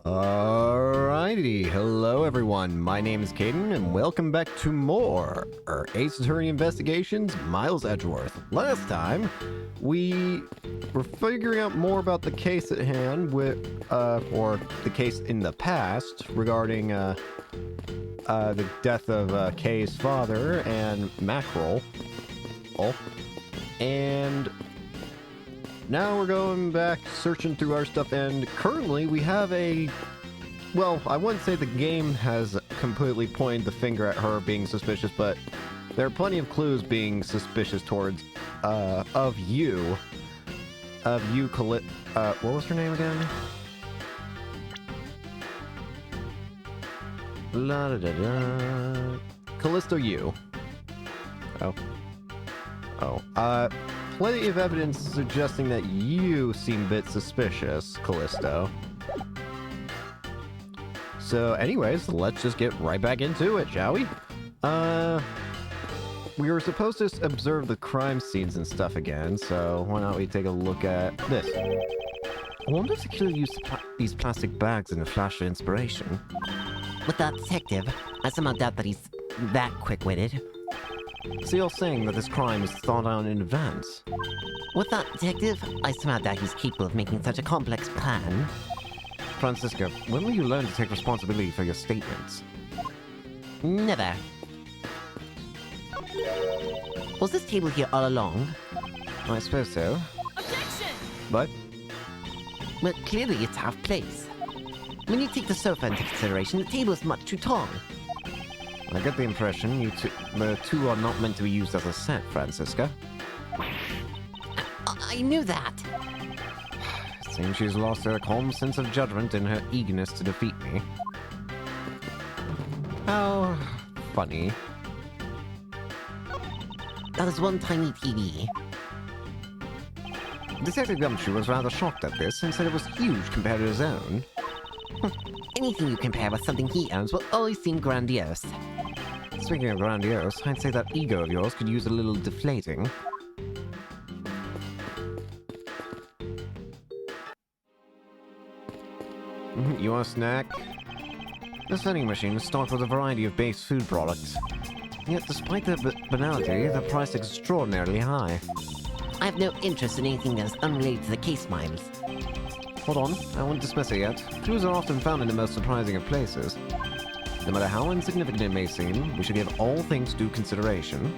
Alrighty, hello everyone, my name is Caden, and welcome back to more Ace Attorney Investigations, Miles Edgeworth. Last time, we were figuring out more about the case at hand, or the case in the past, regarding, the death of, Kay's father and Mackerel. And now we're going back, searching through our stuff, and currently we have well, I wouldn't say the game has completely pointed the finger at her being suspicious, but there are plenty of clues being suspicious towards, of you, what was her name again? La da da da. Callisto Yu. Plenty of evidence suggesting that you seem a bit suspicious, Callisto. So anyways, let's just get right back into it, shall we? We were supposed to observe the crime scenes and stuff again, so why not we take a look at this? I wonder if the killer used these plastic bags in a flash of inspiration. With that detective, I somehow doubt that he's that quick-witted. So you're saying that this crime is thought out in advance? With that detective, I somehow doubt he's capable of making such a complex plan. Francisca, when will you learn to take responsibility for your statements? Never. Was this table here all along? I suppose so. Objection! But? Well, clearly it's half place. When you take the sofa into consideration, the table is much too tall. I get the impression the two are not meant to be used as a set, Francisca. I knew that. It seems she's lost her calm sense of judgment in her eagerness to defeat me. How funny. That is one tiny TV. Detective Gumshoe was rather shocked at this and said it was huge compared to his own. Anything you compare with something he owns will always seem grandiose. Speaking of grandiose, I'd say that ego of yours could use a little deflating. You want a snack? This vending machine is stocked with a variety of base food products. Yet, despite their banality, the price is extraordinarily high. I have no interest in anything that is unrelated to the case, Miles. Hold on, I won't dismiss it yet. Clues are often found in the most surprising of places. No matter how insignificant it may seem, we should give all things due consideration.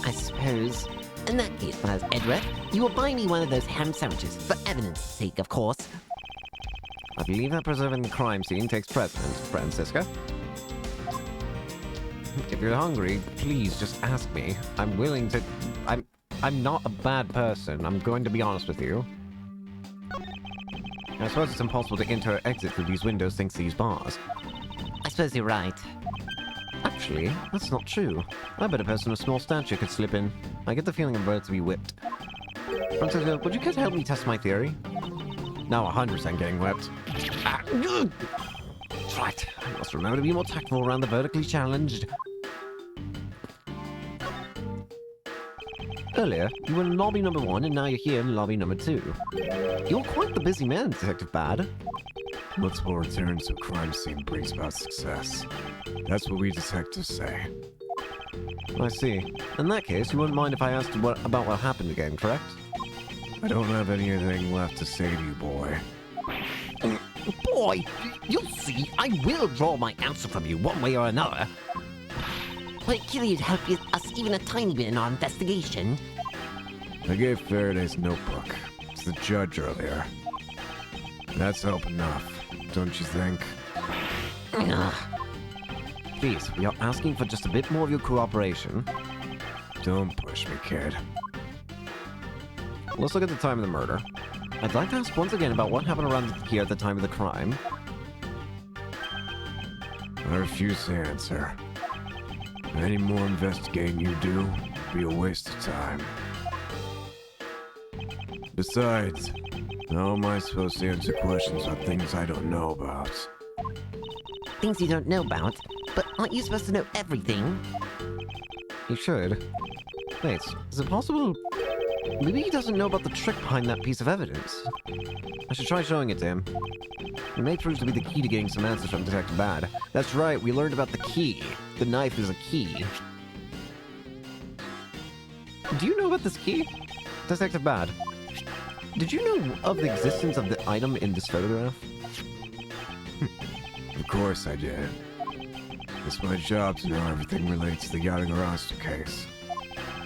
I suppose. In that case, Miles Edgeworth, you will buy me one of those ham sandwiches, for evidence sake, of course. I believe that preserving the crime scene takes precedence, Francisca. If you're hungry, please just ask me. I'm willing to... I'm not a bad person, I'm going to be honest with you. I suppose it's impossible to enter or exit through these windows thanks to these bars. I suppose you're right. Actually, that's not true. I bet a person of small stature could slip in. I get the feeling I'm about to be whipped. Francisca, would you care to help me test my theory? Now 100% getting whipped. That's right. I must remember to be more tactful around the vertically challenged. Earlier, you were in lobby number 1, and now you're here in lobby number 2. You're quite the busy man, Detective Bad. Multiple returns to a crime scene brings about success. That's what we detectives say. I see. In that case, you wouldn't mind if I asked you about what happened again, correct? I don't have anything left to say to you, boy. Boy, you'll see, I will draw my answer from you one way or another. Would it kill you to help us even a tiny bit in our investigation? I gave Faraday's notebook to the judge earlier. That's help enough, don't you think? Please, we are asking for just a bit more of your cooperation. Don't push me, kid. Let's look at the time of the murder. I'd like to ask once again about what happened around here at the time of the crime. I refuse to answer. Any more investigating you do will be a waste of time. Besides, how am I supposed to answer questions on things I don't know about? Things you don't know about? But aren't you supposed to know everything? You should. Wait, is it possible Maybe he doesn't know about the trick behind that piece of evidence. I should try showing it to him. It may prove to be the key to getting some answers from Detective Bad. That's right, we learned about the key. The knife is a key. Do you know about this key? Detective Bad, did you know of the existence of the item in this photograph? Of course I did. It's my job to know everything relates to the Yatagarasu case.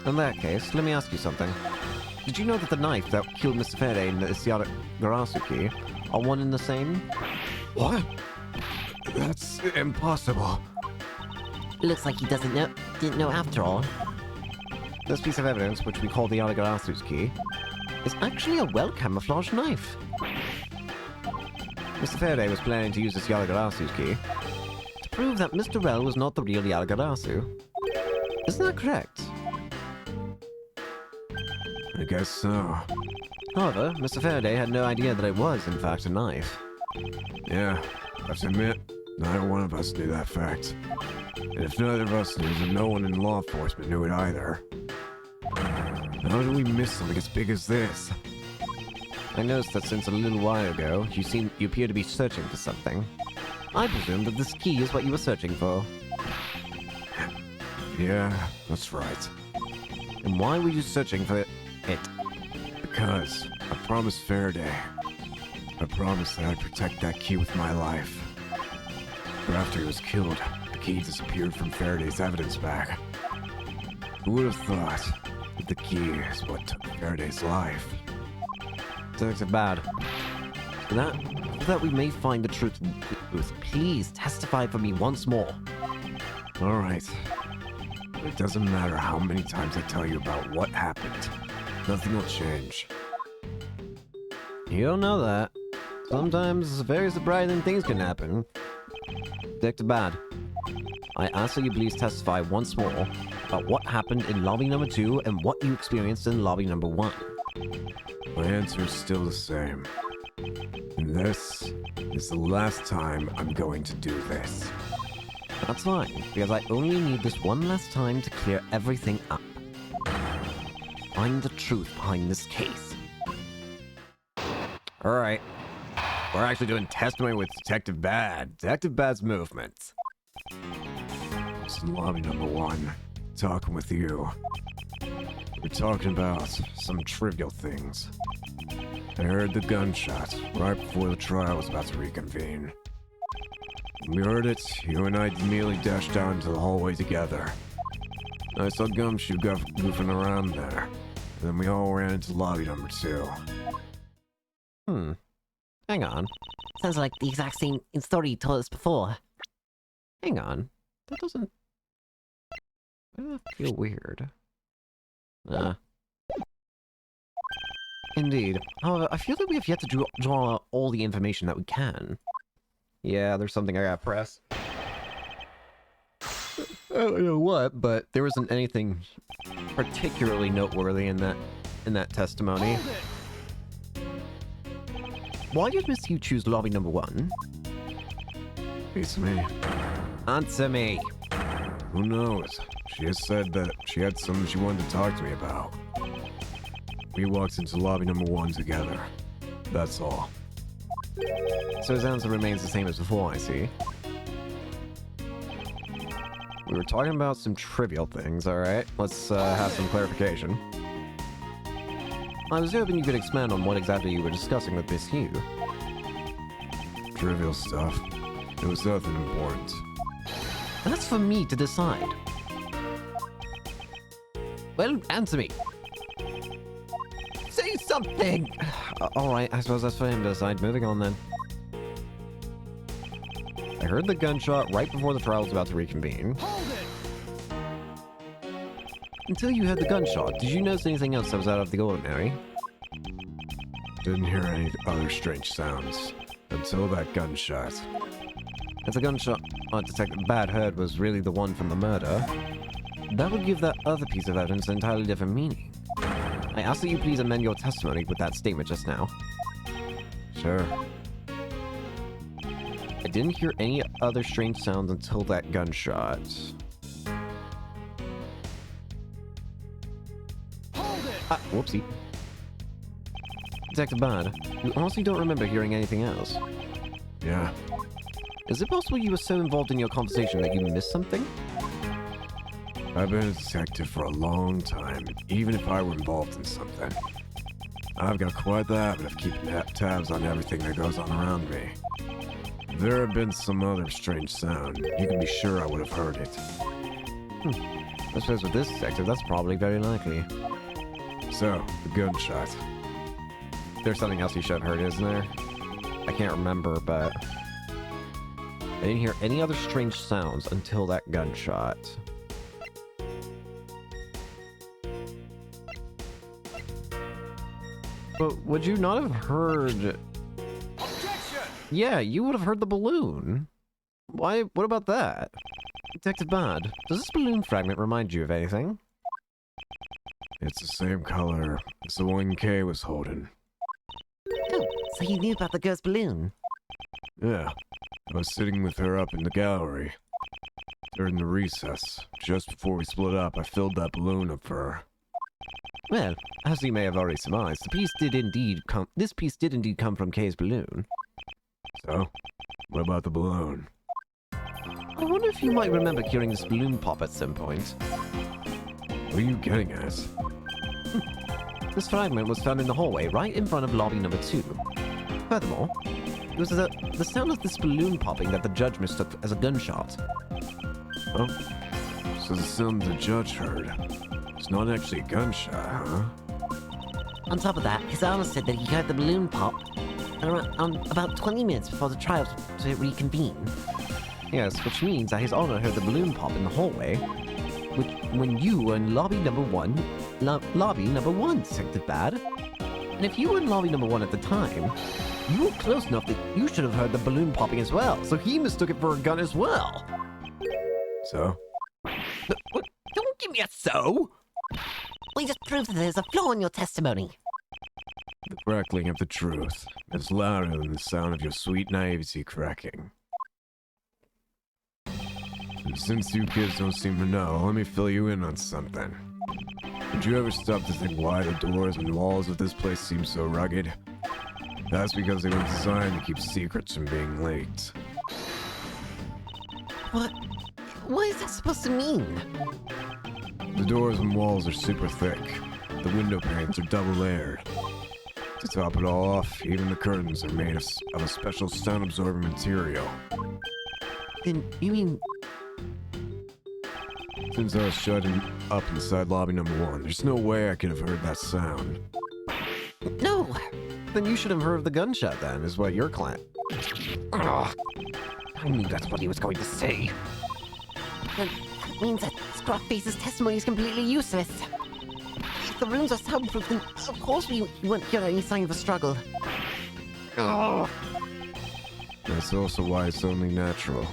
In that case, let me ask you something. Did you know that the knife that killed Mr. Faraday and the Yatagarasu key are one and the same? What? That's impossible. Looks like he didn't know after all. This piece of evidence, which we call the Yatagarasu's key, is actually a well-camouflaged knife. Mr. Faraday was planning to use this Yatagarasu's key to prove that Mr. Rell was not the real Yatagarasu. Isn't that correct? I guess so. However, Mr. Faraday had no idea that it was, in fact, a knife. Yeah, I have to admit, neither one of us knew that fact. And if neither of us knew, then no one in law enforcement knew it either. How did we miss something as big as this? I noticed that since a little while ago, you appear to be searching for something. I presume that this key is what you were searching for. Yeah, that's right. And why were you searching for it? Because I promised Faraday. I promised that I'd protect that key with my life. But after he was killed, the key disappeared from Faraday's evidence bag. Who would have thought that the key is what took Faraday's life? Detective Bad. So that we may find the truth, please testify for me once more. Alright. It doesn't matter how many times I tell you about what happened. Nothing will change. You don't know that. Sometimes very surprising things can happen. Detective Bad, I ask that you please testify once more about what happened in lobby number 2 and what you experienced in lobby number 1. My answer is still the same. And this is the last time I'm going to do this. That's fine, because I only need this one last time to clear everything up. Find the truth behind this case. Alright. We're actually doing testimony with Detective Bad. Detective Bad's movements. It's in lobby number 1, talking with you. We're talking about some trivial things. I heard the gunshot right before the trial was about to reconvene. When we heard it, you and I immediately dashed down into the hallway together. I saw Gumshoe goofing around there, and then we all ran into lobby number 2. Hang on. Sounds like the exact same story you told us before. Hang on. That doesn't feel weird. Indeed. However, I feel that we have yet to draw all the information that we can. Yeah, there's something I gotta press. I don't know what, but there wasn't anything particularly noteworthy in that testimony. Why did Miss Hugh choose lobby number 1? It's me. Answer me. Who knows? She has said that she had something she wanted to talk to me about. We walked into lobby number 1 together. That's all. So his answer remains the same as before, I see. We were talking about some trivial things, alright? Let's have some clarification. I was hoping you could expand on what exactly you were discussing with Miss Hugh. Trivial stuff. It was nothing important. That's for me to decide. Well, answer me. Say something! Alright, I suppose that's for him to decide. Moving on then. I heard the gunshot right before the trial was about to reconvene. Hold it! Until you heard the gunshot, did you notice anything else that was out of the ordinary? Didn't hear any other strange sounds until that gunshot. If the gunshot Detective Bad heard was really the one from the murder, that would give that other piece of evidence an entirely different meaning. I ask that you please amend your testimony with that statement just now. Sure. I didn't hear any other strange sounds until that gunshot. Hold it! Whoopsie. Detective Bad, you honestly don't remember hearing anything else. Yeah. Is it possible you were so involved in your conversation that you missed something? I've been a detective for a long time, even if I were involved in something. I've got quite the habit of keeping tabs on everything that goes on around me. If there had been some other strange sound, you can be sure I would have heard it. I suppose with this detective, that's probably very likely. So, the gunshot. There's something else you should have heard, isn't there? I can't remember, but I didn't hear any other strange sounds until that gunshot. But would you not have heard... Objection! Yeah, you would have heard the balloon. Why? What about that? Detective Bad, does this balloon fragment remind you of anything? It's the same color as the one Kay was holding. Oh, so you knew about the ghost balloon? Yeah, I was sitting with her up in the gallery. During the recess, just before we split up, I filled that balloon up for her. Well, as you may have already surmised, this piece did indeed come from Kay's balloon. So, what about the balloon? I wonder if you might remember hearing this balloon pop at some point. What are you getting at? This fragment was found in the hallway right in front of lobby number 2. Furthermore, it was the sound of this balloon popping that the judge mistook as a gunshot. Oh, so the sound the judge heard. It's not actually a gunshot, huh? On top of that, his honor said that he heard the balloon pop about 20 minutes before the trial to reconvene. Yes, which means that his honor heard the balloon pop in the hallway when you were in lobby number 1, Detective Bad. And if you were in lobby number 1 at the time, you were close enough that you should have heard the balloon popping as well, so he mistook it for a gun as well. So? What? Don't give me a so! We just proved that there's a flaw in your testimony. The crackling of the truth is louder than the sound of your sweet naivety cracking. And since you kids don't seem to know, let me fill you in on something. Did you ever stop to think why the doors and walls of this place seem so rugged? That's because they were designed to keep secrets from being leaked. What is that supposed to mean? The doors and walls are super thick. The window panes are double layered. To top it all off, even the curtains are made of a special sound-absorbing material. Then you mean... Since I was shut up inside lobby number 1, there's no way I could have heard that sound. No! Then you should have heard the gunshot then, is what your client... Ugh. I knew that's what he was going to say. Then that means that Scruffface's testimony is completely useless. If the rooms are soundproof, then of course we won't hear any sign of a struggle. Ugh. That's also why it's only natural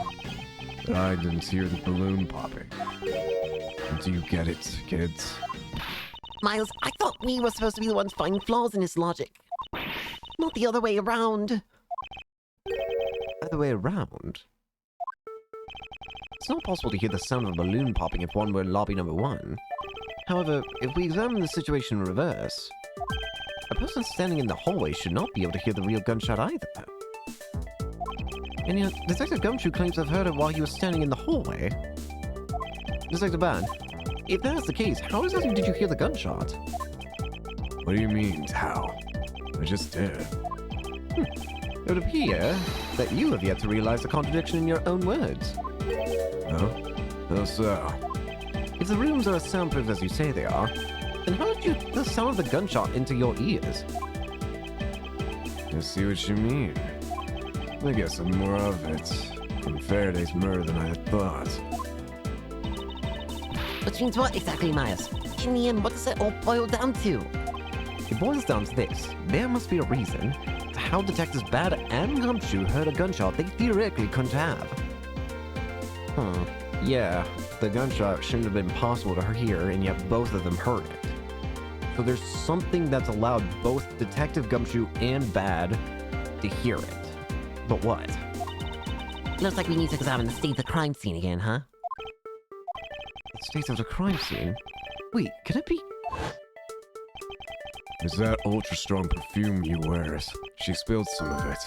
that I didn't hear the balloon popping. Do you get it, kids? Miles, I thought we were supposed to be the ones finding flaws in his logic. Not the other way around. Other way around? It's not possible to hear the sound of a balloon popping if one were in lobby number 1. However, if we examine the situation in reverse, a person standing in the hallway should not be able to hear the real gunshot either. And yet, Detective Gumshoe claims to have heard it while he was standing in the hallway. Detective Ban, if that is the case, how exactly did you hear the gunshot? What do you mean, how? I just did. It would appear that you have yet to realize the contradiction in your own words. No? How so? If the rooms are as soundproof as you say they are, then how did you get the sound of the gunshot into your ears? I see what you mean. I guess I'm more of it from Faraday's murder than I had thought. Which means what exactly, Miles? In the end, what does it all boil down to? It boils down to this. There must be a reason to how Detectives Bad and Gumshoe heard a gunshot they theoretically couldn't have. Yeah, the gunshot shouldn't have been possible to hear, and yet both of them heard it. So there's something that's allowed both Detective Gumshoe and Bad to hear it. But what? Looks like we need to examine the state of the crime scene again, huh? The state of the crime scene? Wait, could it be... is that ultra-strong perfume he wears. She spilled some of it.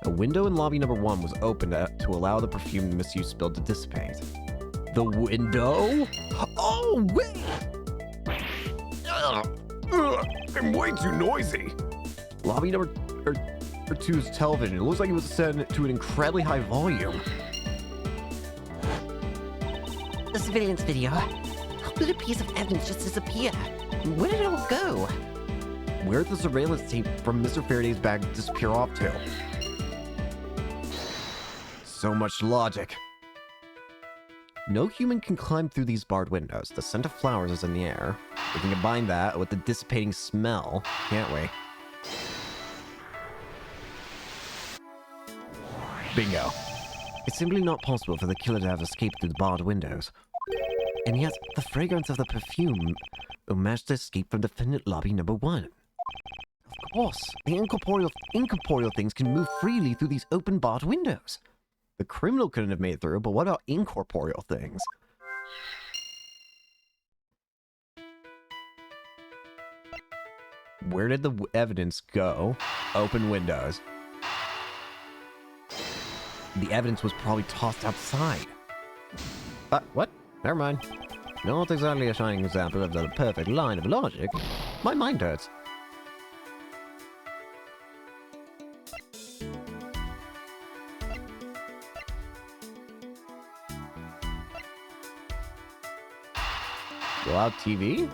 A window in lobby number 1 was opened to allow the perfume misuse spill to dissipate. The window? Oh, wait! I'm way too noisy. Lobby number 2's television. It looks like it was set to an incredibly high volume. The surveillance video. How did a piece of evidence just disappear? Where did it all go? Where did the surveillance tape from Mr. Faraday's bag disappear off to? So much logic. No human can climb through these barred windows. The scent of flowers is in the air. We can combine that with the dissipating smell, can't we? Bingo. It's simply not possible for the killer to have escaped through the barred windows. And yet, the fragrance of the perfume managed to escape from defendant lobby number 1. Of course, the incorporeal things can move freely through these open barred windows. The criminal couldn't have made it through, but what about incorporeal things? Where did the evidence go? Open windows. The evidence was probably tossed outside. What? Never mind. Not exactly a shining example of the perfect line of logic. My mind hurts. Go out TV?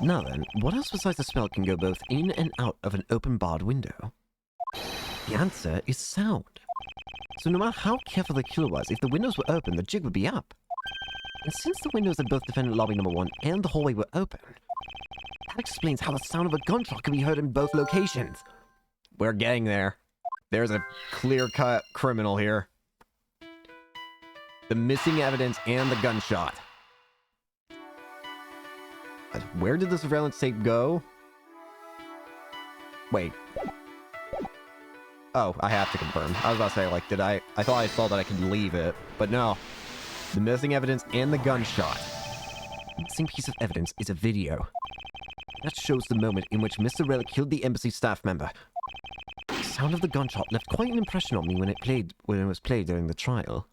Now then, what else besides the smell can go both in and out of an open barred window? The answer is sound. So no matter how careful the killer was, if the windows were open, the jig would be up. And since the windows in both defendant lobby number 1 and the hallway were open, that explains how the sound of a gunshot can be heard in both locations. We're getting there. There's a clear-cut criminal here. The missing evidence and the gunshot. Where did the surveillance tape go? Wait. Oh, I have to confirm. I was about to say, like, I thought I saw that I could leave it, but no. The missing evidence and the gunshot. The missing piece of evidence is a video. That shows the moment in which Mr. Relic killed the embassy staff member. The sound of the gunshot left quite an impression on me when it was played during the trial.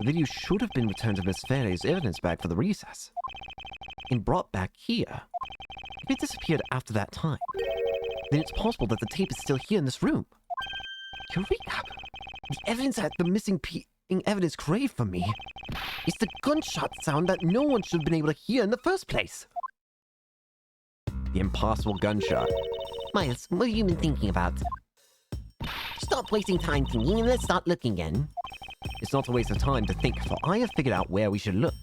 The video should have been returned to Miss Faraday's evidence bag for the recess. And brought back here. If it disappeared after that time, then it's possible that the tape is still here in this room. Eureka! The evidence that the missing evidence craved from me is the gunshot sound that no one should have been able to hear in the first place. The impossible gunshot. Miles, what have you been thinking about? Stop wasting time thinking and let's start looking again. It's not a waste of time to think, for I have figured out where we should look.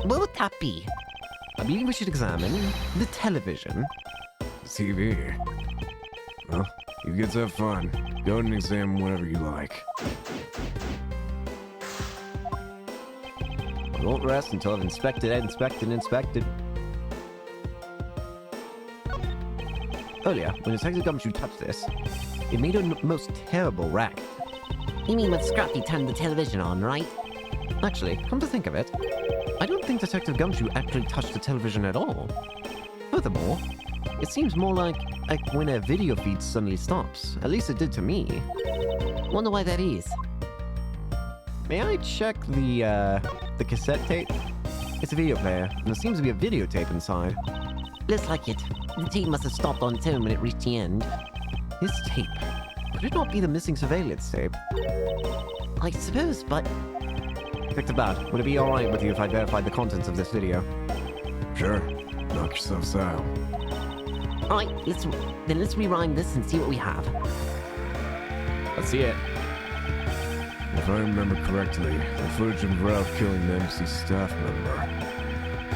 What would that be? I believe we should examine the television. TV. Well, you kids have fun. Go and examine whatever you like. I won't rest until I've inspected. Earlier, when Detective Gumshoe touched this, it made a most terrible racket. You mean when Scruffy turned the television on, right? Actually, come to think of it, I don't think Detective Gumshoe actually touched the television at all. Furthermore, it seems more like when a video feed suddenly stops. At least it did to me. Wonder why that is. May I check the cassette tape? It's a video player, and there seems to be a videotape inside. Looks like it. The tape must have stopped on its own when it reached the end. This tape, could it not be the missing surveillance tape? I suppose, but... Victor Bad, would it be alright with you if I verified the contents of this video? Sure. Knock yourselves out. Alright, let's rewind this and see what we have. Let's see it. If I remember correctly, the footage of Ralph killing the MC staff member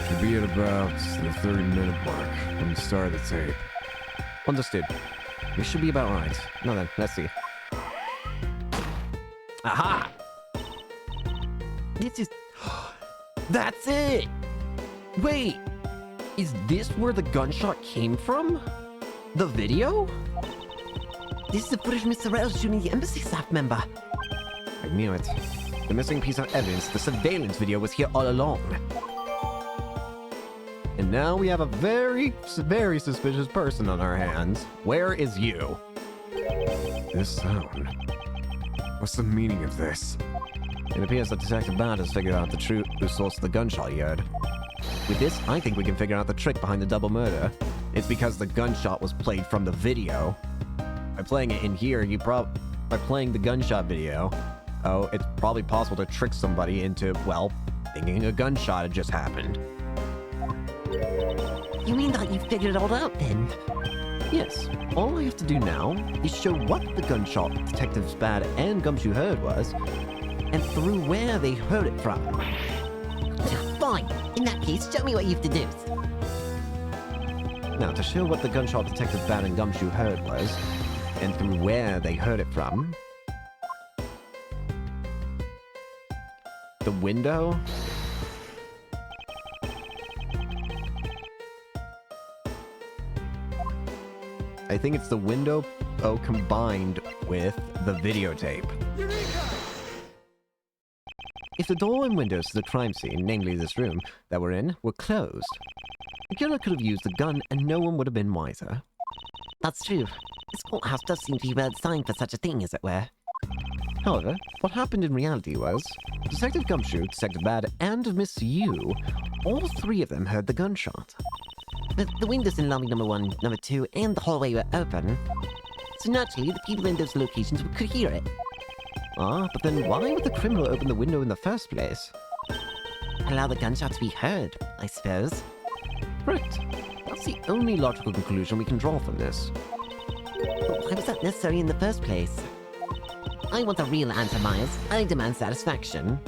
should be at about the 30-minute mark from the start of the tape. Understood. We should be about right. Now then, let's see. Aha! This is... That's it! Wait! Is this where the gunshot came from? The video? This is the footage of Mr. Rails shooting the embassy staff member. I knew it. The missing piece of evidence, the surveillance video, was here all along. And now we have a very, very suspicious person on our hands. Where is you? This sound. What's the meaning of this? It appears that Detective Bad has figured out the true source of the gunshot he heard. With this, I think we can figure out the trick behind the double murder. It's because the gunshot was played from the video. By playing it in here, by playing the gunshot video, it's probably possible to trick somebody into, well, thinking a gunshot had just happened. You mean that you figured it all out then? Yes, all I have to do now is show what the gunshot Detectives Bad and Gumshoe heard was, and through where they heard it from. Fine. In that case, show me what you've deduced. Now, to show what the gunshot Detectives Bad and Gumshoe heard was, and through where they heard it from... The window? I think it's the window combined with the videotape. If the door and windows to the crime scene, namely this room that we're in, were closed, the killer could have used the gun and no one would have been wiser. That's true. This courthouse does seem to be well designed for such a thing, as it were. However, what happened in reality was, Detective Gumshoe, Detective Bad, and Miss Yu, all three of them heard the gunshot. But the windows in lobby number 1, number 2, and the hallway were open. So naturally, the people in those locations could hear it. Ah, but then why would the criminal open the window in the first place? Allow the gunshot to be heard, I suppose. Correct. That's the only logical conclusion we can draw from this. But why was that necessary in the first place? I want a real answer, Miles. I demand satisfaction.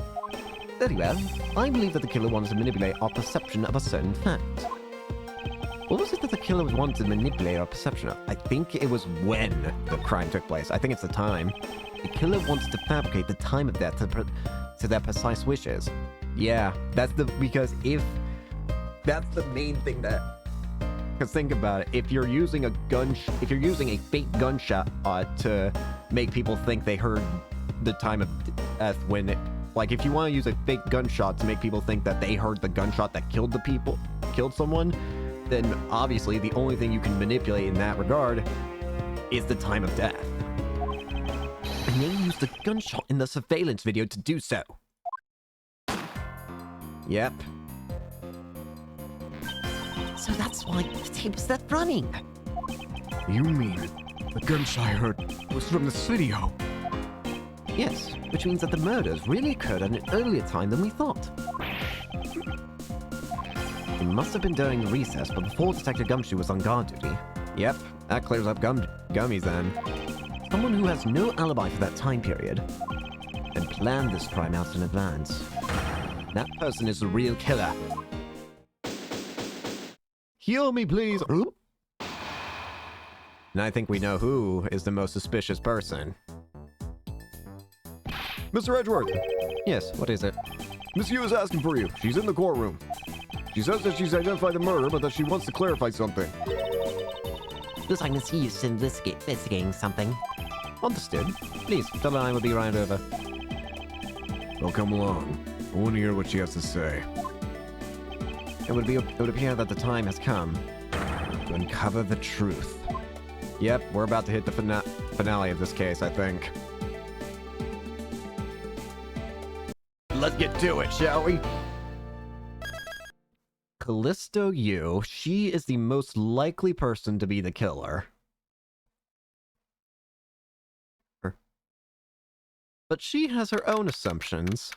Very well. I believe that the killer wanted to manipulate our perception of a certain fact. What was it that the killer wanted to manipulate our perception of? I think it was when the crime took place. I think it's the time. The killer wanted to fabricate the time of death to their precise wishes. Yeah, because if that's the main thing that... Because think about it, if you're using a fake gunshot to make people think they heard the time of death when like if you want to use a fake gunshot to make people think that they heard the gunshot that killed someone, then obviously the only thing you can manipulate in that regard is the time of death. And they used the gunshot in the surveillance video to do so. Yep. So that's why the tape was left running. You mean the gunshot I heard was from this video? Yes, which means that the murders really occurred at an earlier time than we thought. It must have been during the recess, but before Detective Gumshoe was on guard duty. Yep, that clears up gummies then. Someone who has no alibi for that time period and planned this crime out in advance. That person is the real killer. Heal me, please. Oop. And I think we know who is the most suspicious person. Mr. Edgeworth! Yes, what is it? Miss Yu is asking for you. She's in the courtroom. She says that she's identified the murder, but that she wants to clarify something. Looks like Miss Yu's investigating something. Understood. Please, tell her I will be right over. Well, come along. I want to hear what she has to say. It would appear that the time has come to uncover the truth. Yep, we're about to hit the finale of this case, I think. Let's get to it, shall we? Callisto Yu, she is the most likely person to be the killer. But she has her own assumptions.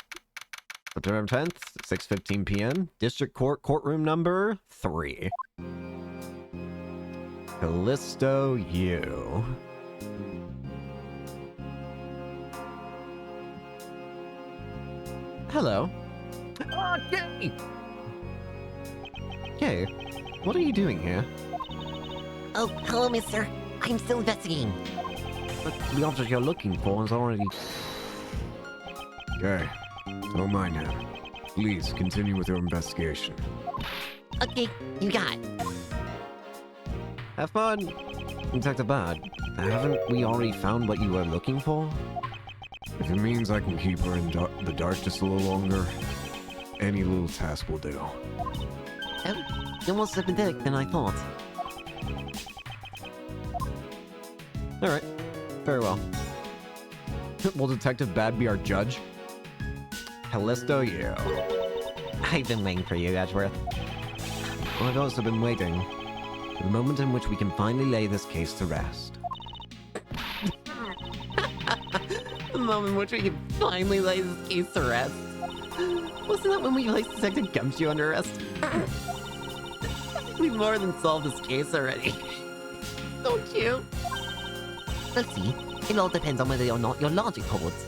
September 10th, 6:15 p.m., District Court, courtroom number 3. Callisto Yu. Hello. Okay. Okay, what are you doing here? Oh, hello, mister. I'm still investigating. But the object you're looking for is already... Okay. Don't mind him. Please, continue with your investigation. Okay, you got it. Have fun! Detective Bad, haven't we already found what you were looking for? If it means I can keep her in the dark just a little longer, any little task will do. Oh, you're more sympathetic than I thought. Alright, very well. Will Detective Bad be our judge? Callisto, you. I've been waiting for you, Edgeworth. I've also been waiting for the moment in which we can finally lay this case to rest. The moment in which we can finally lay this case to rest. Wasn't that when we placed Detective Gumshoe under arrest? We've more than solved this case already. Don't you? Let's see. It all depends on whether or not your logic holds.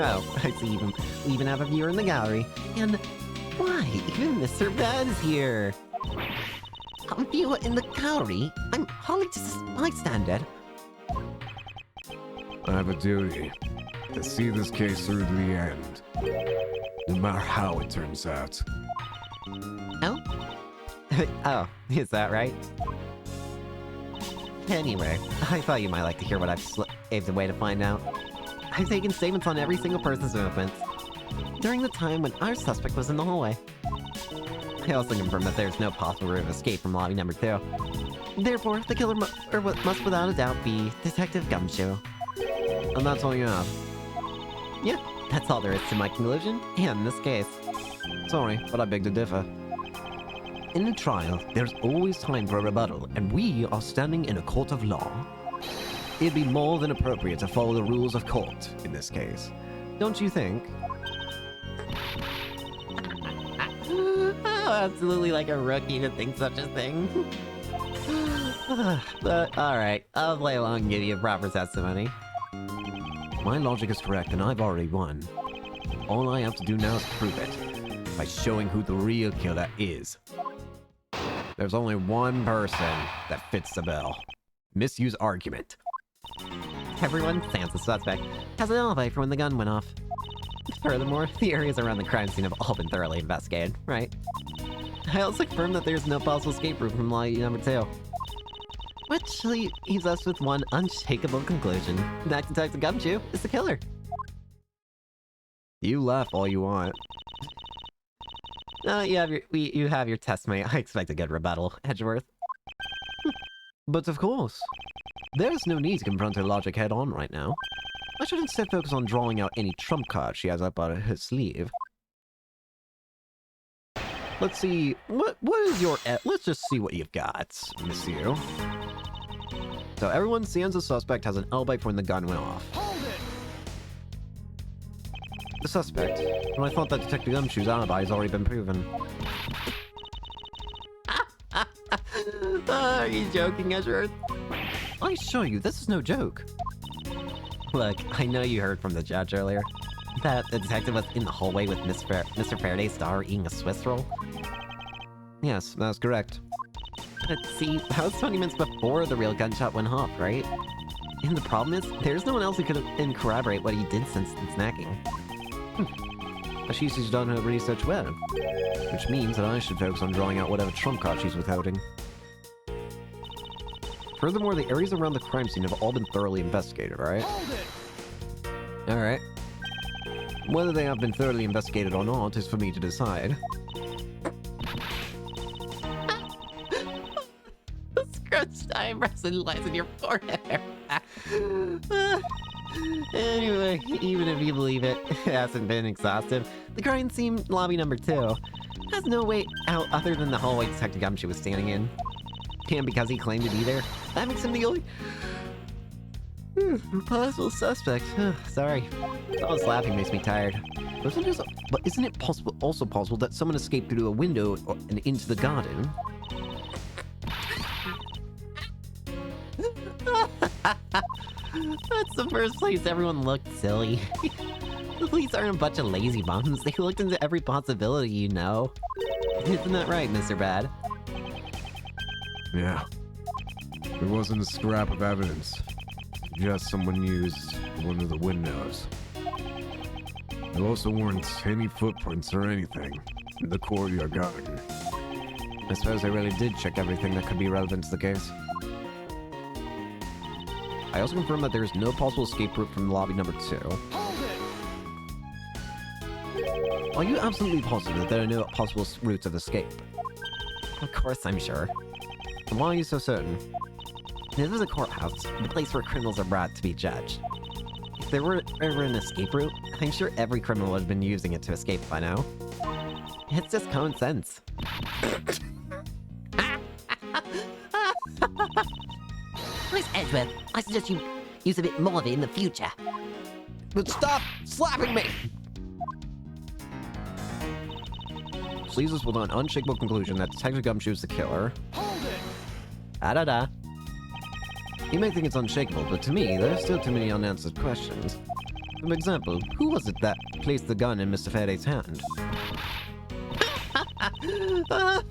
Oh, I see. We even have a viewer in the gallery. And why? Even Mr. Bad's here. A viewer in the gallery? I'm hardly just a bystander. I have a duty to see this case through to the end, no matter how it turns out. Oh? Oh, is that right? Anyway, I thought you might like to hear what I've slaved away to find out. I've taken statements on every single person's movements during the time when our suspect was in the hallway. I also confirmed that there's no possible route of escape from lobby number 2. Therefore, the killer must without a doubt be Detective Gumshoe. And that's all you have. Yeah, that's all there is to my conclusion, and this case. Sorry, but I beg to differ. In a trial, there's always time for a rebuttal, and we are standing in a court of law. It'd be more than appropriate to follow the rules of court in this case. Don't you think? Oh, absolutely like a rookie to think such a thing. But, alright, I'll play along and give you a proper testimony. My logic is correct, and I've already won. All I have to do now is prove it, by showing who the real killer is. There's only one person that fits the bill. Misuse argument. Everyone, sans the suspect, has an alibi for when the gun went off. Furthermore, the areas around the crime scene have all been thoroughly investigated, right? I also confirmed that there's no possible escape route from lobby number 2. Which leaves us with one unshakable conclusion. That Detective Gumshoe is the killer. You laugh all you want. You have your testimony. I expect a good rebuttal, Edgeworth. But of course, there's no need to confront her logic head-on right now. I should instead focus on drawing out any trump card she has up her sleeve. Let's see, what is your... Let's just see what you've got, monsieur. So everyone sees the suspect has an alibi for when the gun went off. Hold it! The suspect, and I thought that Detective Gumshoe's alibi has already been proven. Are you joking, Edgeworth? I assure you, this is no joke. Look, I know you heard from the judge earlier that the detective was in the hallway with Mr. Faraday's daughter eating a Swiss roll. Yes, that's correct. But see, that was 20 minutes before the real gunshot went off, right? And the problem is, there's no one else who could corroborate what he did since the snacking. She's done her research well, which means that I should focus on drawing out whatever trump card she's withholding. Furthermore, the areas around the crime scene have all been thoroughly investigated, right? Alright. Whether they have been thoroughly investigated or not is for me to decide. The scrunched eyebrows and lines in your forehead. Anyway, even if you believe it hasn't been exhaustive, the crime scene lobby number 2 has no way out other than the hallway Detective Gumshoe was standing in. And because he claimed to be there, that makes him the only possible suspect. Sorry. All this laughing makes me tired. But isn't it also possible that someone escaped through a window and into the garden? That's the first place everyone looked silly. The police aren't a bunch of lazy bums. They looked into every possibility, you know. Isn't that right, Mr. Bad? Yeah. There wasn't a scrap of evidence. Just someone used one of the windows. There also weren't any footprints or anything in the courtyard garden. I suppose they really did check everything that could be relevant to the case. I also confirmed that there is no possible escape route from lobby number 2. Are you absolutely positive that there are no possible routes of escape? Of course I'm sure. And why are you so certain? This is a courthouse, the place where criminals are brought to be judged. If there were ever an escape route, I'm sure every criminal would have been using it to escape by now. It's just common sense. Miss Edgeworth, I suggest you use a bit more of it in the future. But stop slapping me! This leaves us with an unshakable conclusion that Detective Gumshoe is the killer. Hold it! Da-da-da. You may think it's unshakable, but to me, there are still too many unanswered questions. For example, who was it that placed the gun in Mr. Faraday's hand?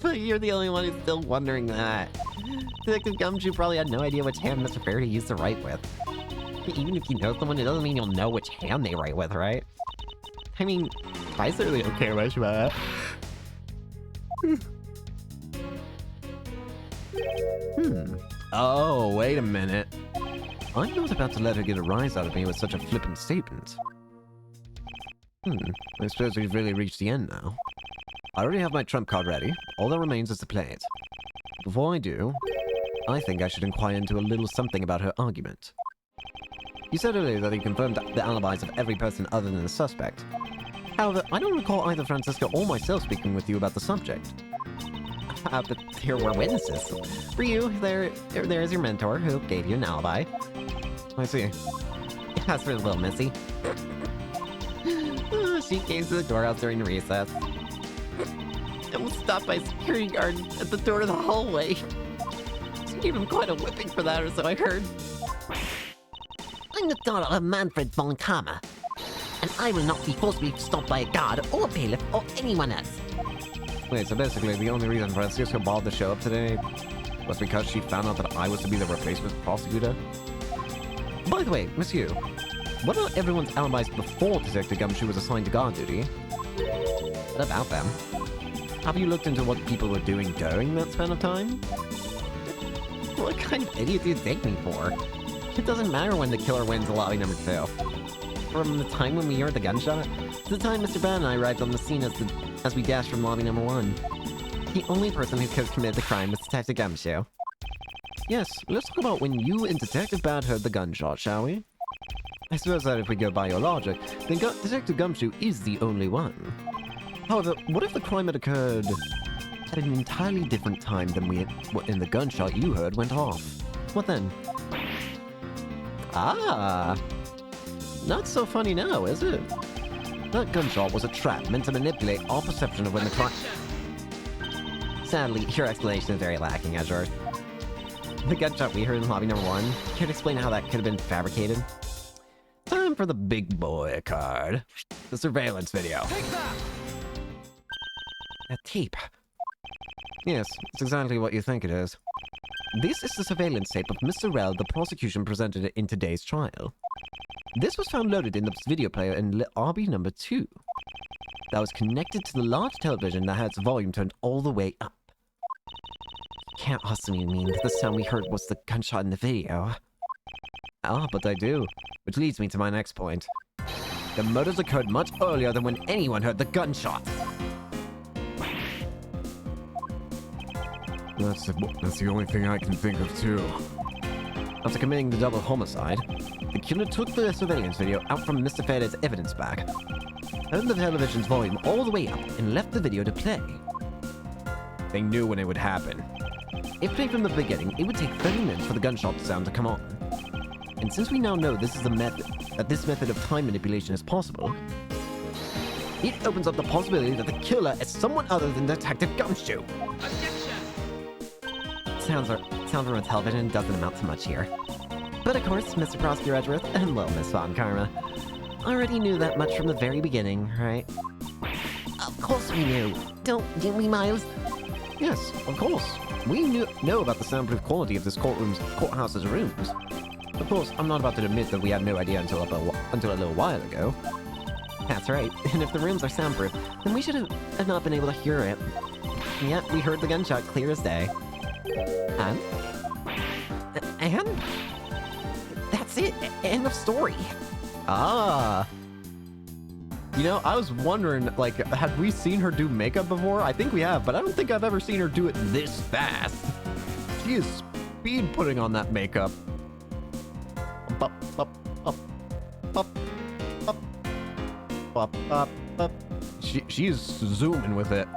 But you're the only one who's still wondering that. Detective Gumshoe probably had no idea which hand Mr. Faraday used to write with. Even if you know someone, it doesn't mean you'll know which hand they write with, right? I mean, I certainly don't care much about that. Oh, wait a minute. I'm not about to let her get a rise out of me with such a flippant statement. I suppose we've really reached the end now. I already have my trump card ready. All that remains is to play it. Before I do, I think I should inquire into a little something about her argument. You said earlier that you confirmed the alibis of every person other than the suspect. However, I don't recall either Francisca or myself speaking with you about the subject. But there were witnesses. For you, there's your mentor who gave you an alibi. I see. As for the little missy, she came to the courthouse during recess and was stopped by a security guard at the door of the hallway. She gave him quite a whipping for that, or so I heard. I'm the daughter of Manfred von Kammer, and I will not be forcibly stopped by a guard or bailiff or anyone else. Wait, so basically the only reason Francisca bothered to show up today was because she found out that I was to be the replacement prosecutor? By the way, Monsieur, what about everyone's alibis before Detective Gumshoe was assigned to guard duty? What about them? Have you looked into what people were doing during that span of time? What kind of idiot do you take me for? It doesn't matter when the killer wins lobby number 2. From the time when we heard the gunshot, to the time Mr. Ban and I arrived on the scene as we dashed from lobby number 1. The only person who could have committed the crime was Detective Gumshoe. Yes, let's talk about when you and Detective Bad heard the gunshot, shall we? I suppose that if we go by your logic, then Detective Gumshoe is the only one. However, what if the crime had occurred at an entirely different time than in the gunshot you heard went off? What then? Ah! Not so funny now, is it? That gunshot was a trap meant to manipulate our perception of when the crime... Sadly, your explanation is very lacking, Edgeworth. The gunshot we heard in lobby number 1, can you explain how that could have been fabricated? Time for the big boy card. The surveillance video. A tape. Yes, it's exactly what you think it is. This is the surveillance tape of Mr. Rell the prosecution presented in today's trial. This was found loaded in the video player in lobby number 2. That was connected to the large television that had its volume turned all the way up. You can't possibly mean that the sound we heard was the gunshot in the video. Ah, but I do. Which leads me to my next point. The murders occurred much earlier than when anyone heard the gunshot. That's the only thing I can think of, too. After committing the double homicide, the killer took the surveillance video out from Mr. Faraday's evidence bag, turned the television's volume all the way up, and left the video to play. They knew when it would happen. If played from the beginning, it would take 30 minutes for the gunshot sound to come on. And since we now know this method of time manipulation is possible, it opens up the possibility that the killer is someone other than Detective Gumshoe. Sounds from a television doesn't amount to much here. But of course, Mr. Prosecutor Edgeworth and little Miss Von Karma already knew that much from the very beginning, right? Of course we knew. Didn't we, Miles? Yes, of course. We know about the soundproof quality of this courthouse's rooms. Of course, I'm not about to admit that we had no idea until a little while ago. That's right. And if the rooms are soundproof, then we should have not been able to hear it. And yet, we heard the gunshot clear as day. And? that's it. End of story. Ah. You know, I was wondering, like, have we seen her do makeup before? I think we have, but I don't think I've ever seen her do it this fast. She is speed putting on that makeup. Up, up, up, up, up, up, up, up. She is zooming with it.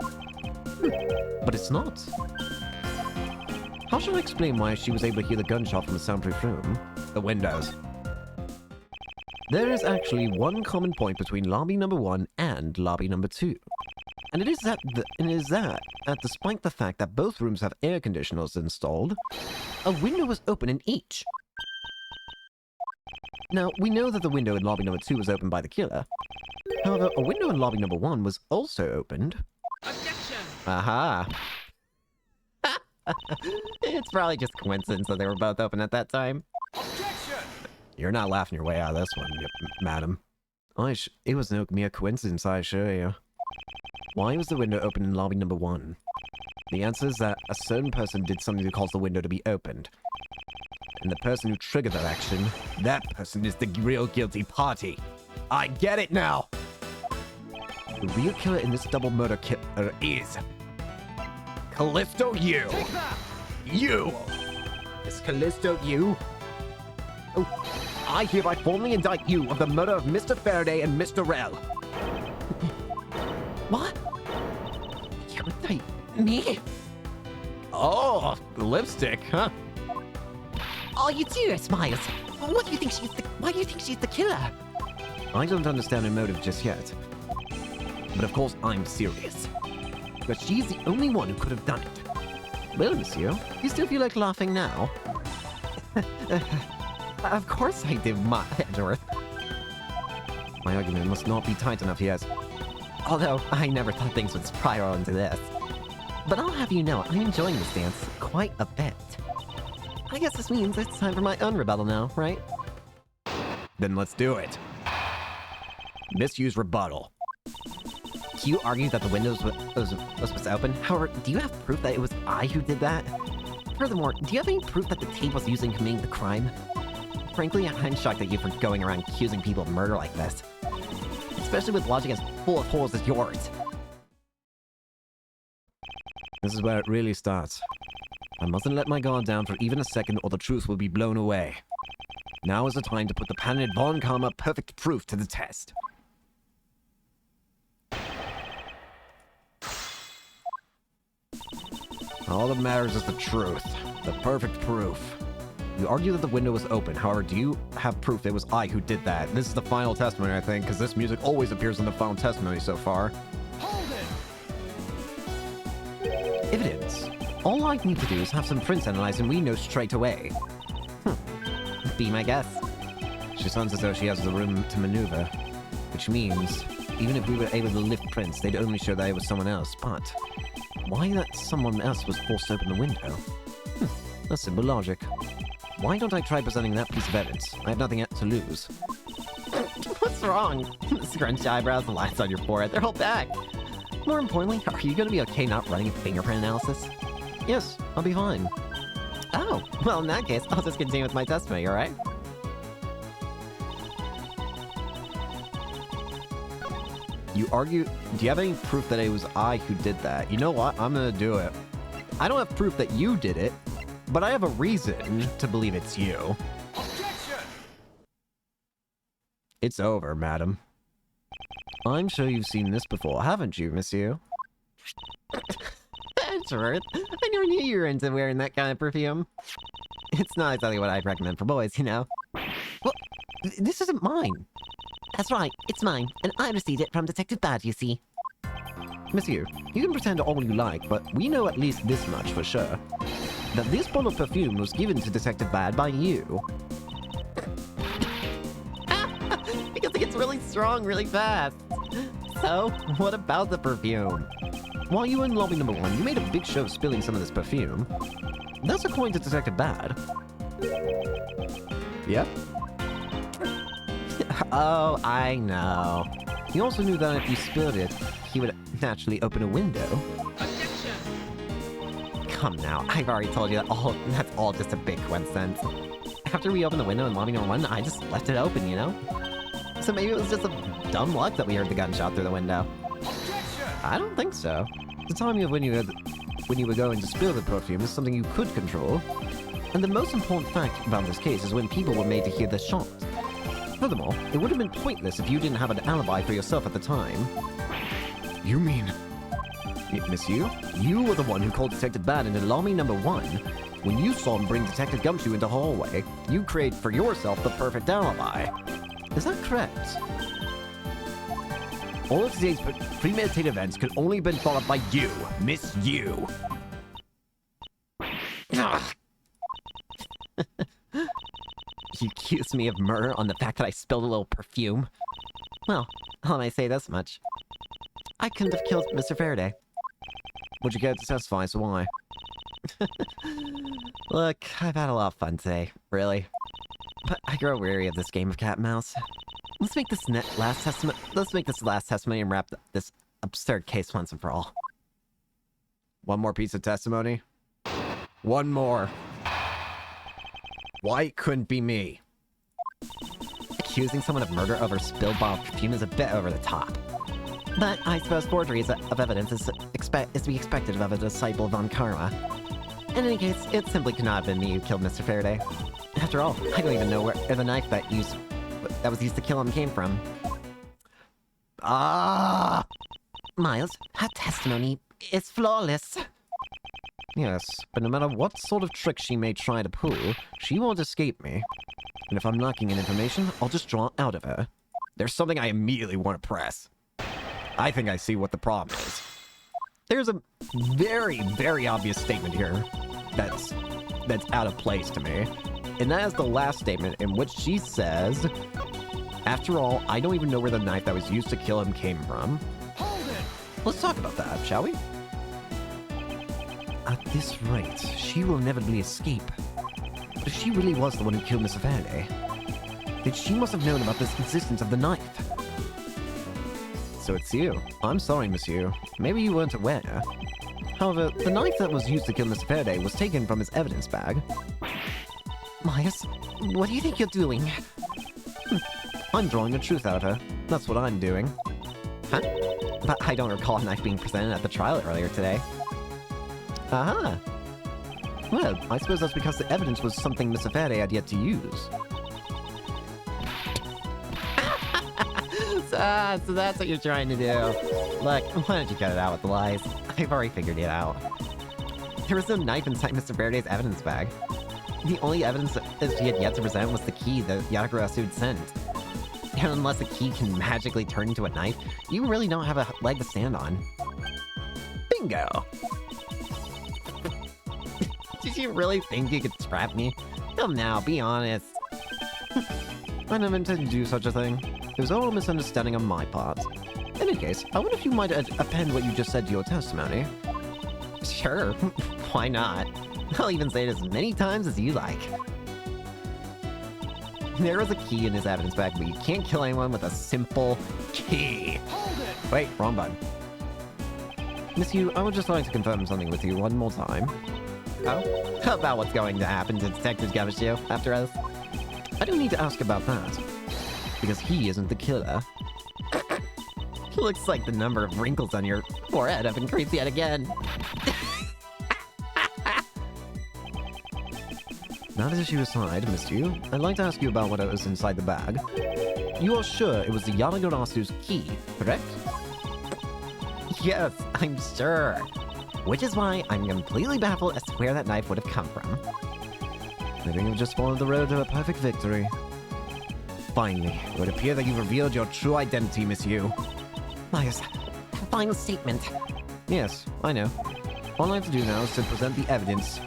But it's not. How shall I explain why she was able to hear the gunshot from the soundproof room? The windows. There is actually one common point between lobby number 1 and lobby number 2. And it is that, despite the fact that both rooms have air conditioners installed, a window was open in each. Now, we know that the window in lobby number 2 was opened by the killer. However, a window in lobby number 1 was also opened. Objection! Aha! It's probably just coincidence that they were both open at that time. Objection! You're not laughing your way out of this one, madam. It was no mere coincidence, I assure you. Why was the window open in lobby number 1? The answer is that a certain person did something to cause the window to be opened. And the person who triggered that action, that person is the real guilty party. I get it now! The real killer in this double murder is... Callisto you! You! Is Callisto you? Oh, I hereby formally indict you of the murder of Mr. Faraday and Mr. Rell. What? You indict me? Oh, lipstick, huh? Oh, you do, Miles. What do you think why do you think she's the killer? I don't understand her motive just yet. But of course, I'm serious. But she's the only one who could have done it. Well, monsieur, you still feel like laughing now? Of course I do, Edgeworth. My argument must not be tight enough yet. Although, I never thought things would spiral into this. But I'll have you know, I'm enjoying this dance quite a bit. I guess this means it's time for my own rebuttal now, right? Then let's do it. Misuse rebuttal. You argue that the window was open. However, do you have proof that it was I who did that? Furthermore, do you have any proof that the tape was used in committing the crime? Frankly, I'm shocked at you for going around accusing people of murder like this. Especially with logic as full of holes as yours. This is where it really starts. I mustn't let my guard down for even a second or the truth will be blown away. Now is the time to put the patented Von Karma perfect proof to the test. All that matters is the truth. The perfect proof. You argue that the window was open. However, do you have proof it was I who did that? This is the final testimony, I think, because this music always appears in the final testimony so far. Hold it! Evidence. All I need to do is have some prints analyzed and we know straight away. Be my guest. She sounds as though she has the room to maneuver. Which means, even if we were able to lift prints, they'd only show that it was someone else. But why that someone else was forced to open the window? That's simple logic. Why don't I try presenting that piece of evidence? I have nothing to lose. What's wrong? The scrunched eyebrows and lines on your forehead, they're all back. More importantly, are you going to be okay not running a fingerprint analysis? Yes, I'll be fine. Oh, well in that case, I'll just continue with my testimony, alright? You argue... Do you have any proof that it was I who did that? You know what? I'm gonna do it. I don't have proof that you did it, but I have a reason to believe it's you. Objection! It's over, madam. I'm sure you've seen this before, haven't you, monsieur? Edgeworth, I never knew you were into wearing that kind of perfume. It's not exactly what I'd recommend for boys, you know. Well, this isn't mine. That's right, it's mine, and I received it from Detective Bad, you see. Monsieur, you can pretend all you like, but we know at least this much for sure. That this bottle of perfume was given to Detective Bad by you. Because it gets really strong really fast. So, what about the perfume? While you were in lobby number 1, you made a big show of spilling some of this perfume. That's according to Detective Bad. Yep. Oh, I know. He also knew that if you spilled it, he would naturally open a window. Objection! Come now, I've already told you that that's all just a big coincidence. after we opened the window in lobby number 1, I just left it open, you know? So maybe it was just a dumb luck that we heard the gunshot through the window. Objection! I don't think so. The timing of when you were going to spill the perfume is something you could control. And the most important fact about this case is when people were made to hear the shot. Furthermore, it would have been pointless if you didn't have an alibi for yourself at the time. You mean... Monsieur, you were the one who called Detective Bad into lobby number 1. When you saw him bring Detective Gumshoe into the hallway, you created for yourself the perfect alibi. Is that correct? All of today's premeditated events could only have been thought of by you, Miss You. You accused me of murder on the fact that I spilled a little perfume. Well, how may I say this much? I couldn't have killed Mr. Faraday. Would you care to testify as to why? Look, I've had a lot of fun today, really. But I grow weary of this game of cat and mouse. Let's make this last testimony and wrap this absurd case once and for all. One more piece of testimony? One more. Why it couldn't be me? Accusing someone of murder over spilled bottle of perfume is a bit over the top. But I suppose forgery of evidence is to be expected of a disciple of Von Karma. In any case, it simply could not have been me who killed Mr. Faraday. After all, I don't even know where the knife that was used to kill him came from. Ah! Miles, her testimony is flawless. Yes, but no matter what sort of trick she may try to pull, she won't escape me. And if I'm lacking in information, I'll just draw it out of her. There's something I immediately want to press. I think I see what the problem is. There's a very, very obvious statement here that's out of place to me. And that is the last statement in which she says, after all, I don't even know where the knife that was used to kill him came from. Hold it! Let's talk about that, shall we? At this rate, she will inevitably escape. But if she really was the one who killed Mr. Faraday, then she must have known about the existence of the knife. So it's you. I'm sorry, monsieur. Maybe you weren't aware. However, the knife that was used to kill Mr. Faraday was taken from his evidence bag. Miles, what do you think you're doing? I'm drawing the truth out of her. That's what I'm doing. Huh? But I don't recall a knife being presented at the trial earlier today. Aha! Well, I suppose that's because the evidence was something Mr. Faraday had yet to use. So that's what you're trying to do. Look, why don't you cut it out with the lies? I've already figured it out. There was no knife inside Mr. Faraday's evidence bag. The only evidence that he had yet to present was the key that Yatagarasu had sent. And unless the key can magically turn into a knife, you really don't have a leg to stand on. Bingo! Did you really think you could trap me? Come now, be honest. I never intended to do such a thing. It was all a misunderstanding on my part. In any case, I wonder if you might append what you just said to your testimony. Sure, why not? I'll even say it as many times as you like. There was a key in his evidence bag, but you can't kill anyone with a simple key. Hold it! Wait, wrong button. Miss Yu, I would just like to confirm something with you one more time. Oh? About what's going to happen to Detective Gavashu after us? I don't need to ask about that. Because he isn't the killer. Looks like the number of wrinkles on your forehead have increased yet again. That issue aside, Miss Yu, I'd like to ask you about what was inside the bag. You are sure it was the Yanagarasu's key, correct? Yes, I'm sure. Which is why I'm completely baffled as to where that knife would have come from. I think you've just followed the road to a perfect victory. Finally, it would appear that you've revealed your true identity, Miss Yu. Myers, final statement. Yes, I know. All I have to do now is to present the evidence.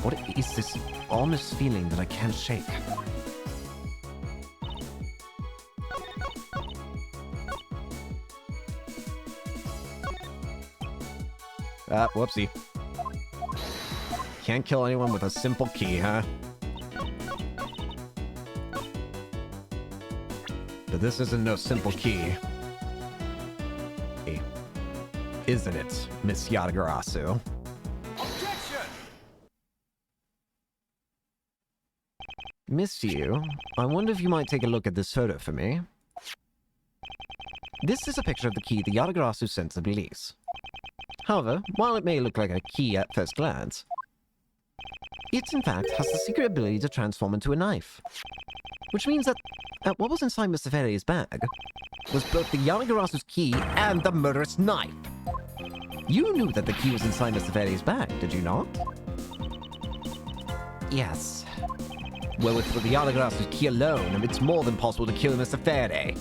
What is this ominous feeling that I can't shake? Whoopsie. Can't kill anyone with a simple key, huh? But this isn't no simple key. Isn't it, Miss Yatagarasu? Objection! Miss you, I wonder if you might take a look at this photo for me. This is a picture of the key the Yatagarasu sent to the police. However, while it may look like a key at first glance, it in fact has the secret ability to transform into a knife. Which means that what was inside Mr. Faraday's bag was both the Yanagarasu's key and the murderous knife. You knew that the key was inside Mr. Faraday's bag, did you not? Yes. Well, with the Yanagarasu's key alone, it's more than possible to kill Mr. Faraday.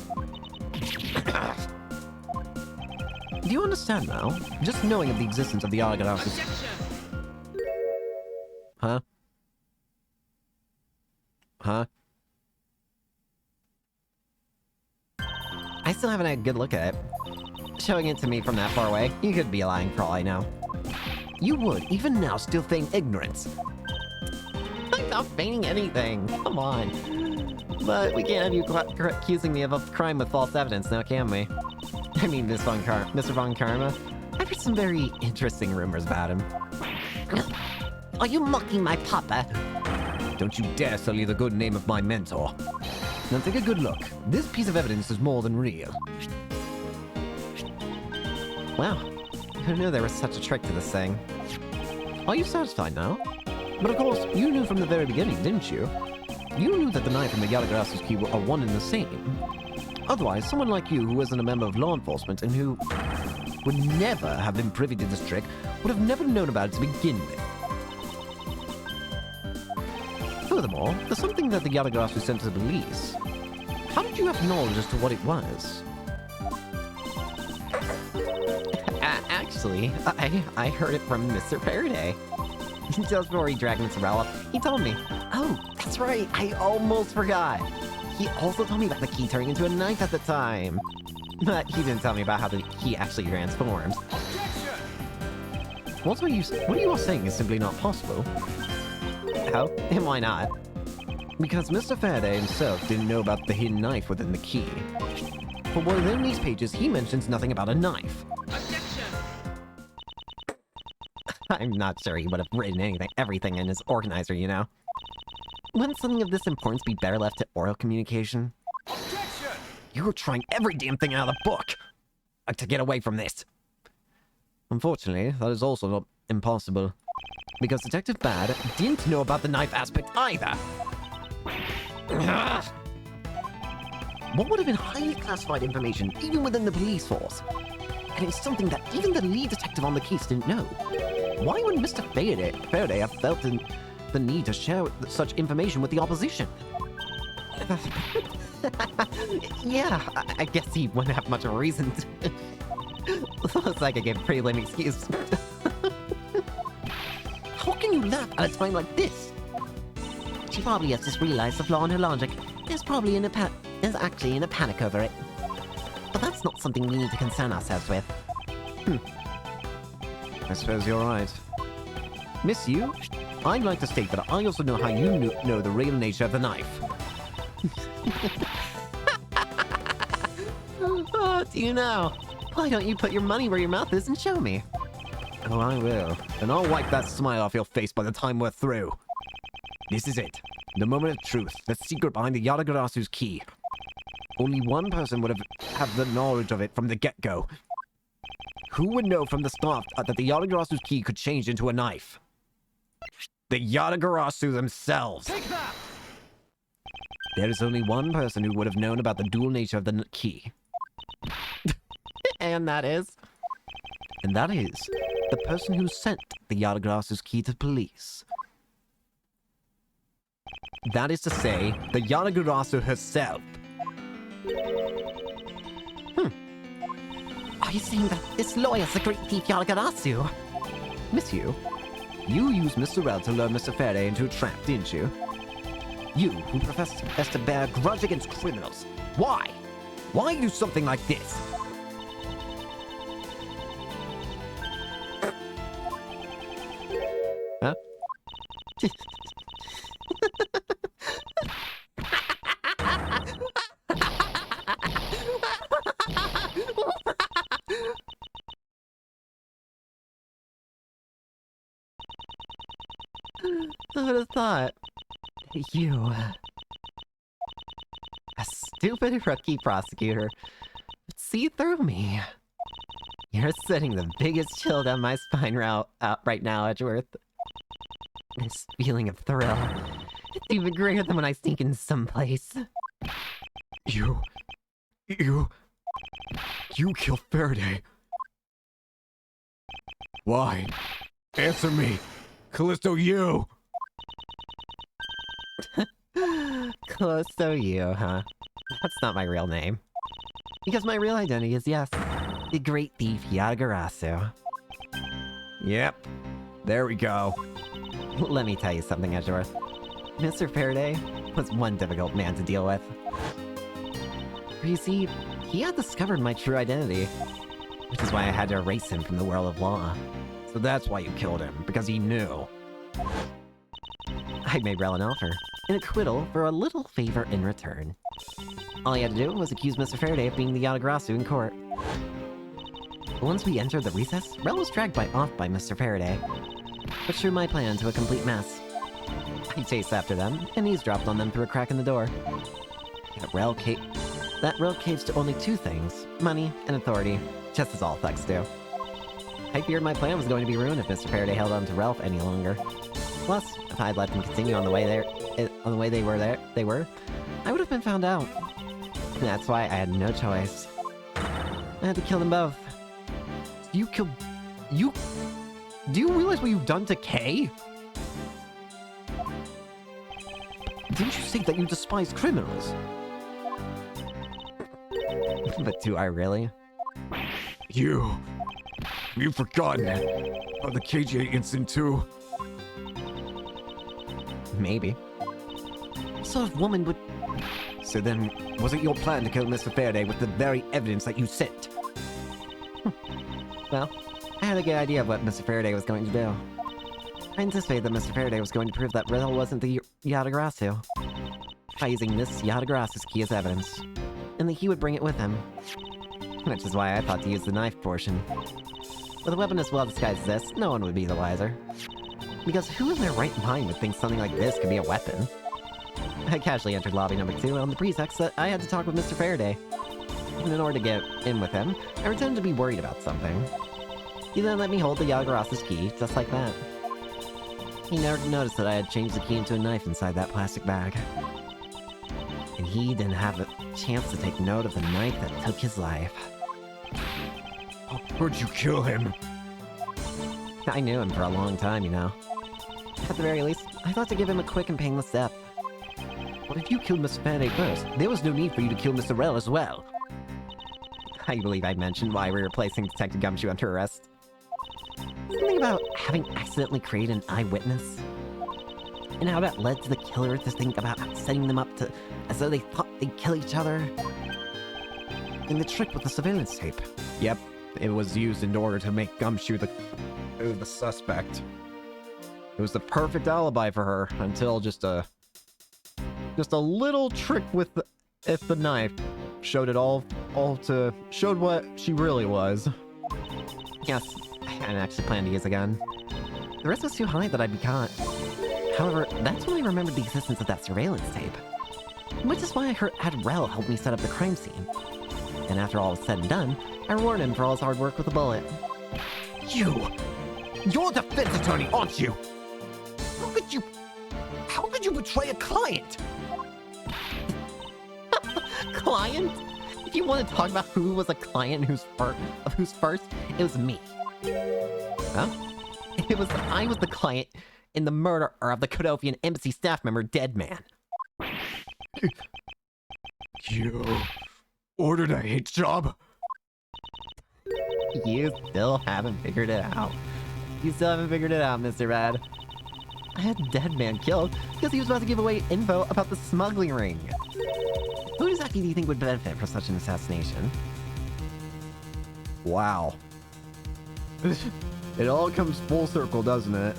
Do you understand now? Just knowing of the existence of the Yanagarasu's... Huh? Huh? I still haven't had a good look at it. Showing it to me from that far away, you could be lying for all I know. You would, even now, still feign ignorance. I'm not feigning anything, come on. But we can't have you accusing me of a crime with false evidence now, can we? I mean, Mr. Von Karma. I've heard some very interesting rumors about him. Are you mocking my papa? Don't you dare sully the good name of my mentor. Now take a good look. This piece of evidence is more than real. Wow. Who knew there was such a trick to this thing? Are you satisfied now? But of course, you knew from the very beginning, didn't you? You knew that the knife and the Yatagarasu's key are one and the same. Otherwise, someone like you who isn't a member of law enforcement and who would never have been privy to this trick would have never known about it to begin with. Furthermore, there's something that the Yatagarasu sent to the police. How did you have knowledge as to what it was? Actually, I heard it from Mr. Faraday. Just before he dragged Mr. Rowell, he told me. Oh, that's right, I almost forgot. He also told me about the key turning into a knife at the time. But he didn't tell me about how the key actually transforms. What are you all saying is simply not possible? Oh, and why not? Because Mr. Faraday himself didn't know about the hidden knife within the key. For within these pages, he mentions nothing about a knife. I'm not sure he would have written everything in his organizer, you know. Wouldn't something of this importance be better left to oral communication? You were trying every damn thing out of the book to get away from this. Unfortunately, that is also not impossible. Because Detective Bad didn't know about the knife aspect either. What would have been highly classified information even within the police force? And it's something that even the lead detective on the case didn't know. Why would Mr. Faraday have felt the need to share such information with the opposition? Yeah, I guess he wouldn't have much of a reason to. Looks like I gave a pretty lame excuse. How can you laugh at a time like this? She probably has just realized the flaw in her logic. There's actually in a panic over it. But that's not something we need to concern ourselves with. I suppose you're right. Miss you, I'd like to state that I also know how you know the real nature of the knife. Oh, do you know? Why don't you put your money where your mouth is and show me? Oh, I will. And I'll wipe that smile off your face by the time we're through. This is it. The moment of truth. The secret behind the Yatagarasu's key. Only one person would have the knowledge of it from the get-go. Who would know from the start that the Yatagarasu's key could change into a knife? The Yatagarasu themselves. Take that! There is only one person who would have known about the dual nature of the key. And that is? And that is the person who sent the Yatagarasu's key to police. That is to say, the Yatagarasu herself. Are you saying that this lawyer's the great thief Yatagarasu? Miss you used Mr. Rell to lure Mr. Faraday into a trap, didn't you? You, who profess to bear a grudge against criminals. Why? Why do something like this? Huh? I would have thought. You... a stupid rookie prosecutor would see through me. You're sending the biggest chill down my spine right now, Edgeworth. This feeling of thrill, it's even greater than when I sneak in someplace. You killed Faraday. Why? Answer me. Callisto, you! Callisto you, huh? That's not my real name. Because my real identity is, yes, the great thief Yatagarasu. Yep. There we go. Let me tell you something, Edgeworth. Mr. Faraday was one difficult man to deal with. For you see, he had discovered my true identity, which is why I had to erase him from the world of law. So that's why you killed him, because he knew. I made Rel an offer, an acquittal for a little favor in return. All he had to do was accuse Mr. Faraday of being the Yatagarasu in court. But once we entered the recess, Rel was dragged off by Mr. Faraday, which threw my plan to a complete mess. I chased after them, and eavesdropped on them through a crack in the door. That Rel caged to only two things, money and authority, just as all thugs do. I feared my plan was going to be ruined if Mr. Faraday held on to Ralph any longer. Plus, if I had let them continue on the way they were, I would have been found out. That's why I had no choice. I had to kill them both. You killed... You... Do you realize what you've done to Kay? Didn't you say that you despise criminals? But do I really? You've forgotten about the KGA incident too? Maybe. What sort of woman would... So then, was it your plan to kill Mr. Faraday with the very evidence that you sent? Well, I had a good idea of what Mr. Faraday was going to do. I anticipated that Mr. Faraday was going to prove that Riddle wasn't the Yatagarasu by using this Yatagarasu's key as evidence, and that he would bring it with him. Which is why I thought to use the knife portion. With a weapon as well disguised as this, no one would be the wiser. Because who in their right mind would think something like this could be a weapon? I casually entered lobby number 2 on the pretext that I had to talk with Mr. Faraday. And in order to get in with him, I pretended to be worried about something. He then let me hold the Yatagarasu's key, just like that. He never noticed that I had changed the key into a knife inside that plastic bag. And he didn't have a chance to take note of the knife that took his life. Where'd you kill him? I knew him for a long time, you know. At the very least, I thought to give him a quick and painless death. But if you killed Mr. Faraday first, there was no need for you to kill Mr. Rel as well. I believe I mentioned why we were placing Detective Gumshoe under arrest. Something about having accidentally created an eyewitness. And how that led to the killer to think about setting them up to as though they thought they'd kill each other. And the trick with the surveillance tape. Yep, it was used in order to make Gumshoe the suspect. It was the perfect alibi for her until just a little trick with the knife showed showed what she really was. Yes, I hadn't actually planned to use a gun. The risk was too high that I'd be caught. However, that's when I remembered the existence of that surveillance tape. Which is why I had Rel help me set up the crime scene. And after all was said and done, I rewarded him for all his hard work with a bullet. You're a defense attorney, aren't you? How could you betray a client? Client? If you want to talk about who was a client who's first, it was me. Huh? I was the client in the murder of the Kodofian embassy staff member, Deadman. You ordered a hit job? You still haven't figured it out. You still haven't figured it out, Mr. Rad. I had Deadman killed because he was about to give away info about the smuggling ring. Who exactly do you think would benefit from such an assassination? Wow. It all comes full circle, doesn't it?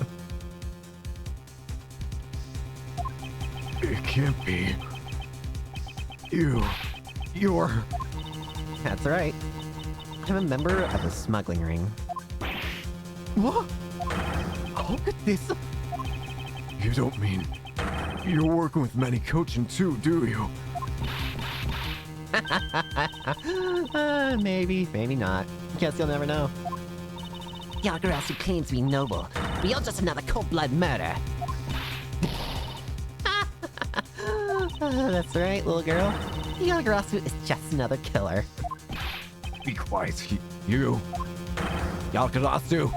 It can't be. You're... That's right. I'm a member of the smuggling ring. What? How could this... You don't mean You're working with many coaching too, do you? Maybe, maybe not. Guess you'll never know. Yagarasu claims to be noble, but you're just another cold-blood murder. That's right, little girl. Yagarasu is just another killer. Be quiet, you. Yagarasu.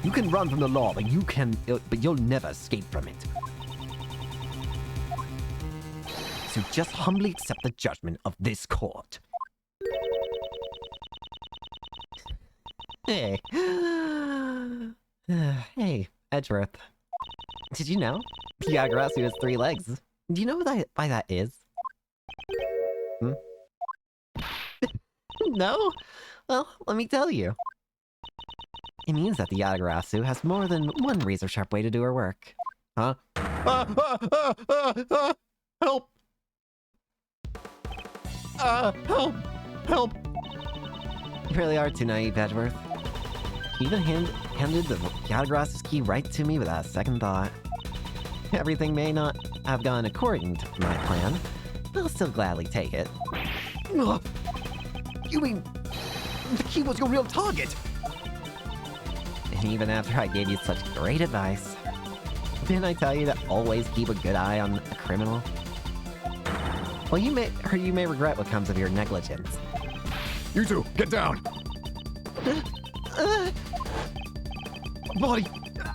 You can run from the law, but you'll never escape from it. So just humbly accept the judgment of this court. Hey. Hey, Edgeworth. Did you know? Yagarasu has 3 legs. Do you know why that is? No? Well, let me tell you. It means that the Yagarasu has more than one razor-sharp way to do her work. Huh? Help! Help! Help! You really are too naive, Edgeworth. He even handed the Yagarasu's key right to me without a second thought. Everything may not have gone according to my plan, but I'll still gladly take it. You mean the key was your real target? And even after I gave you such great advice, didn't I tell you to always keep a good eye on a criminal? Well, you may regret what comes of your negligence. You two, get down. Body,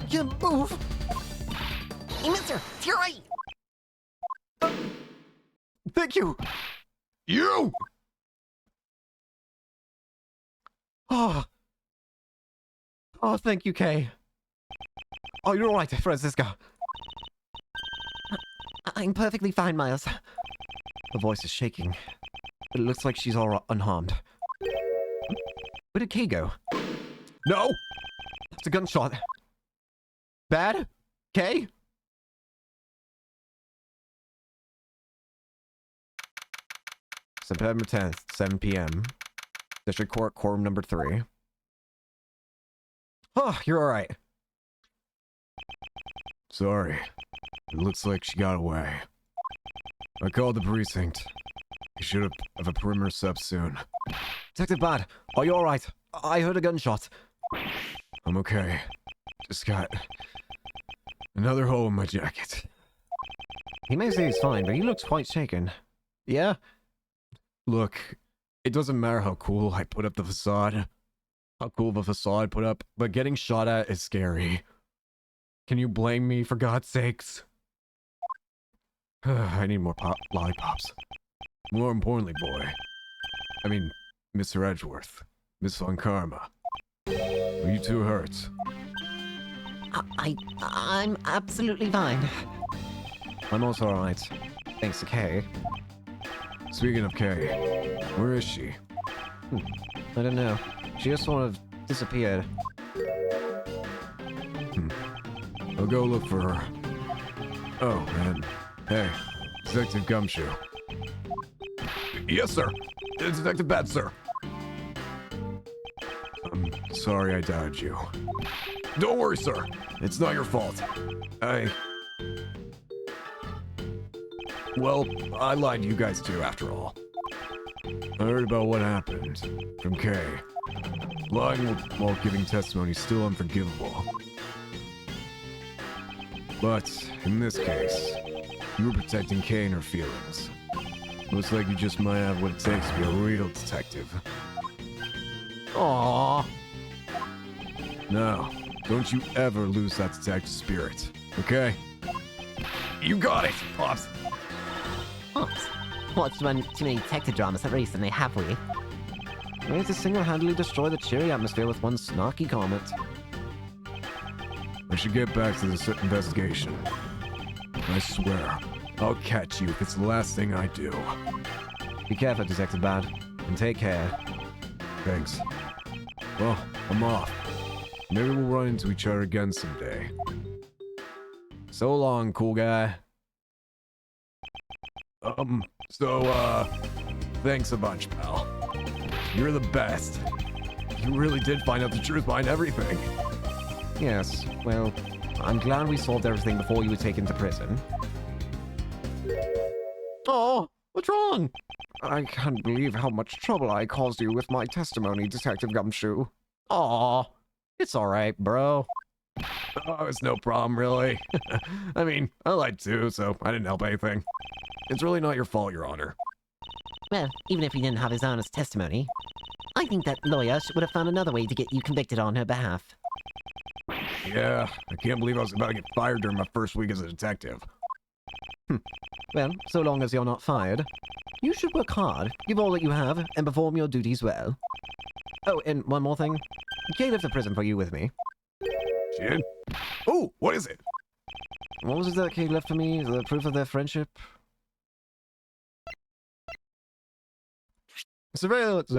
can't move. Hey, mister, to your right! Thank you. You! Oh, thank you, Kay. Oh, you're all right, Francisca. I'm perfectly fine, Miles. Her voice is shaking, but it looks like she's all unharmed. Where did Kay go? No! That's a gunshot. Bad? Kay? September 10th, 7 p.m. District Court, Quorum number 3. Oh, you're alright. Sorry. It looks like she got away. I called the precinct. You should have a perimeter sub soon. Detective Bad, are you alright? I heard a gunshot. I'm okay. Just got another hole in my jacket. He may say he's fine, but he looks quite shaken. Yeah? Look, it doesn't matter how cool I put up the facade. How cool of a facade I put up, but getting shot at is scary. Can you blame me, for God's sakes? I need more lollipops. More importantly, boy. I mean, Mr. Edgeworth. Miss Von Karma. Are you too hurt? I'm absolutely fine. I'm also alright. Thanks to Kay. Speaking of Kay, where is she? I don't know. She just sort of disappeared. I'll go look for her. Oh, and hey, Detective Gumshoe. Yes, sir. Detective Bad, sir. I'm sorry I doubted you. Don't worry, sir. It's not your fault. Well, I lied to you guys too, after all. I heard about what happened from Kay. Lying while giving testimony is still unforgivable. But, in this case, you were protecting Kay and her feelings. Looks like you just might have what it takes to be a real detective. Aww. Now, don't you ever lose that detective spirit, okay? You got it, Pops! Oops. Watched too many detective dramas recently, have we? We need to single-handedly destroy the cheery atmosphere with one snarky comment. I should get back to this investigation. I swear, I'll catch you if it's the last thing I do. Be careful, Detective Bad, and take care. Thanks. Well, I'm off. Maybe we'll run into each other again someday. So long, cool guy. Thanks a bunch, pal. You're the best. You really did find out the truth behind everything. Yes, well, I'm glad we solved everything before you were taken to prison. Oh, what's wrong? I can't believe how much trouble I caused you with my testimony, Detective Gumshoe. Aw, it's alright, bro. Oh, it's no problem, really. I mean, I lied too, so I didn't help anything. It's really not your fault, Your Honor. Well, even if he didn't have his honest testimony, I think that lawyer would have found another way to get you convicted on her behalf. Yeah, I can't believe I was about to get fired during my first week as a detective. Well, so long as you're not fired, you should work hard, give all that you have, and perform your duties well. Oh, and one more thing. Kay left the prison for you with me. She did? Oh, what is it? What was it that Kay left for me? The proof of their friendship? Surveillance!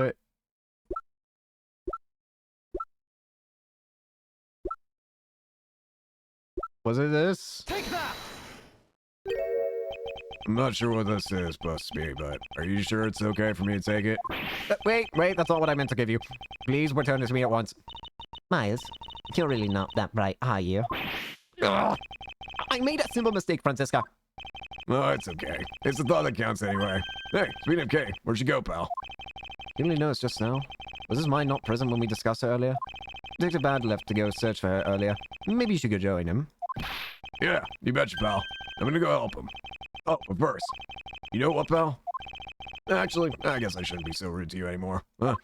Was it this? Take that! I'm not sure what this is supposed to be, but are you sure it's okay for me to take it? Wait, that's not what I meant to give you. Please return it to me at once. Miles, you're really not that bright, are you? Ugh. I made a simple mistake, Francisca. Oh, it's okay. It's the thought that counts anyway. Hey, speaking of Kay, where'd she go, pal? You only noticed just now. Was this mine not prison when we discussed it earlier? Detective Bad left to go search for her earlier. Maybe you should go join him. Yeah, you betcha, pal. I'm gonna go help him. Oh, but first, you know what, pal? Actually, I guess I shouldn't be so rude to you anymore. Huh?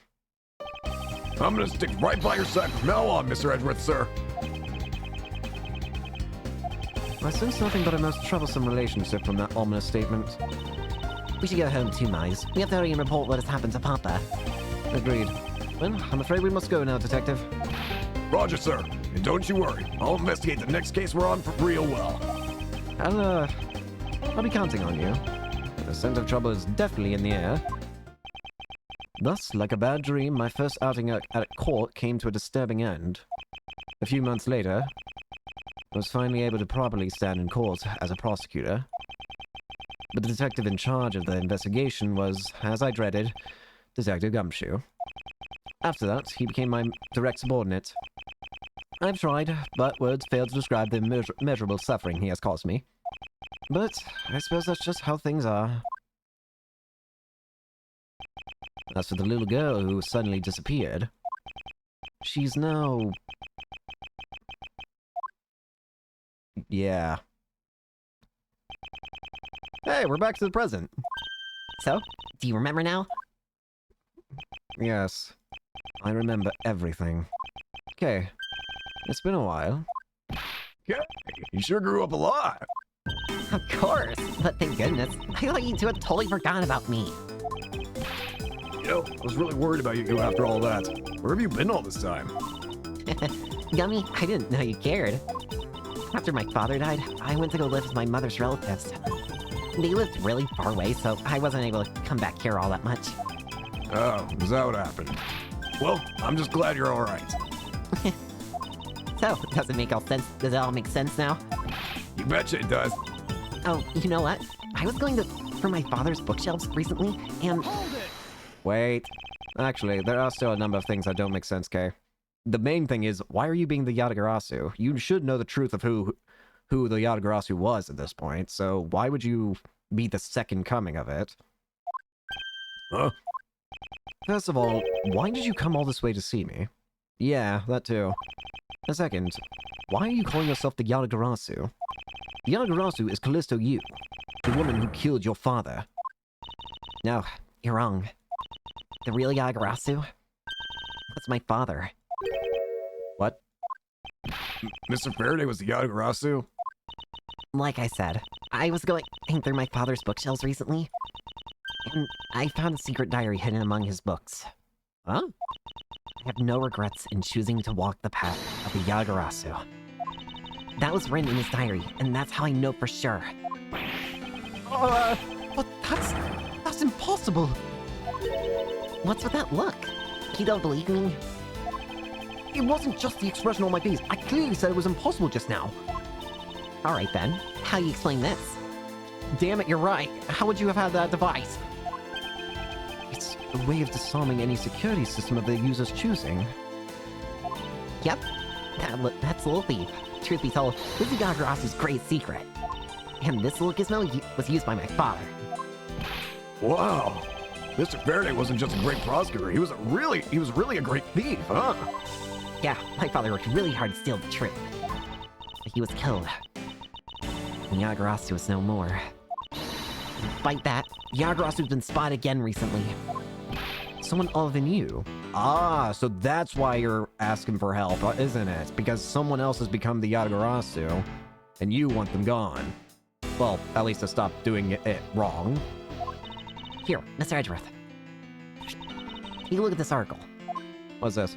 I'm gonna stick right by your side from now on, Mr. Edgeworth, sir. I sense nothing but a most troublesome relationship from that ominous statement. We should go home too, Miles. We have to hurry and report what has happened to Papa. Agreed. Well, I'm afraid we must go now, Detective. Roger, sir. And don't you worry. I'll investigate the next case we're on for real well. I'll be counting on you. The scent of trouble is definitely in the air. Thus, like a bad dream, my first outing at court came to a disturbing end. A few months later, I was finally able to properly stand in court as a prosecutor. But the detective in charge of the investigation was, as I dreaded, Detective Gumshoe. After that, he became my direct subordinate. I've tried, but words fail to describe the measurable suffering he has caused me. But I suppose that's just how things are. As for the little girl who suddenly disappeared, she's now... Yeah. Hey, we're back to the present. So, do you remember now? Yes. I remember everything. Okay. It's been a while. Yeah, you sure grew up a lot. Of course, but thank goodness. I thought you two had totally forgotten about me. You know, I was really worried about you after all that. Where have you been all this time? Gummy, I didn't know you cared. After my father died, I went to go live with my mother's relatives. They lived really far away, so I wasn't able to come back here all that much. Oh, is that what happened? Well, I'm just glad you're alright. So, does it make all sense? Does it all make sense now? You betcha it does. Oh, you know what? I was going through my father's bookshelves recently, and... Hold it! Wait. Actually, there are still a number of things that don't make sense, Kay. The main thing is, why are you being the Yatagarasu? You should know the truth of who the Yatagarasu was at this point, so why would you be the second coming of it? Huh? First of all, why did you come all this way to see me? Yeah, that too. A second, why are you calling yourself the Yatagarasu? The Yatagarasu is Callisto Yu, the woman who killed your father. No, you're wrong. The real Yatagarasu? That's my father. What? Mr. Faraday was the Yatagarasu? Like I said, I was going through my father's bookshelves recently, and I found a secret diary hidden among his books. Huh? I have no regrets in choosing to walk the path of the Yatagarasu. That was written in his diary, and that's how I know for sure. But that's impossible! What's with that look? You don't believe me? It wasn't just the expression on my face. I clearly said it was impossible just now. Alright then, how do you explain this? Damn it, you're right. How would you have had that device? It's a way of disarming any security system of the user's choosing. Yep, that's Little Thief. Truth be told, this is Yagarasu's great secret. And this little gizmo was used by my father. Wow. Mr. Faraday wasn't just a great prosecutor, he was really a great thief, huh? Yeah, my father worked really hard to steal the truth. But he was killed. And Yagarasu is no more. Despite that, Yagarasu's been spotted again recently. Someone other than you. Ah, so that's why you're asking for help, isn't it? Because someone else has become the Yagarasu, and you want them gone. Well, at least to stop doing it wrong. Here, Mr. Edgeworth. Take a look at this article. What's this?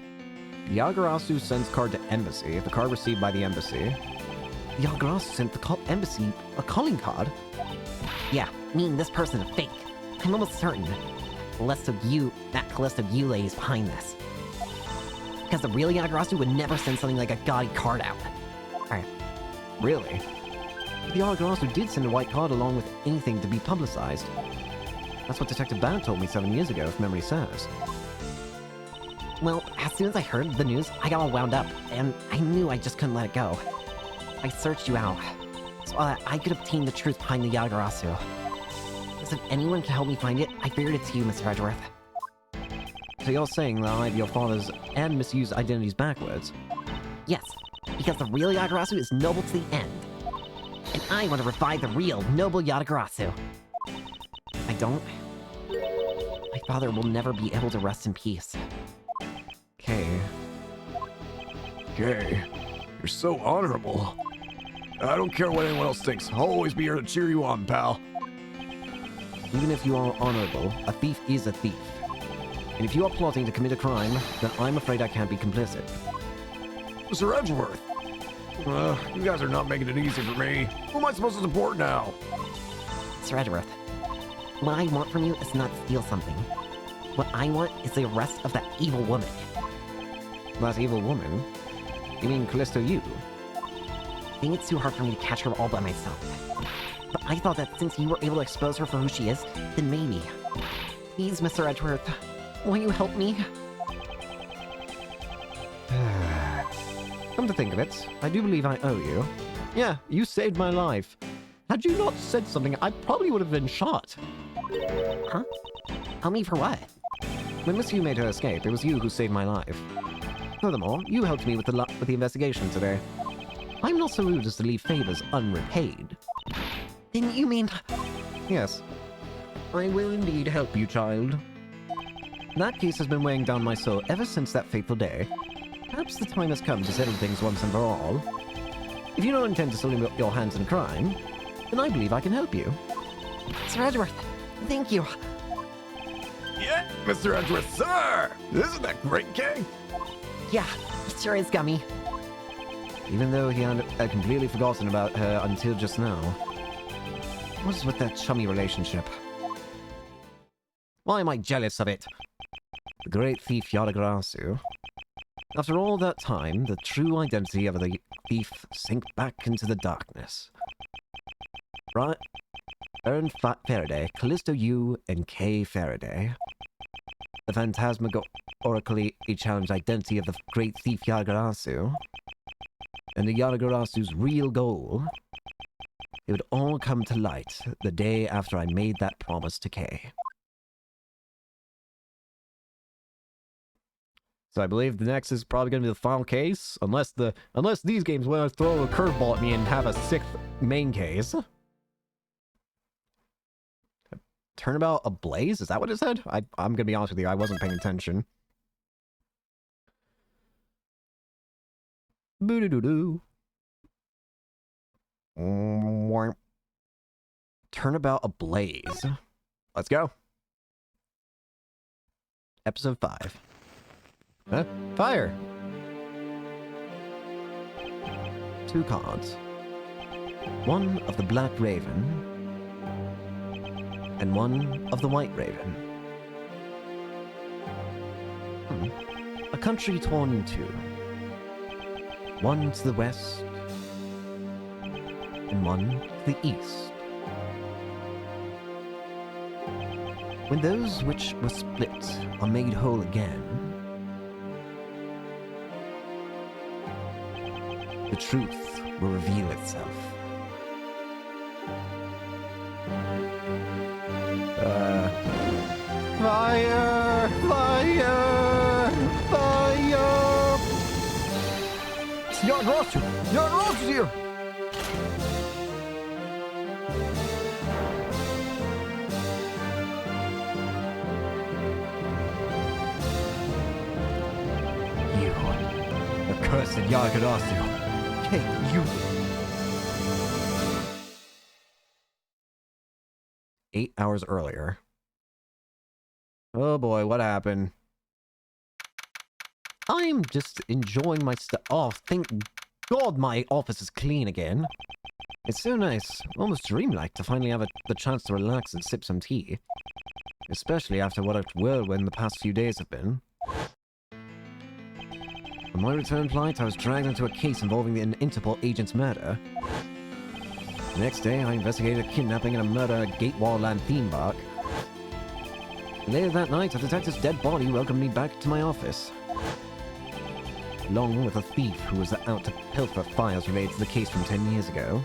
Yagarasu sends card to embassy. If the card received by the embassy. Yagarasu sent the embassy a calling card? Yeah, meaning this person is fake. I'm almost certain that Callisto Yule is behind this. Because the real Yagarasu would never send something like a gaudy card out. Alright. Really? The Yagarasu did send a white card along with anything to be publicized. That's what Detective Bad told me 7 years ago, if memory serves. Well, as soon as I heard the news, I got all wound up, and I knew I just couldn't let it go. I searched you out, so that I could obtain the truth behind the Yagarasu. Because if anyone could help me find it, I figured it to you, Mr. Edgeworth. So you're saying that I have your father's and misused identities backwards? Yes, because the real Yagarasu is noble to the end. And I want to revive the real, noble Yagarasu. I don't. My father will never be able to rest in peace. Okay. Okay. You're so honorable. I don't care what anyone else thinks. I'll always be here to cheer you on, pal. Even if you are honorable, a thief is a thief. And if you are plotting to commit a crime, then I'm afraid I can't be complicit. Mr. Edgeworth. You guys are not making it easy for me. Who am I supposed to support now? Mr. Edgeworth, what I want from you is not to steal something. What I want is the arrest of that evil woman. That evil woman? You mean Callisto Yu? I think it's too hard for me to catch her all by myself. But I thought that since you were able to expose her for who she is, then maybe. Please, Mr. Edgeworth, will you help me? Come to think of it, I do believe I owe you. Yeah, you saved my life. Had you not said something, I probably would have been shot. Huh? Help me for what? When Miss Yu made her escape, it was you who saved my life. Furthermore, you helped me with the investigation today. I'm not so rude as to leave favors unrepaid. Then you mean... Yes. I will indeed help you, child. That case has been weighing down my soul ever since that fateful day. Perhaps the time has come to settle things once and for all. If you don't intend to soil your hands in crime, then I believe I can help you. Mr. Edgeworth, thank you. Yeah, Mr. Edgeworth, sir! Isn't that great, King? Yeah, it sure is, Gummy. Even though he had completely forgotten about her until just now. What is with that chummy relationship? Why am I jealous of it? The great thief Yagarasu. After all that time, the true identity of the thief sank back into the darkness. Right? Ern Faraday, Callisto Yu, and Kay Faraday. The phantasmagorically challenged identity of the great thief Yagarasu. And the Yagarasu's real goal. It would all come to light the day after I made that promise to Kay. So I believe the next is probably going to be the final case, unless these games want to throw a curveball at me and have a sixth main case. Turnabout ablaze? Is that what it said? I'm going to be honest with you, I wasn't paying attention. Boo-doo-doo-doo. Turnabout ablaze. Let's go. Episode 5. Huh? Fire! 2 cards. One of the Black Raven, and one of the White Raven. A country torn in two. One to the west, and one to the east. When those which were split are made whole again, the truth will reveal itself. Yagrasu! Yagrasu's here! You, accursed Yagrasu. Hey, you... 8 hours earlier. Oh boy, what happened? I'm just enjoying my stuff. Oh, thank God my office is clean again. It's so nice, almost dreamlike to finally have the chance to relax and sip some tea. Especially after what a whirlwind the past few days have been. On my return flight, I was dragged into a case involving an Interpol agent's murder. The next day, I investigated a kidnapping and a murder at Gatewall Land theme park. Later that night, a detective's dead body welcomed me back to my office. Along with a thief who was out to pilfer files related to the case from 10 years ago.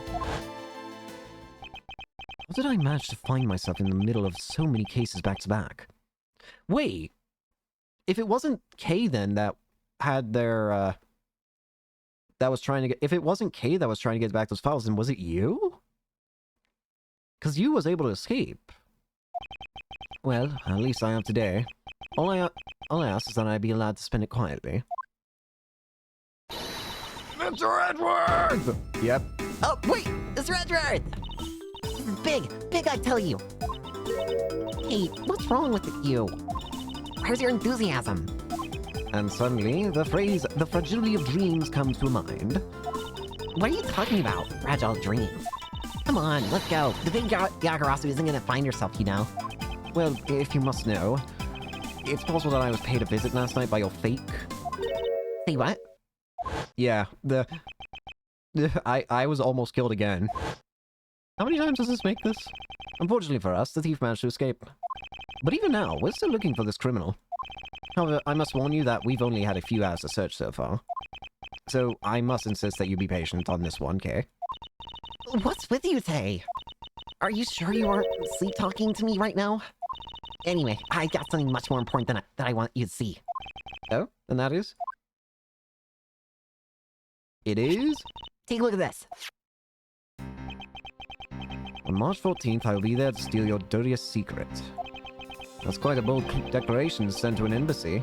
How did I manage to find myself in the middle of so many cases back to back? Wait! If it wasn't Kay then that had their, that was trying to get... If it wasn't Kay that was trying to get back those files, then was it you? Because you was able to escape. Well, at least I am today. All I ask is that I be allowed to spend it quietly. Mr. Edgeworth! Yep. Oh, wait! Mr. Edgeworth! This is big! Big, I tell you! Hey, what's wrong with you? Where's your enthusiasm? And suddenly, the phrase, the fragility of dreams, comes to mind. What are you talking about, fragile dreams? Come on, let's go. The big Yagarasu isn't gonna find herself, you know. Well, if you must know, it's possible that I was paid a visit last night by your fake. Say what? Yeah, I was almost killed again. How many times does this make this? Unfortunately for us, the thief managed to escape. But even now, we're still looking for this criminal. However, I must warn you that we've only had a few hours to search so far. So I must insist that you be patient on this one, Kay. What's with you today? Are you sure you aren't sleep-talking to me right now? Anyway, I got something much more important that I want you to see. Oh? And that is? It is? Take a look at this. On March 14th, I will be there to steal your dirtiest secret. That's quite a bold declaration to send to an embassy.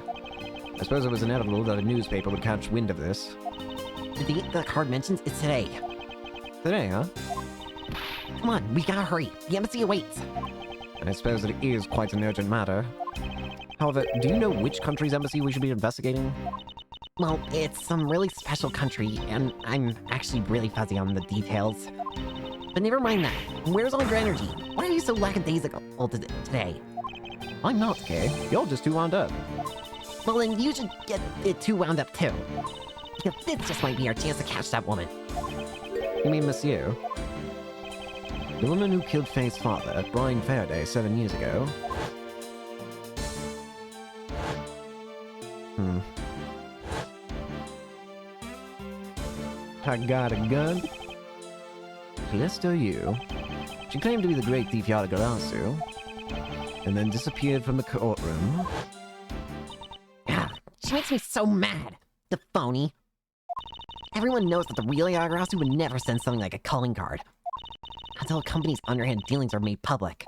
I suppose it was inevitable that a newspaper would catch wind of this. The date the card mentions is today. Today, huh? Come on, we gotta hurry. The embassy awaits. I suppose that it is quite an urgent matter. However, do you know which country's embassy we should be investigating? Well, it's some really special country, and I'm actually really fuzzy on the details. But never mind that. Where's all your energy? Why are you so lackadaisical today? I'm not, Kay. You're just too wound up. Well, then you should get it too wound up too. Because this just might be our chance to catch that woman. You mean Monsieur? The woman who killed Faye's father, Brian Faraday, 7 years ago. I got a gun. Callisto Yu. She claimed to be the great thief Yatagarasu, and then disappeared from the courtroom. Ah, she makes me so mad. The phony. Everyone knows that the real Yagarasu would never send something like a calling card. Until a company's underhand dealings are made public.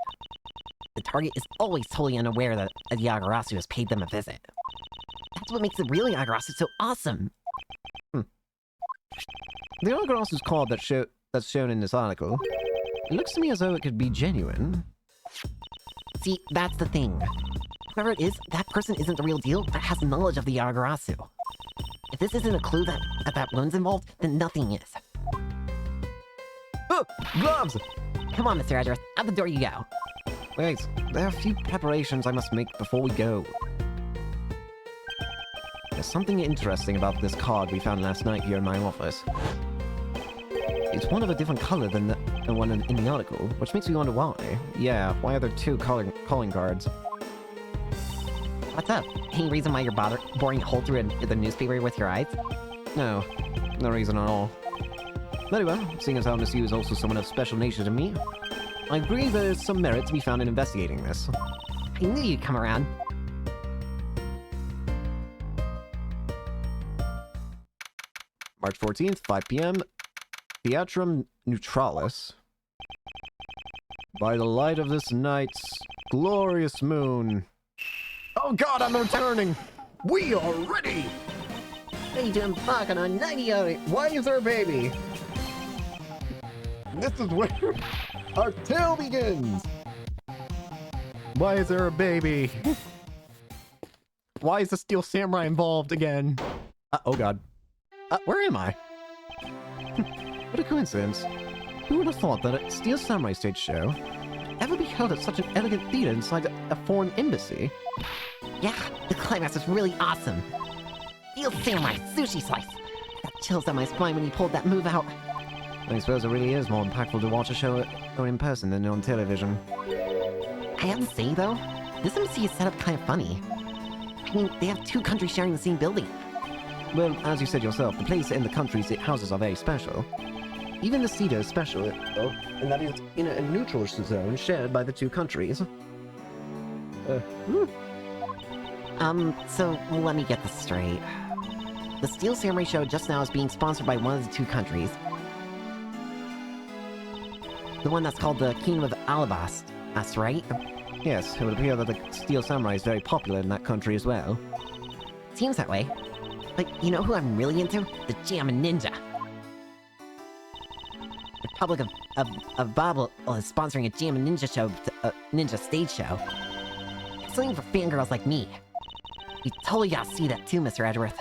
The target is always totally unaware that a Yagarasu has paid them a visit. That's what makes the real Yagarasu so awesome. The Yagarasu's card that's shown in this article, it looks to me as though it could be genuine. See, that's the thing. Whoever it is, that person isn't the real deal, but has knowledge of the Yagarasu. If this isn't a clue that woman's involved, then nothing is. Oh, gloves! Come on, Mr. Edgeworth, out the door you go. Wait, there are a few preparations I must make before we go. There's something interesting about this card we found last night here in my office. It's one of a different color than the one in the article, which makes me wonder why. Yeah, why are there two calling cards? What's up? Any reason why you're boring a hole through the newspaper with your eyes? No, no reason at all. Very well, seeing as how Miss Yu is also someone of special nature to me, I agree there's some merit to be found in investigating this. I knew you'd come around. March 14th, 5 p.m. Theatrum Neutralis. By the light of this night's glorious moon. Oh god, I'm returning! We are ready! Ready to embark on a 90-hour... Why is there a baby? This is where our tale begins! Why is there a baby? Why is the Steel Samurai involved again? Oh god. Where am I? What a coincidence. Who would have thought that a Steel Samurai stage show ever be held at such an elegant theater inside a foreign embassy? Yeah, the climax was really awesome. Steel Samurai Sushi Slice. Got chills down my spine when he pulled that move out. I suppose it really is more impactful to watch a show in person than on television. I have to say, though, this embassy is set up kind of funny. I mean, they have two countries sharing the same building. Well, as you said yourself, the place and the countries it houses are very special. Even the theater is special, though, and that is in a neutral zone shared by the two countries. So let me get this straight. The Steel Samurai show just now is being sponsored by one of the two countries. The one that's called the Kingdom of Alabast. That's right? Yes, it would appear that the Steel Samurai is very popular in that country as well. Seems that way. But you know who I'm really into? The Jammin' Ninja. The Republic of Babel is sponsoring a Jammin' Ninja show, ninja stage show. It's something for fangirls like me. You totally gotta see that too, Mr. Edgeworth.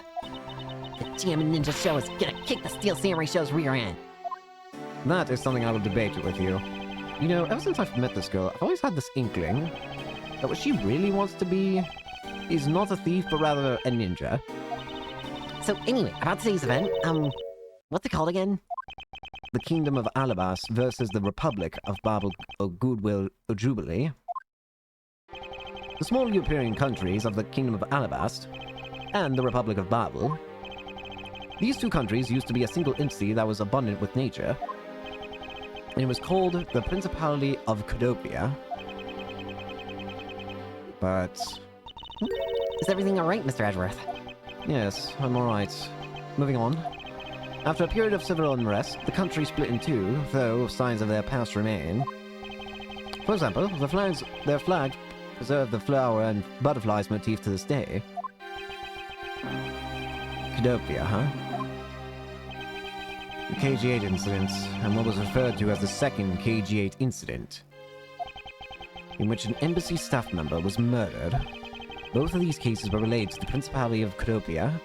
The Jammin' Ninja show is gonna kick the Steel Samurai show's rear end. That is something I will debate with you. You know, ever since I've met this girl, I've always had this inkling that what she really wants to be is not a thief, but rather a ninja. So anyway, about today's event, what's it called again? The Kingdom of Alabas versus the Republic of Babel Goodwill Jubilee. The small European countries of the Kingdom of Alabast and the Republic of Babel. These two countries used to be a single entity that was abundant with nature, and it was called the Principality of Codopia. But... Is everything alright, Mr. Edgeworth? Yes, I'm alright. Moving on. After a period of civil unrest, the country split in two, though signs of their past remain. For example, their flag preserve the flower and butterflies motif to this day. Codopia, huh? The KG-8 incident, and what was referred to as the second KG-8 incident, in which an embassy staff member was murdered. Both of these cases were related to the Principality of Codopia.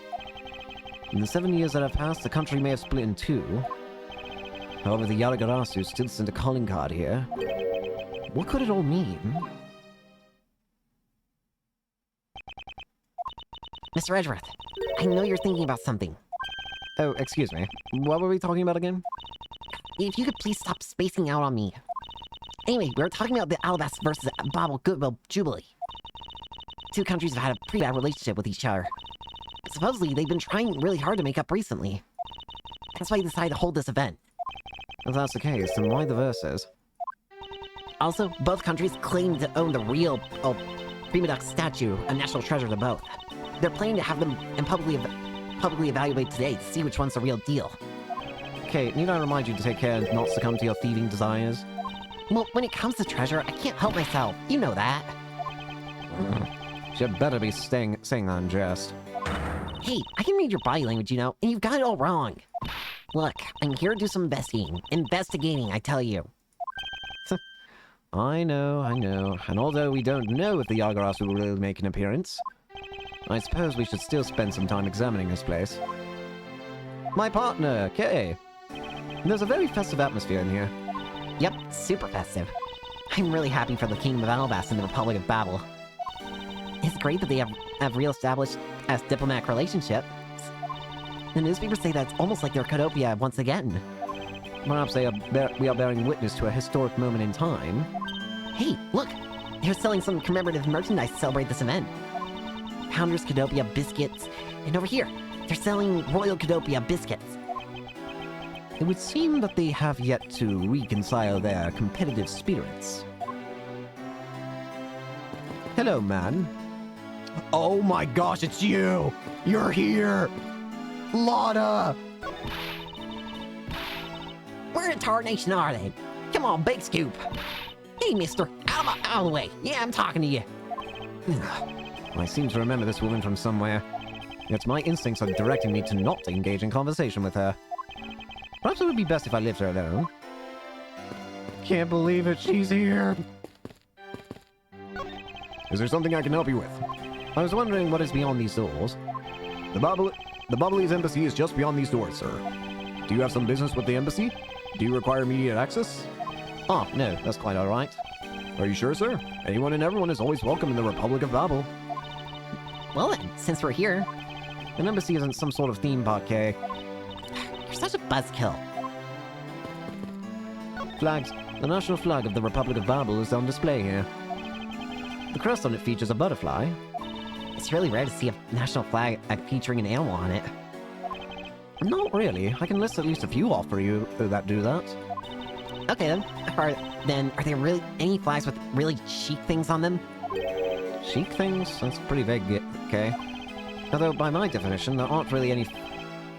In the 7 years that have passed, the country may have split in two. However, the Yaragarasu still sent a calling card here. What could it all mean? Mr. Edgeworth, I know you're thinking about something. Oh, excuse me. What were we talking about again? If you could please stop spacing out on me. Anyway, we were talking about the Alabast versus Babel Goodwill Jubilee. Two countries have had a pretty bad relationship with each other. Supposedly, they've been trying really hard to make up recently. That's why they decided to hold this event. If that's the case, then why the verses? Also, both countries claim to own the real Prima Duck statue, a national treasure to both. They're planning to have them publicly evaluate today to see which one's the real deal. Okay, need I remind you to take care and not succumb to your thieving desires? Well, when it comes to treasure, I can't help myself. You know that. You better be saying that in jest. Hey, I can read your body language, you know, and you've got it all wrong. Look, I'm here to do some investigating. Investigating, I tell you. I know. And although we don't know if the Yagarasu will really make an appearance, I suppose we should still spend some time examining this place. My partner, Kay. There's a very festive atmosphere in here. Yep, super festive. I'm really happy for the Kingdom of Alabast and the Republic of Babel. It's great that they have re-established as diplomatic relationships. The newspapers say that it's almost like they're Codopia once again. Perhaps we are bearing witness to a historic moment in time. Hey, look! They're selling some commemorative merchandise to celebrate this event. Pounders Codopia biscuits, and over here, they're selling Royal Codopia biscuits. It would seem that they have yet to reconcile their competitive spirits. Hello, man. Oh my gosh, it's you! You're here! Lana! Where in tarnation are they? Come on, Big Scoop. Hey, mister, out of the way. Yeah, I'm talking to you. I seem to remember this woman from somewhere. Yet my instincts are directing me to not engage in conversation with her. Perhaps it would be best if I left her alone. Can't believe it, she's here. Is there something I can help you with? I was wondering what is beyond these doors. The Bubbly's embassy is just beyond these doors, sir. Do you have some business with the embassy? Do you require immediate access? Oh, no, that's quite alright. Are you sure, sir? Anyone and everyone is always welcome in the Republic of Babel. Well then, since we're here, An embassy isn't some sort of theme park, Kay. you're such a buzzkill. Flags. The national flag of the Republic of Babel is on display here. The crest on it features a butterfly. It's really rare to see a national flag featuring an animal on it. Not really. I can list at least a few off for you that do that. Okay then. Are there really any flags with really chic things on them? Chic things? That's pretty vague, okay. Although, by my definition, there aren't really any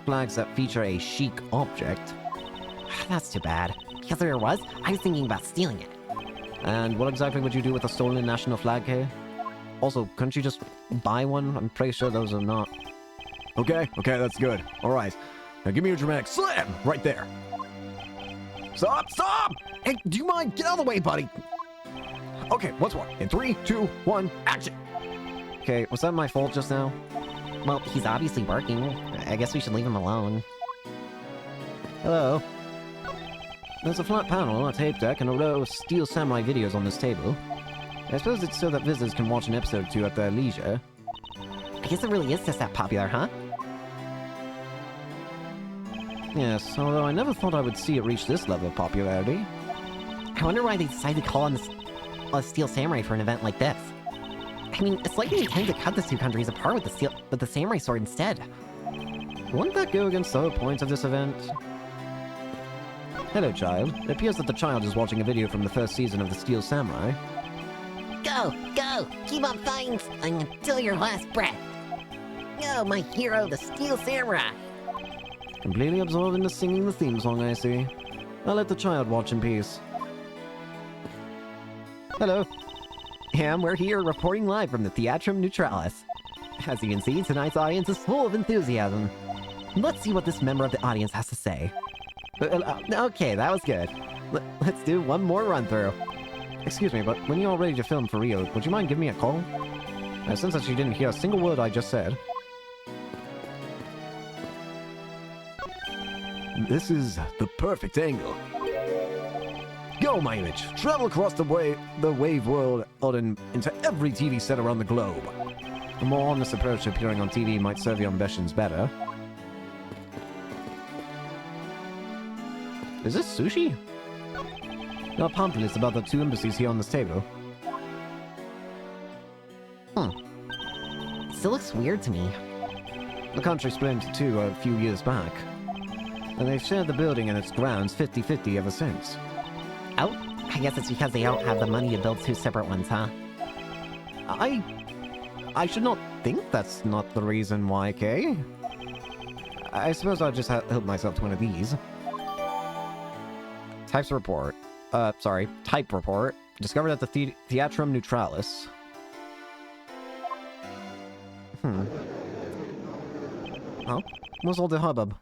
flags that feature a chic object. That's too bad. Because if there was, I was thinking about stealing it. And what exactly would you do with a stolen national flag, Kay? Also, couldn't you just buy one? I'm pretty sure those are not. Okay, that's good. All right. Now give me your dramatic slam right there. Stop! Hey, do you mind? Get out of the way, buddy! Okay, once more. In 3, 2, 1, action! Okay, was that my fault just now? Well, he's obviously working. I guess we should leave him alone. Hello? There's a flat panel, a tape deck, and a row of Steel Samurai videos on this table. I suppose it's so that visitors can watch an episode or two at their leisure. I guess it really is just that popular, huh? Yes, although I never thought I would see it reach this level of popularity. I wonder why they decided to call on a Steel Samurai for an event like this. I mean, it's like they intend to cut the two countries apart with the samurai sword instead. Wouldn't that go against the whole point of this event? Hello, child. It appears that the child is watching a video from the first season of the Steel Samurai. Go! Keep on fighting until your last breath! Go, my hero, the Steel Samurai! Completely absorbed into singing the theme song, I see. I'll let the child watch in peace. Hello. We're here reporting live from the Theatrum Neutralis. As you can see, tonight's audience is full of enthusiasm. Let's see what this member of the audience has to say. Okay, that was good. Let's do one more run-through. Excuse me, but when you're all ready to film for real, would you mind giving me a call? I sense that you didn't hear a single word I just said. This is the perfect angle. Go, my image. Travel across the wave world out into every TV set around the globe. A more honest approach to appearing on TV might serve your ambitions better. Is this sushi? There are pamphlets about the two embassies here on this table. Still looks weird to me. The country split into two a few years back, and they've shared the building and its grounds 50-50 ever since. Oh? I guess it's because they don't have the money to build two separate ones, huh? I should not think that's not the reason why, Kay. I suppose I'll just help myself to one of these. Type report. Discovered at the Theatrum Neutralis. Huh? What's all the hubbub?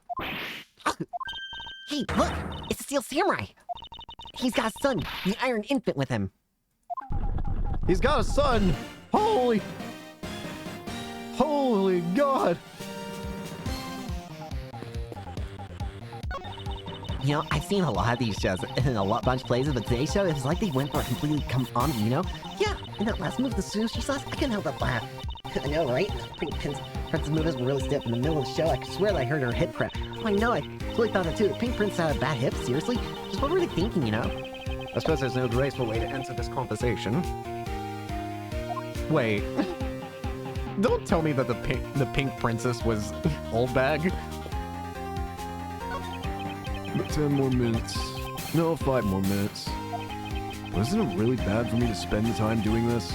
Hey, look! It's a Steel Samurai! He's got a son, the Iron Infant, with him. He's got a son! Holy God! You know, I've seen a lot of these shows in a bunch of places, but today's show, it was like they went for a completely on, you know? Yeah, in that last move, the sushi sauce, I couldn't help but laugh. I know, right? Princess movements were really stiff in the middle of the show. I swear that I heard her hip crack. Oh, I know, I totally thought that too. The Pink Prince had a bad hip, seriously? Just what were they thinking, you know? I suppose there's no graceful way to enter this conversation. Wait. Don't tell me that the pink princess was old bag. 10 more minutes. No, 5 more minutes. But isn't it really bad for me to spend the time doing this?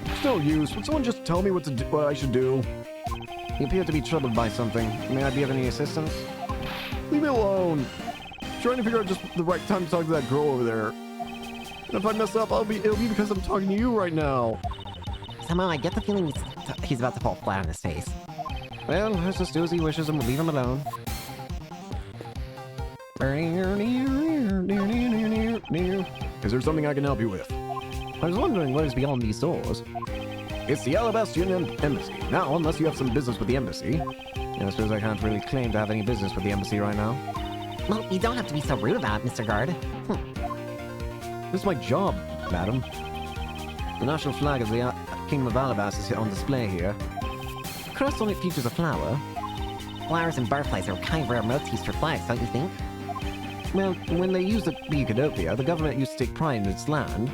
It's no use. Would someone just tell me what I should do? You appear to be troubled by something. May I be of any assistance? Leave me alone. I'm trying to figure out just the right time to talk to that girl over there. And if I mess up, it'll be because I'm talking to you right now. Somehow I get the feeling he's about to fall flat on his face. Well, let's just do as he wishes and we'll leave him alone. Is there something I can help you with? I was wondering what is beyond these doors. It's the Alabastian Embassy. Now, unless you have some business with the embassy. I suppose I can't really claim to have any business with the embassy right now. Well, you don't have to be so rude about it, Mr. Guard. This is my job, madam. The national flag of the Kingdom of Alabas is on display here. The crest on it features a flower. Flowers and butterflies are kind of rare motifs for flags, don't you think? Well, when they used the Ecodopia, the government used to take pride in its land.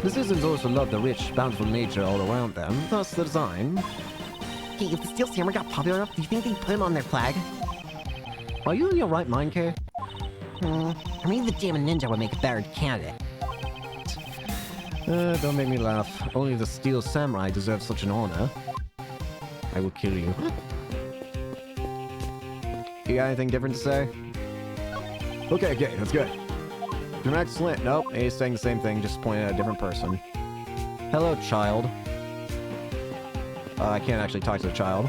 The citizens also love the rich, bountiful nature all around them, thus the design. Hey, if the Steel Samurai got popular enough, do you think they'd put him on their flag? Are you in your right mind, Kay? Or maybe the Jammin' Ninja would make a better candidate. Don't make me laugh. Only the Steel Samurai deserves such an honor. I will kill you. You got anything different to say? Okay, that's good. Dramatic slant. Nope, he's saying the same thing, just pointing at a different person. Hello, child. I can't actually talk to the child.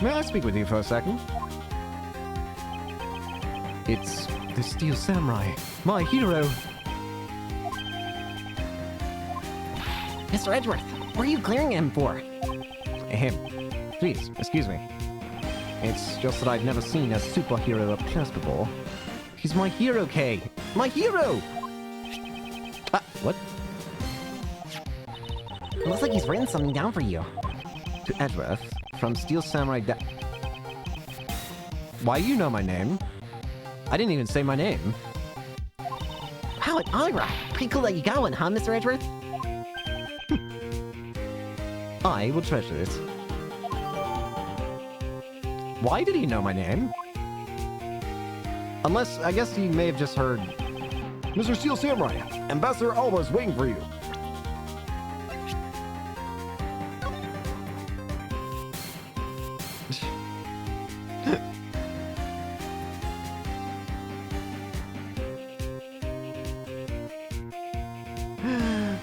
May I speak with you for a second? It's the Steel Samurai, my hero. Mr. Edgeworth, what are you glaring at him for? Him. Please, excuse me. It's just that I've never seen a superhero up close before. He's my hero, Kay. My hero! What? It looks like he's written something down for you. To Edgeworth, from Steel Samurai Why you know my name? I didn't even say my name. Wow, an autograph. Pretty cool that you got one, huh, Mr. Edgeworth? I will treasure it. Why did he know my name? Unless, I guess he may have just heard... Mr. Steel Samurai, Ambassador Alba is waiting for you.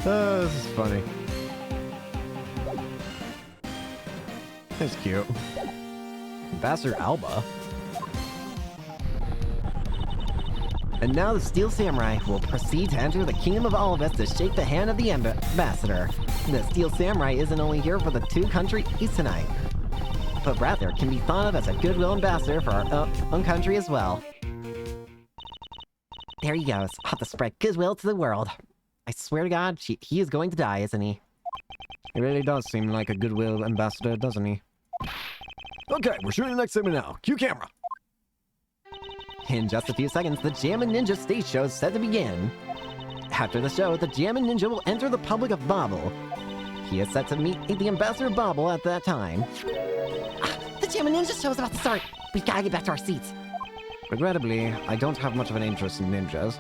This is funny. That's cute. Ambassador Alba? And now the Steel Samurai will proceed to enter the Kingdom of Alabas to shake the hand of the ambassador. The Steel Samurai isn't only here for the two countries tonight, but rather can be thought of as a goodwill ambassador for our own country as well. There he goes, off to spread goodwill to the world. I swear to God, he is going to die, isn't he? He really does seem like a goodwill ambassador, doesn't he? Okay, we're shooting the next segment now. Cue camera. In just a few seconds, the Jammin' Ninja stage show is set to begin. After the show, the Jammin' Ninja will enter the public of Bobble. He is set to meet the Ambassador Bobble at that time. The Jammin' Ninja show is about to start. We've got to get back to our seats. Regrettably, I don't have much of an interest in ninjas.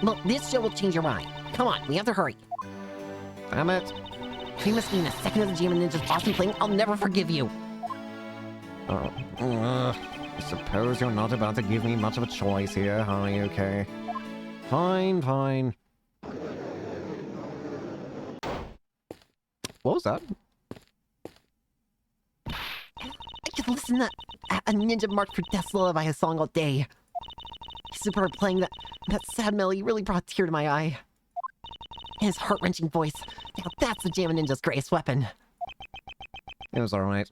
Well, this show will change your mind. Come on, we have to hurry. Damn it. If you miss me in a second of the Jammin' Ninja's awesome thing, I'll never forgive you. I suppose you're not about to give me much of a choice here, are you, okay? Fine. What was that? I could listen to a ninja march for Death's Lullaby a song all day. Super playing that sad melody really brought a tear to my eye. And his heart-wrenching voice. Now that's the Jammin' Ninja's greatest weapon. It was alright.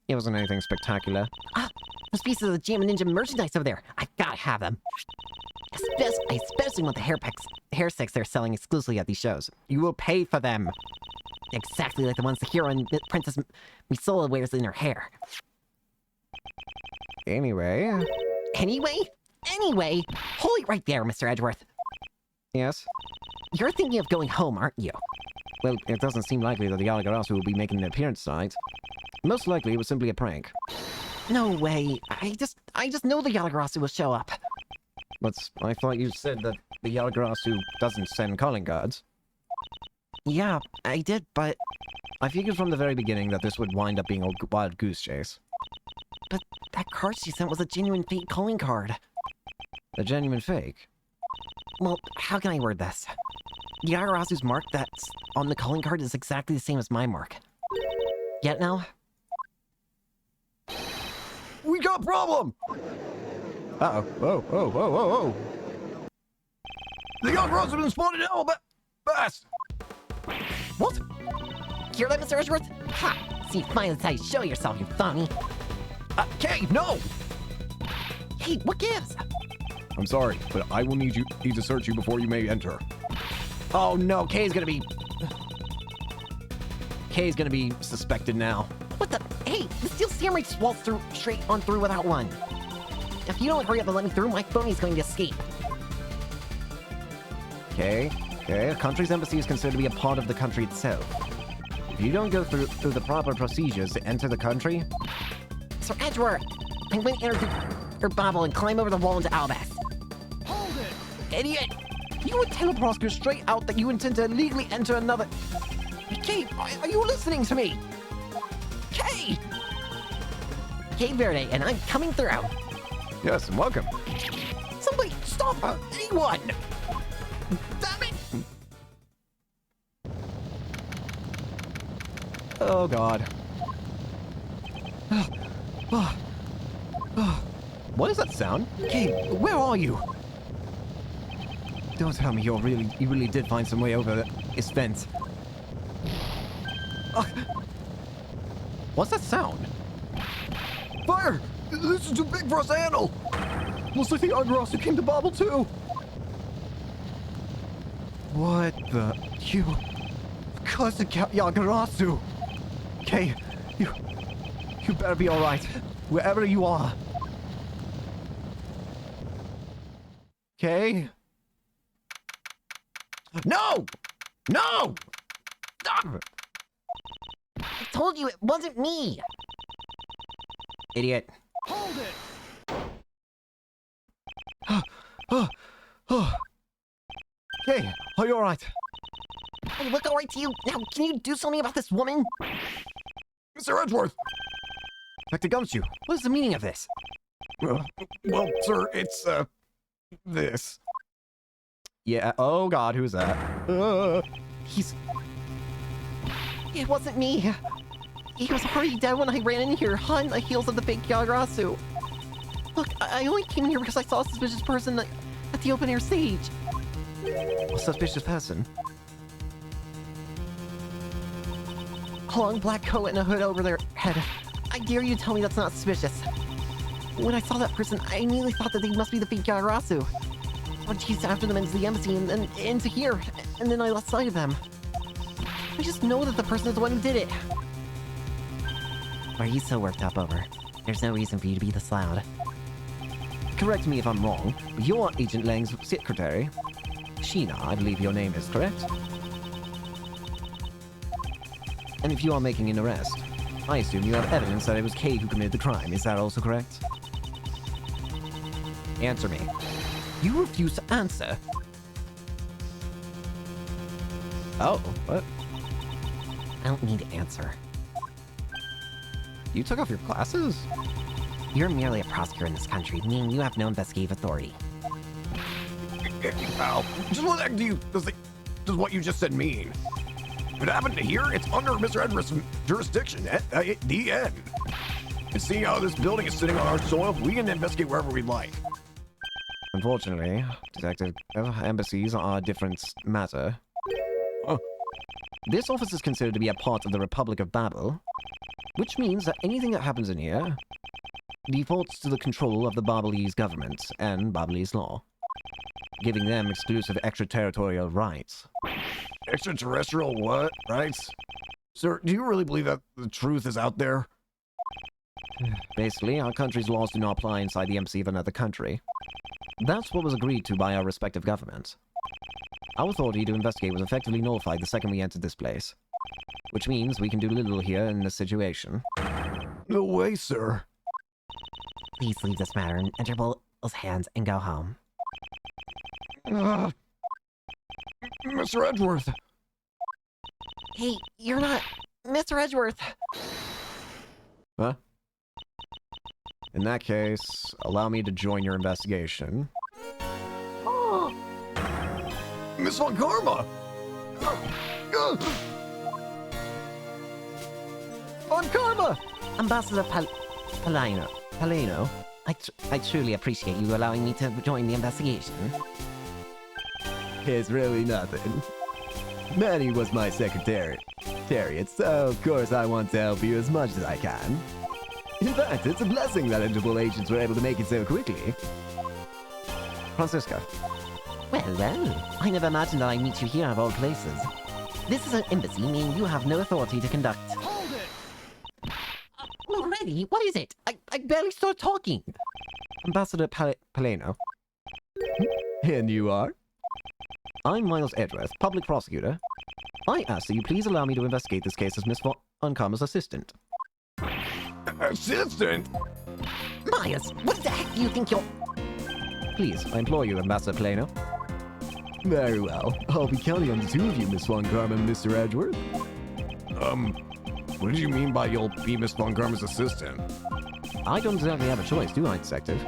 It wasn't anything spectacular. Those pieces of the Jammin' Ninja merchandise over there. I've got to have them. I especially want the hair sticks they're selling exclusively at these shows. You will pay for them. Exactly like the ones the hero and Princess Misola wears in her hair. Anyway, Hold it right there, Mr. Edgeworth. yes? You're thinking of going home, aren't you? Well, it doesn't seem likely that the Yalagarasu will be making an appearance tonight. Most likely it was simply a prank. No way. I just know the Yalagarasu will show up. But I thought you said that the Yalagarasu doesn't send calling cards. Yeah, I did, but... I figured from the very beginning that this would wind up being a wild goose chase. But that card she sent was a genuine fake calling card. A genuine fake? Well, how can I word this? Yagarasu's mark that's on the calling card is exactly the same as my mark. Get it now? We got a problem! Uh-oh. Whoa, whoa, whoa, whoa, whoa. The young girls have been spotted in Best! What? Hear that, Mr. Edgeworth? Ha! See, finally that's how you show yourself, you phony. Kay, no! Hey, what gives? I'm sorry, but I will need to search you before you may enter. Oh no, Kay's gonna be suspected now. What the? Hey, the steel samurai just waltzed through, straight on through without one. If you don't hurry up and let me through, my phony's going to escape. Okay, a country's embassy is considered to be a part of the country itself. If you don't go through the proper procedures to enter the country... Sir Edgeworth, I'm going to enter your bubble and climb over the wall into Albus. Hold it! Idiot! You would tell a prosecutor straight out that you intend to illegally enter another... Kay, are you listening to me? Kay! Kay Verde, and I'm coming through. Yes, and welcome. Somebody stop her! Anyone! Damn it! Oh, God. What is that sound? Kay, where are you? Don't tell me you really did find some way over this fence. What's that sound? Fire! This is too big for us to handle! Looks like the Yagarasa came to Bobble too! What the... You... Cousin Yagarasu! Okay, you better be alright, wherever you are. Okay? No! No! Stop! I told you it wasn't me. Idiot. Hold it! Okay, are you alright? I look alright to you. Now, can you do something about this woman? Mr. Edgeworth! Dr. Gumshoe, what is the meaning of this? Well, sir, it's, this. Yeah, oh God, who's that? He's... It wasn't me. He was already dead when I ran in here, hot on the heels of the fake Yagarasu. Look, I only came here because I saw a suspicious person at the open-air stage. A suspicious person? A long black coat and a hood over their head. I dare you to tell me that's not suspicious. When I saw that person, I immediately thought that they must be the fake Yagarasu. I chased after them into the embassy and then into here, and then I lost sight of them. I just know that the person is the one who did it. What are you so worked up over? There's no reason for you to be this loud. Correct me if I'm wrong, but you're Agent Lang's secretary. Sheena, I believe your name is, correct? And if you are making an arrest, I assume you have evidence that it was Kay who committed the crime. Is that also correct? Answer me. You refuse to answer. Oh, what? I don't need to answer. You took off your glasses? You're merely a prosecutor in this country, meaning you have no investigative authority. Pal, just what the heck does what you just said mean? If it happened to here, it's under Mr. Edgeworth's jurisdiction. The end. And seeing how this building is sitting on our soil, we can investigate wherever we'd like. Unfortunately, detective, embassies are a different matter. Oh. This office is considered to be a part of the Republic of Babel, which means that anything that happens in here defaults to the control of the Babelese government and Babelese law, giving them exclusive extraterritorial rights. Extraterrestrial what? Rights? Sir, do you really believe that the truth is out there? Basically, our country's laws do not apply inside the embassy of another country. That's what was agreed to by our respective governments. Our authority to investigate was effectively nullified the second we entered this place, which means we can do little here in this situation. No way, sir. Please leave this matter in Interpol's hands and go home. Mr. Edgeworth. Hey, you're not... Mr. Edgeworth! Huh? In that case, allow me to join your investigation. Miss Von Karma! Von Karma! Ambassador Paleno, I truly appreciate you allowing me to join the investigation. It's really nothing. Manny was my secretary, so of course I want to help you as much as I can. In fact, it's a blessing that eligible agents were able to make it so quickly. Francisca. Well, I never imagined that I'd meet you here of all places. This is an embassy, meaning you have no authority to conduct... Hold it! Already? What is it? I barely started talking. Ambassador Paleno. And you are? I'm Miles Edgeworth, public prosecutor. I ask that you please allow me to investigate this case as Miss Von Karma's assistant. Assistant? Miles, what the heck do you think you're... Please, I implore you, Ambassador Paleno. Very well. I'll be counting on the two of you, Miss Von Karma and Mr. Edgeworth. What do you mean by you'll be Miss Von Karma's assistant? I don't exactly have a choice, do I, Detective?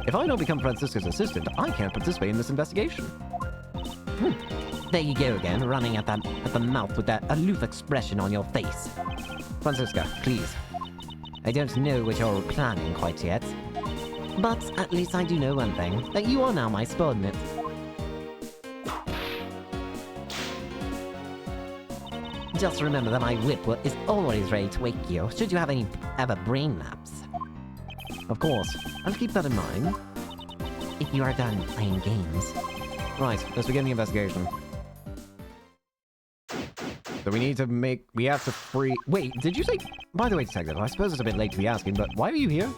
If I don't become Francisca's assistant, I can't participate in this investigation. There you go again, running at the mouth with that aloof expression on your face. Francisca, please. I don't know what you're planning quite yet. But at least I do know one thing, that you are now my subordinate. Just remember that my whip is always ready to wake you, should you have any ever brain naps. Of course. I'll keep that in mind. If you are done playing games. Right, let's begin the investigation. So we have to free... Wait, did you say... By the way, Detective, I suppose it's a bit late to be asking, but why are you here?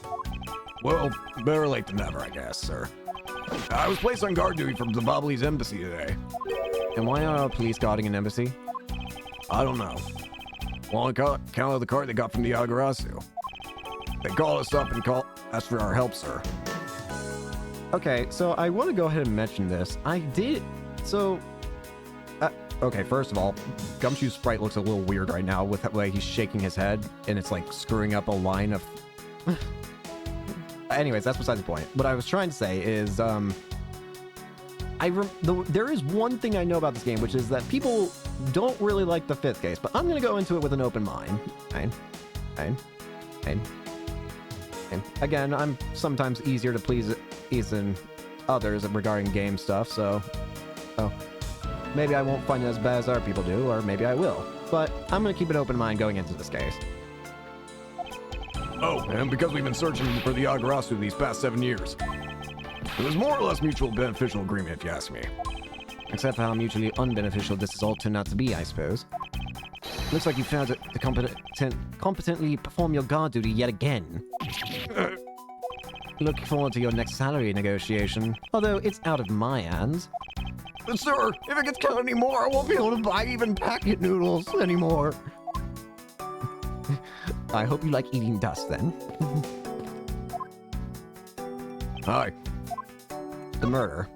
Well, better late than never, I guess, sir. I was placed on guard duty from Zimbabwe's embassy today. And why are our police guarding an embassy? I don't know. Well, on account of the card they got from the Agarasu. They called us up and asked for our help, sir. Okay, so I want to go ahead and mention this. Okay, first of all, Gumshoe's sprite looks a little weird right now with the way he's shaking his head, and it's like screwing up a line of... Anyways, that's besides the point. What I was trying to say is, there is one thing I know about this game, which is that people don't really like the fifth case, but I'm going to go into it with an open mind. Again, I'm sometimes easier to please than others regarding game stuff, so maybe I won't find it as bad as other people do, or maybe I will. But I'm going to keep an open mind going into this case. Oh, and because we've been searching for the Agarasu these past 7 years. It was more or less mutual beneficial agreement, if you ask me. Except for how mutually unbeneficial this has all turned out to be, I suppose. Looks like you failed to competently perform your guard duty yet again. Looking forward to your next salary negotiation, although it's out of my hands. But sir, if it gets cut anymore, I won't be able to buy even packet noodles anymore. I hope you like eating dust, then. Hi. The murder.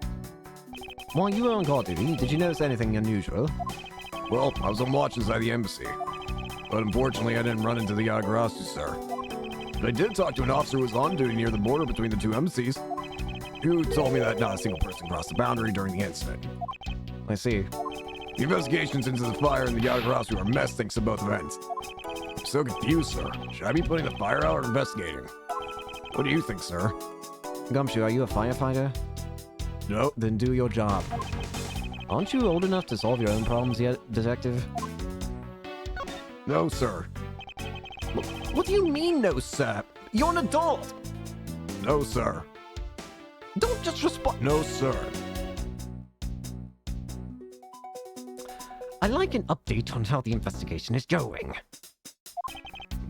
While you were on guard duty, did you notice anything unusual? Well, I was on watch inside the embassy. But unfortunately, I didn't run into the Agarasu, sir. But I did talk to an officer who was on duty near the border between the two embassies, who told me that not a single person crossed the boundary during the incident. I see. The investigations into the fire and the Agarasu are mess thanks to both events. I'm so confused, sir. Should I be putting the fire out or investigating? What do you think, sir? Gumshoe, are you a firefighter? No. Then do your job. Aren't you old enough to solve your own problems yet, Detective? No, sir. What do you mean, no, sir? You're an adult! No, sir. Don't just respond. No, sir. I'd like an update on how the investigation is going.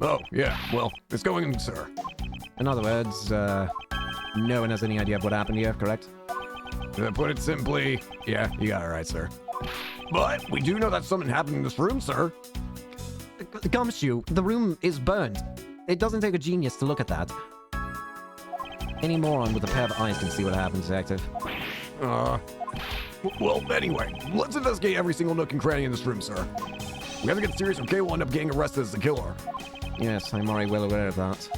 Oh, yeah. Well, it's going, sir. In other words, no one has any idea of what happened here, correct? To put it simply, yeah, you got it right, sir. But we do know that something happened in this room, sir. Gumshoe, the room is burned. It doesn't take a genius to look at that. Any moron with a pair of eyes can see what happened, Detective. Well, anyway, let's investigate every single nook and cranny in this room, sir. We have to get serious or Kay will end up getting arrested as the killer. Yes, I'm already well aware of that.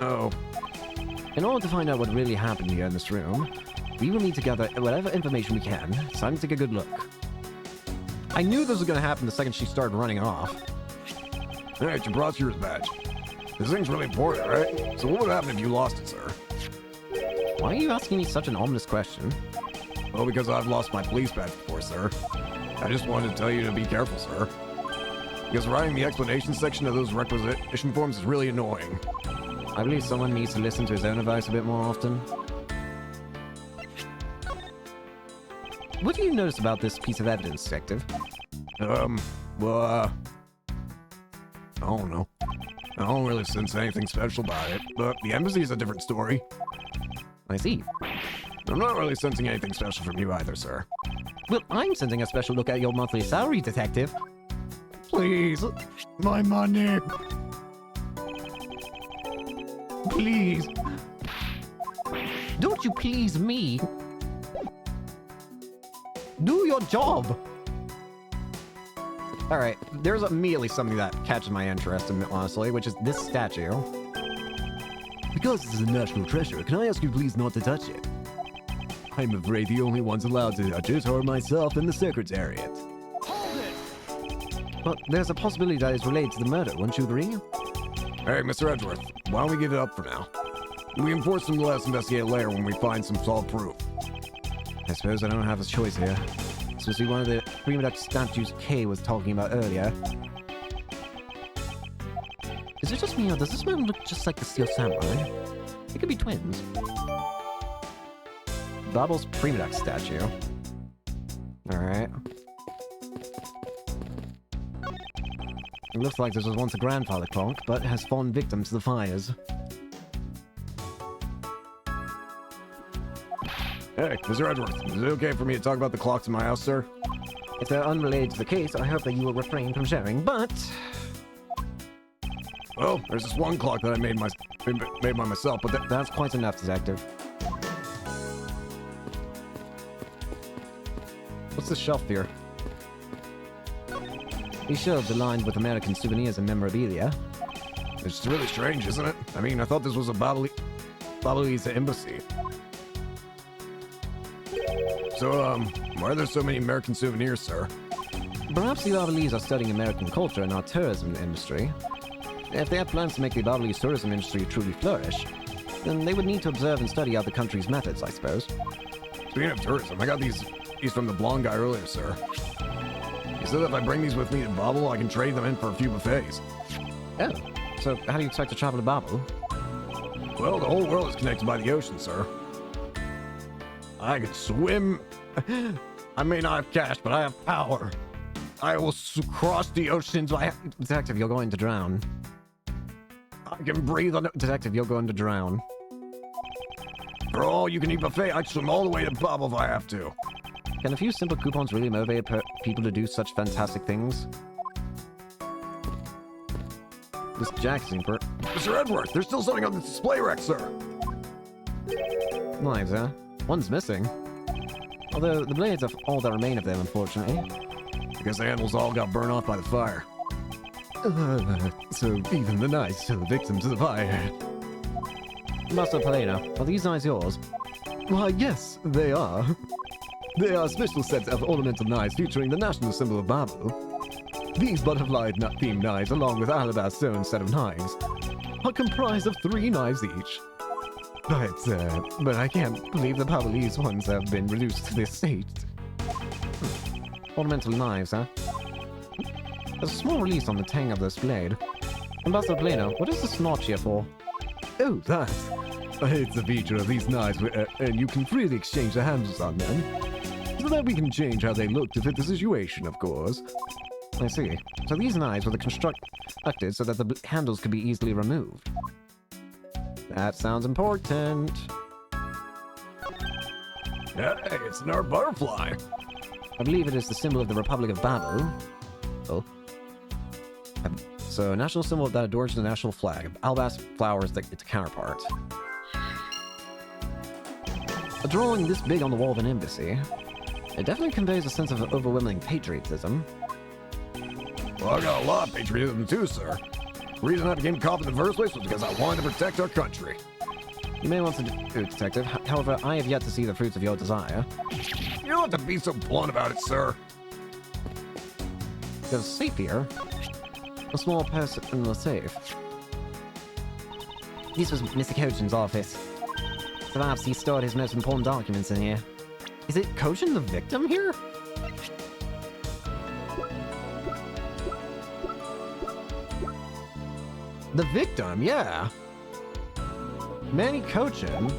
Oh. In order to find out what really happened here in this room, we will need to gather whatever information we can. It's time to take a good look. I knew this was going to happen the second she started running off. Hey, it's your prosecutor's badge. This thing's really important, right? So what would happen if you lost it, sir? Why are you asking me such an ominous question? Well, because I've lost my police badge before, sir. I just wanted to tell you to be careful, sir. Because writing the explanation section of those requisition forms is really annoying. I believe someone needs to listen to his own advice a bit more often. What do you notice about this piece of evidence, Detective? Well, I don't know. I don't really sense anything special about it, but the embassy's a different story. I see. I'm not really sensing anything special from you either, sir. Well, I'm sending a special look at your monthly salary, Detective. Please, my money. Please. Don't you please me. Do your job. Alright, there's immediately something that catches my interest, honestly, which is this statue. Because it's a national treasure, can I ask you please not to touch it? I'm afraid the only ones allowed to touch it are myself and the Secretariat. Hold it! But there's a possibility that it's related to the murder, wouldn't you agree? Hey, Mr. Edgeworth, why don't we give it up for now? We enforce them to let us investigate later when we find some solid proof. I suppose I don't have a choice here. Especially one of the prima duct statues Kay was talking about earlier. Is it just me, or does this man look just like the Steel Samurai? It could be twins. Babble's prima duct statue. Alright. It looks like this was once a grandfather clock, but has fallen victim to the fires. Hey, Mr. Edgeworth, is it okay for me to talk about the clocks in my house, sir? If they're unrelated to the case, I hope that you will refrain from sharing, but... Well, there's this one clock that I made by myself, but that's quite enough, Detective. What's this shelf here? These shelves are lined with American souvenirs and memorabilia. It's really strange, isn't it? I mean, I thought this was a Babalese embassy. So, why are there so many American souvenirs, sir? Perhaps the Babalese are studying American culture and our tourism industry. If they have plans to make the Babalese tourism industry truly flourish, then they would need to observe and study out the country's methods, I suppose. Speaking of tourism, I got these from the blonde guy earlier, sir. He said if I bring these with me to Babel, I can trade them in for a few buffets. Oh, so how do you expect to travel to Babel? Well, the whole world is connected by the ocean, sir. I can swim. I may not have cash, but I have power. I will cross the oceans. Detective, you're going to drown. I can breathe on it. Detective, you're going to drown. For all you can eat buffet, I'd swim all the way to Babel if I have to. Can a few simple coupons really motivate people to do such fantastic things? This jack's for Mr. Edgeworth, there's still something on the display rack, sir. Knives, huh? One's missing. Although the blades are all that remain of them, unfortunately. I guess the handles all got burned off by the fire. So even the knives fell victim to the fire. Master Palena, are these knives yours? Why, yes, they are. They are special sets of ornamental knives featuring the national symbol of Babel. These butterfly-themed knives, along with alabaster stone set of knives, are comprised of 3 knives each. But I can't believe the Babalese ones have been reduced to this state. Ornamental knives, huh? There's a small release on the tang of this blade. Ambassador Plano, what is this notch here for? Oh, that. It's a feature of these knives, and you can freely exchange the handles on them. So that we can change how they look to fit the situation, of course. I see. So these knives were constructed so that the handles could be easily removed. That sounds important. Hey, it's an art butterfly. I believe it is the symbol of the Republic of Babel. Oh. So, a national symbol that adorns the national flag. Alabaster flower is its counterpart. A drawing this big on the wall of an embassy. It definitely conveys a sense of overwhelming patriotism. Well, I got a lot of patriotism too, sir. The reason I became a cop in the first place was because I wanted to protect our country. You may want to do, Detective. However, I have yet to see the fruits of your desire. You don't have to be so blunt about it, sir. There's a safe here. A small person in the safe. This was Mr. Kojin's office. Perhaps he stored his most important documents in here. Is it Kojin the victim here? The victim, yeah. Manny Kojin.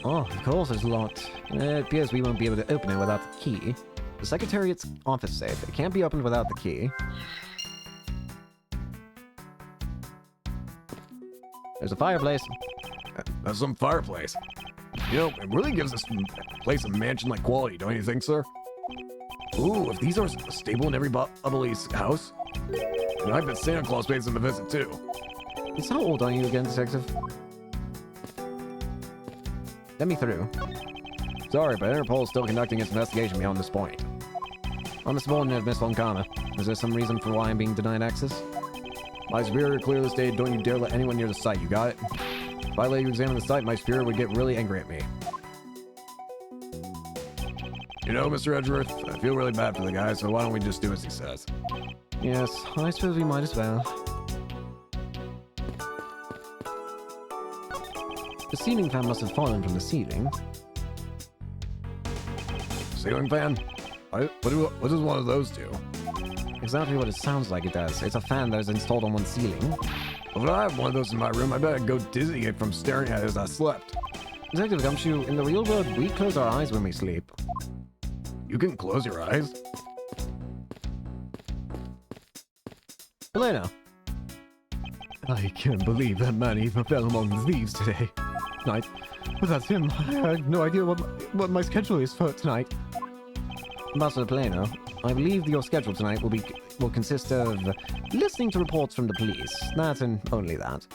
Oh, of course it's locked. It appears we won't be able to open it without the key. The Secretariat's office safe. It can't be opened without the key. There's a fireplace. That's some fireplace. You know, it really gives this place a mansion-like quality, don't you think, sir? Ooh, if these are stable in every Bubbly's house, then I bet Santa Claus pays them a visit, too. So how old are you again, Detective? Let me through. Sorry, but Interpol is still conducting its investigation beyond this point. I'm a subordinate of Miss Lonkana. Is there some reason for why I'm being denied access? My superior clearly stated, don't you dare let anyone near the site, you got it? If I let you examine the site, my superior would get really angry at me. You know, Mr. Edgeworth, I feel really bad for the guy, so why don't we just do as he says? Yes, I suppose we might as well. The ceiling fan must have fallen from the ceiling. Ceiling fan? What does one of those do? Exactly what it sounds like it does. It's a fan that is installed on one ceiling. Well, if I have one of those in my room, I bet I'd go dizzy from staring at it as I slept. Detective Gumshoe, in the real world, we close our eyes when we sleep. You can close your eyes. Elena. I can't believe that man even fell among the thieves today. Night. Without him, I have no idea what my schedule is for tonight. Ambassador Plano, I believe your schedule tonight will consist of listening to reports from the police. That and only that.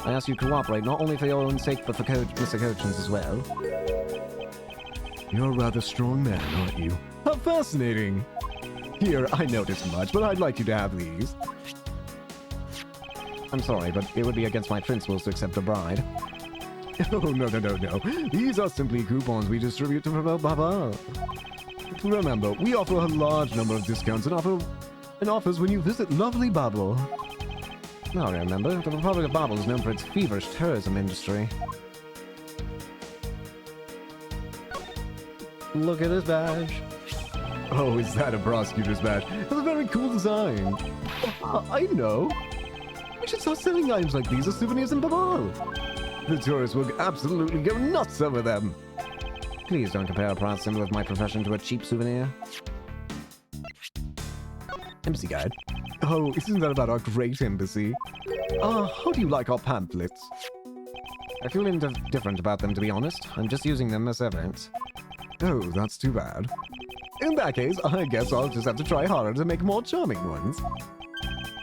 I ask you to cooperate, not only for your own sake, but for Mr. Cochin's as well. You're a rather strong man, aren't you? How fascinating! Here, I noticed much, but I'd like you to have these. I'm sorry, but it would be against my principles to accept a bride. Oh, no. These are simply coupons we distribute to promote Baba. Remember, we offer a large number of discounts and offers when you visit lovely Babel. Now remember, the Republic of Babel is known for its feverish tourism industry. Look at this badge. Oh, is that a prosecutor's badge? That's a very cool design. I know. We should start selling items like these as souvenirs in Babel. The tourists will absolutely go nuts over them. Please don't compare a proud symbol of my profession to a cheap souvenir. Embassy guide. Oh, isn't that about our great embassy? How do you like our pamphlets? I feel indifferent about them, to be honest. I'm just using them as evidence. Oh, that's too bad. In that case, I guess I'll just have to try harder to make more charming ones.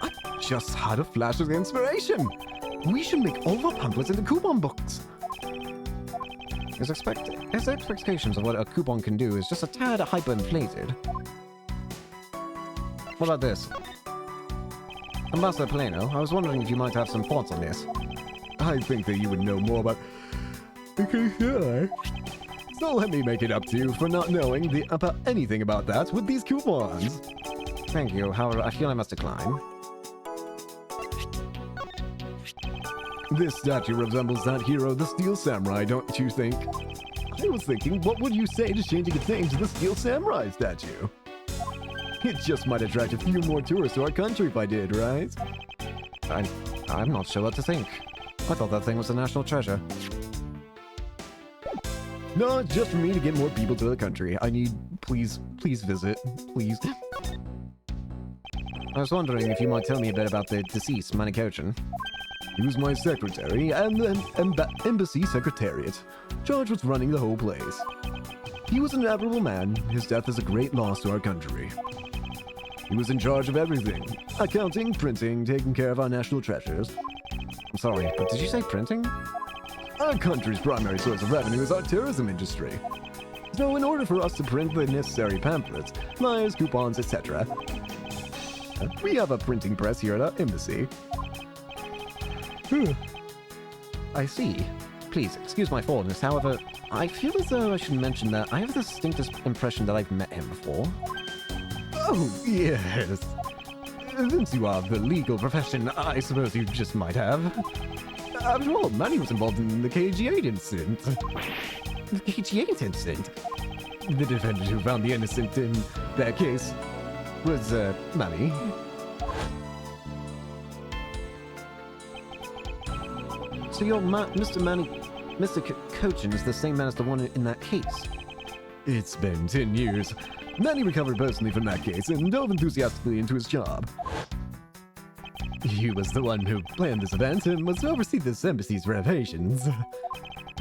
I just had a flash of inspiration! We should make all of our pamphlets into coupon books! His expectations of what a coupon can do is just a tad hyperinflated. What about this? Ambassador Plano, I was wondering if you might have some thoughts on this. I think that you would know more about... Okay, sure. So let me make it up to you for not knowing about anything about that with these coupons. Thank you, however, I feel I must decline. This statue resembles that hero, the Steel Samurai, don't you think? I was thinking, what would you say to changing its name to the Steel Samurai statue? It just might attract a few more tourists to our country if I did, right? I'm not sure what to think. I thought that thing was a national treasure. No, it's just for me to get more people to the country. I need... Please visit. Please. I was wondering if you might tell me a bit about the deceased Manny Kochin. He was my secretary and the embassy secretariat, charged with running the whole place. He was an admirable man. His death is a great loss to our country. He was in charge of everything. Accounting, printing, taking care of our national treasures. I'm sorry, but did you say printing? Our country's primary source of revenue is our tourism industry. So in order for us to print the necessary pamphlets, flyers, coupons, etc., we have a printing press here at our embassy. I see. Please, excuse my forwardness, however, I feel as though I should mention that I have the distinct impression that I've met him before. Oh, yes. Since you are the legal profession, I suppose you just might have. After all, Manny was involved in the KG8 incident. The KG8 incident? The defendant who found the innocent in that case was, Manny. So your Mr. Manny... Mr. Cochin is the same man as the one in that case? It's been 10 years. Manny recovered personally from that case and dove enthusiastically into his job. He was the one who planned this event and was to oversee this embassy's renovations.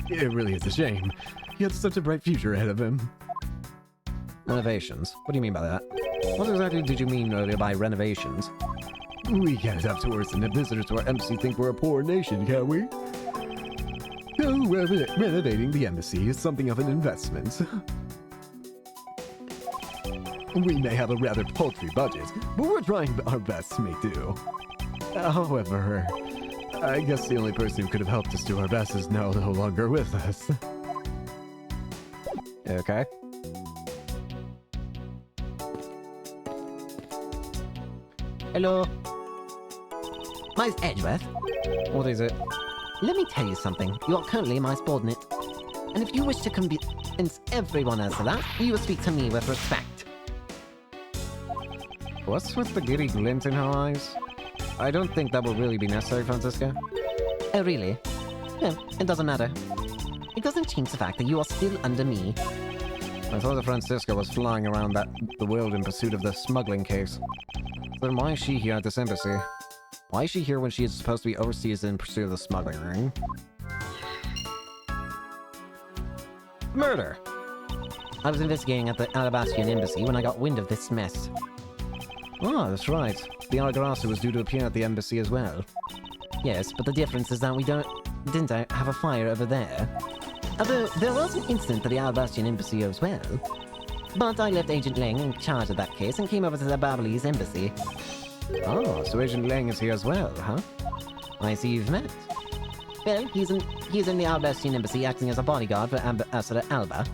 It really is a shame. He had such a bright future ahead of him. Renovations? What do you mean by that? What exactly did you mean earlier by renovations? We can't have tourists and visitors to our embassy think we're a poor nation, can we? So, renovating the embassy is something of an investment. We may have a rather paltry budget, but we're trying our best to make do. However, I guess the only person who could have helped us do our best is now no longer with us. Okay. Hello? Mine's Edgeworth. What is it? Let me tell you something. You are currently my subordinate. And if you wish to convince everyone else of that, you will speak to me with respect. What's with the giddy glint in her eyes? I don't think that will really be necessary, Francisca. Oh, really? No, it doesn't matter. It doesn't change the fact that you are still under me. I thought that Francisca was flying around the world in pursuit of the smuggling case. Then why is she here at this embassy? Why is she here when she is supposed to be overseas in pursuit of the smuggling ring? Murder! I was investigating at the Alabastian embassy when I got wind of this mess. Ah, that's right. The Algarasu was due to appear at the embassy as well. Yes, but the difference is that we didn't have a fire over there. Although, there was an incident at the Alabastian embassy as well. But I left Agent Lang in charge of that case and came over to the Babalese embassy. Oh, so Agent Lang is here as well, huh? I see you've met. Well, he's in the Alabastian embassy acting as a bodyguard for Ambassador Alba.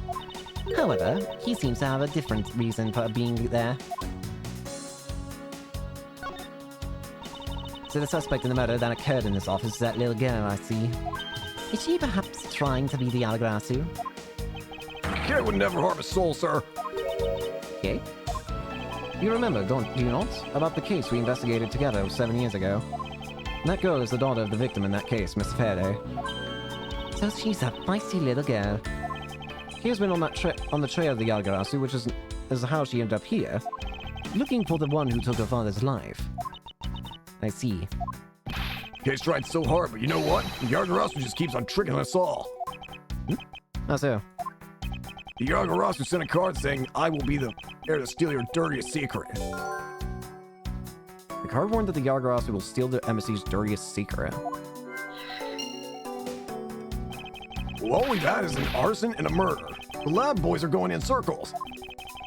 However, he seems to have a different reason for being there. So the suspect in the murder that occurred in this office is that little girl I see. Is she perhaps trying to be the Algarasu? Kid would never harm a soul, sir. Okay. You remember, do you not? About the case we investigated together 7 years ago. That girl is the daughter of the victim in that case, Miss Faraday. So she's a feisty little girl. She has been on the trail of the Algarasu, which is how she ended up here, looking for the one who took her father's life. I see. Kid's tried so hard, but you know what? The Yargarasu just keeps on tricking us all. How so? The Yargarasu sent a card saying, I will be the heir to steal your dirtiest secret. The card warned that the Yargarasu will steal the embassy's dirtiest secret. Well, all we've had is an arson and a murder. The lab boys are going in circles.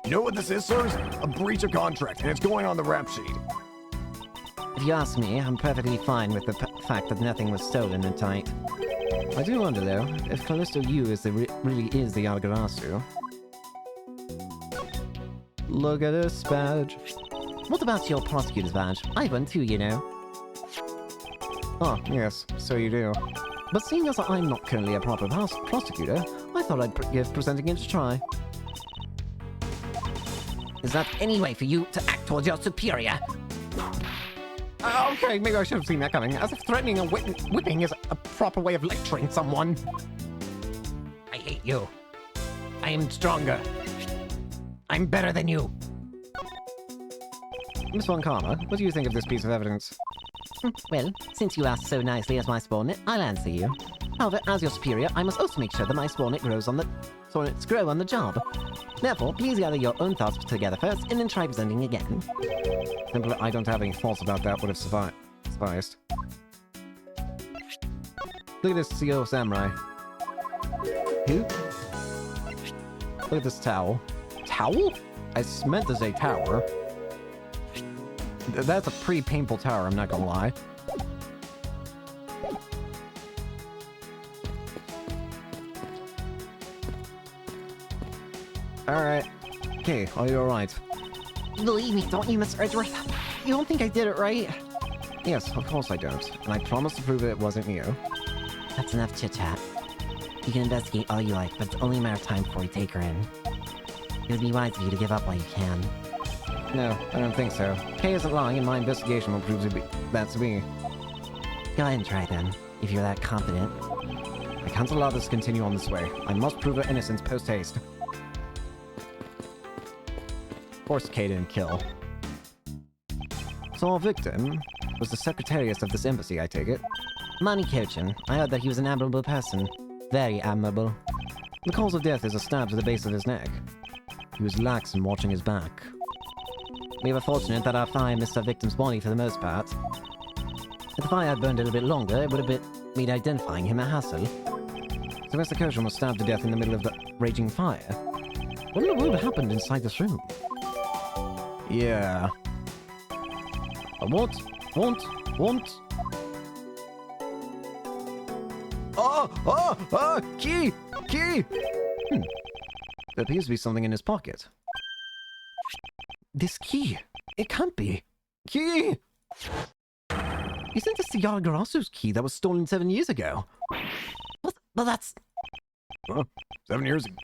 You know what this is, sirs? A breach of contract, and it's going on the rap sheet. If you ask me, I'm perfectly fine with the fact that nothing was stolen in tight. I do wonder, though, if Callisto Yu really is the Algarasu. Look at this badge. What about your prosecutor's badge? I have one too, you know. Oh, yes, so you do. But seeing as I'm not currently a proper prosecutor, I thought I'd give presenting it a try. Is that any way for you to act towards your superior? Okay, maybe I should have seen that coming, as if threatening a whipping is a proper way of lecturing someone. I hate you. I am stronger. I'm better than you. Miss Von Karma, what do you think of this piece of evidence? Well, since you asked so nicely as my subordinate, I'll answer you. However, as your superior, I must also make sure that my subordinates grow on the job. Therefore, please gather your own thoughts together first, and then try presenting again. Simply, I don't have any thoughts about that would have sufficed. Look at this CEO Samurai. Who? Look at this towel. Towel? I meant to say tower. That's a pretty painful tower, I'm not gonna lie. Alright. Okay, are you alright? Believe me, don't you, Mr. Edgeworth? You don't think I did it, right? Yes, of course I don't. And I promise to prove it wasn't you. That's enough chit-chat. You can investigate all you like, but it's only a matter of time before we take her in. It would be wise of you to give up while you can. No, I don't think so. Kay isn't lying, and my investigation will prove that to be. Go ahead and try then, if you're that confident. I can't allow this to continue on this way. I must prove her innocence post-haste. Of course Kay didn't kill. So our victim was the secretariat of this embassy, I take it? Manny Kochin. I heard that he was an admirable person. Very admirable. The cause of death is a stab to the base of his neck. He was lax in watching his back. We were fortunate that our fire missed our victim's body for the most part. If the fire had burned a little bit longer, it would have made identifying him a hassle. So Mr. Koshin was stabbed to death in the middle of the raging fire. What in the world happened inside this room? Yeah. Want. Key! There appears to be something in his pocket. This key. It can't be. Key! Isn't this the Yaragarasu's key that was stolen 7 years ago? Well, that's... 7 years ago.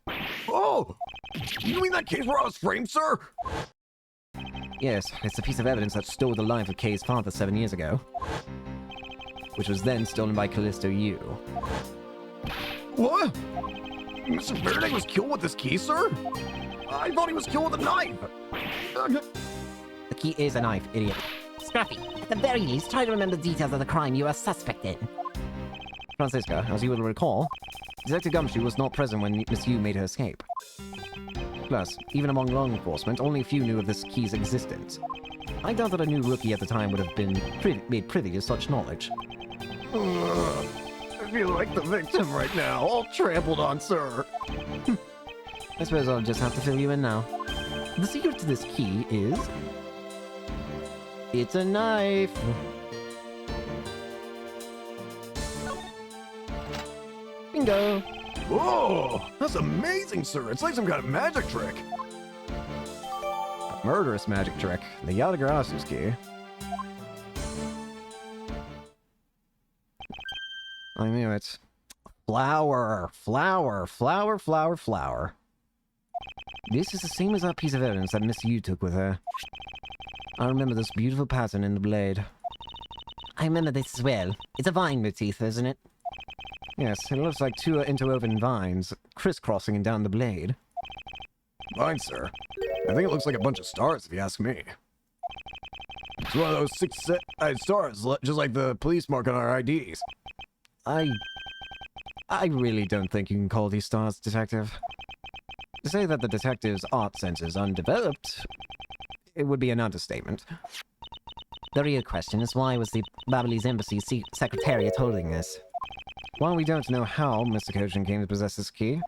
Oh! You mean that case where I was framed, sir? Yes, it's a piece of evidence that stole the life of Kay's father 7 years ago. Which was then stolen by Callisto Yu. What? Mr. Faraday was killed with this key, sir? I thought he was killed with a knife. The key is a knife, idiot. Scruffy. At the very least, try to remember the details of the crime you are suspect in. Francisca, as you will recall, Detective Gumshoe was not present when Miss Yu made her escape. Plus, even among law enforcement, only a few knew of this key's existence. I doubt that a new rookie at the time would have been made privy to such knowledge. I feel like the victim right now, all trampled on, sir. I suppose I'll just have to fill you in now. The secret to this key is... it's a knife! Bingo! Whoa! That's amazing, sir. It's like some kind of magic trick. A murderous magic trick. The Yadagarasu's key. I knew it. Flower! Flower! Flower, flower, flower. This is the same as that piece of evidence that Miss Yu took with her. I remember this beautiful pattern in the blade. I remember this as well. It's a vine motif, isn't it? Yes, it looks like two interwoven vines crisscrossing down the blade. Fine, sir. I think it looks like a bunch of stars, if you ask me. It's one of those six-eyed stars, just like the police mark on our IDs. I really don't think you can call these stars, Detective. To say that the detective's art sense is undeveloped, it would be an understatement. The real question is, why was the Babyliss Embassy Secretariat holding this? While we don't know how Mr. Kojin came to possess this key,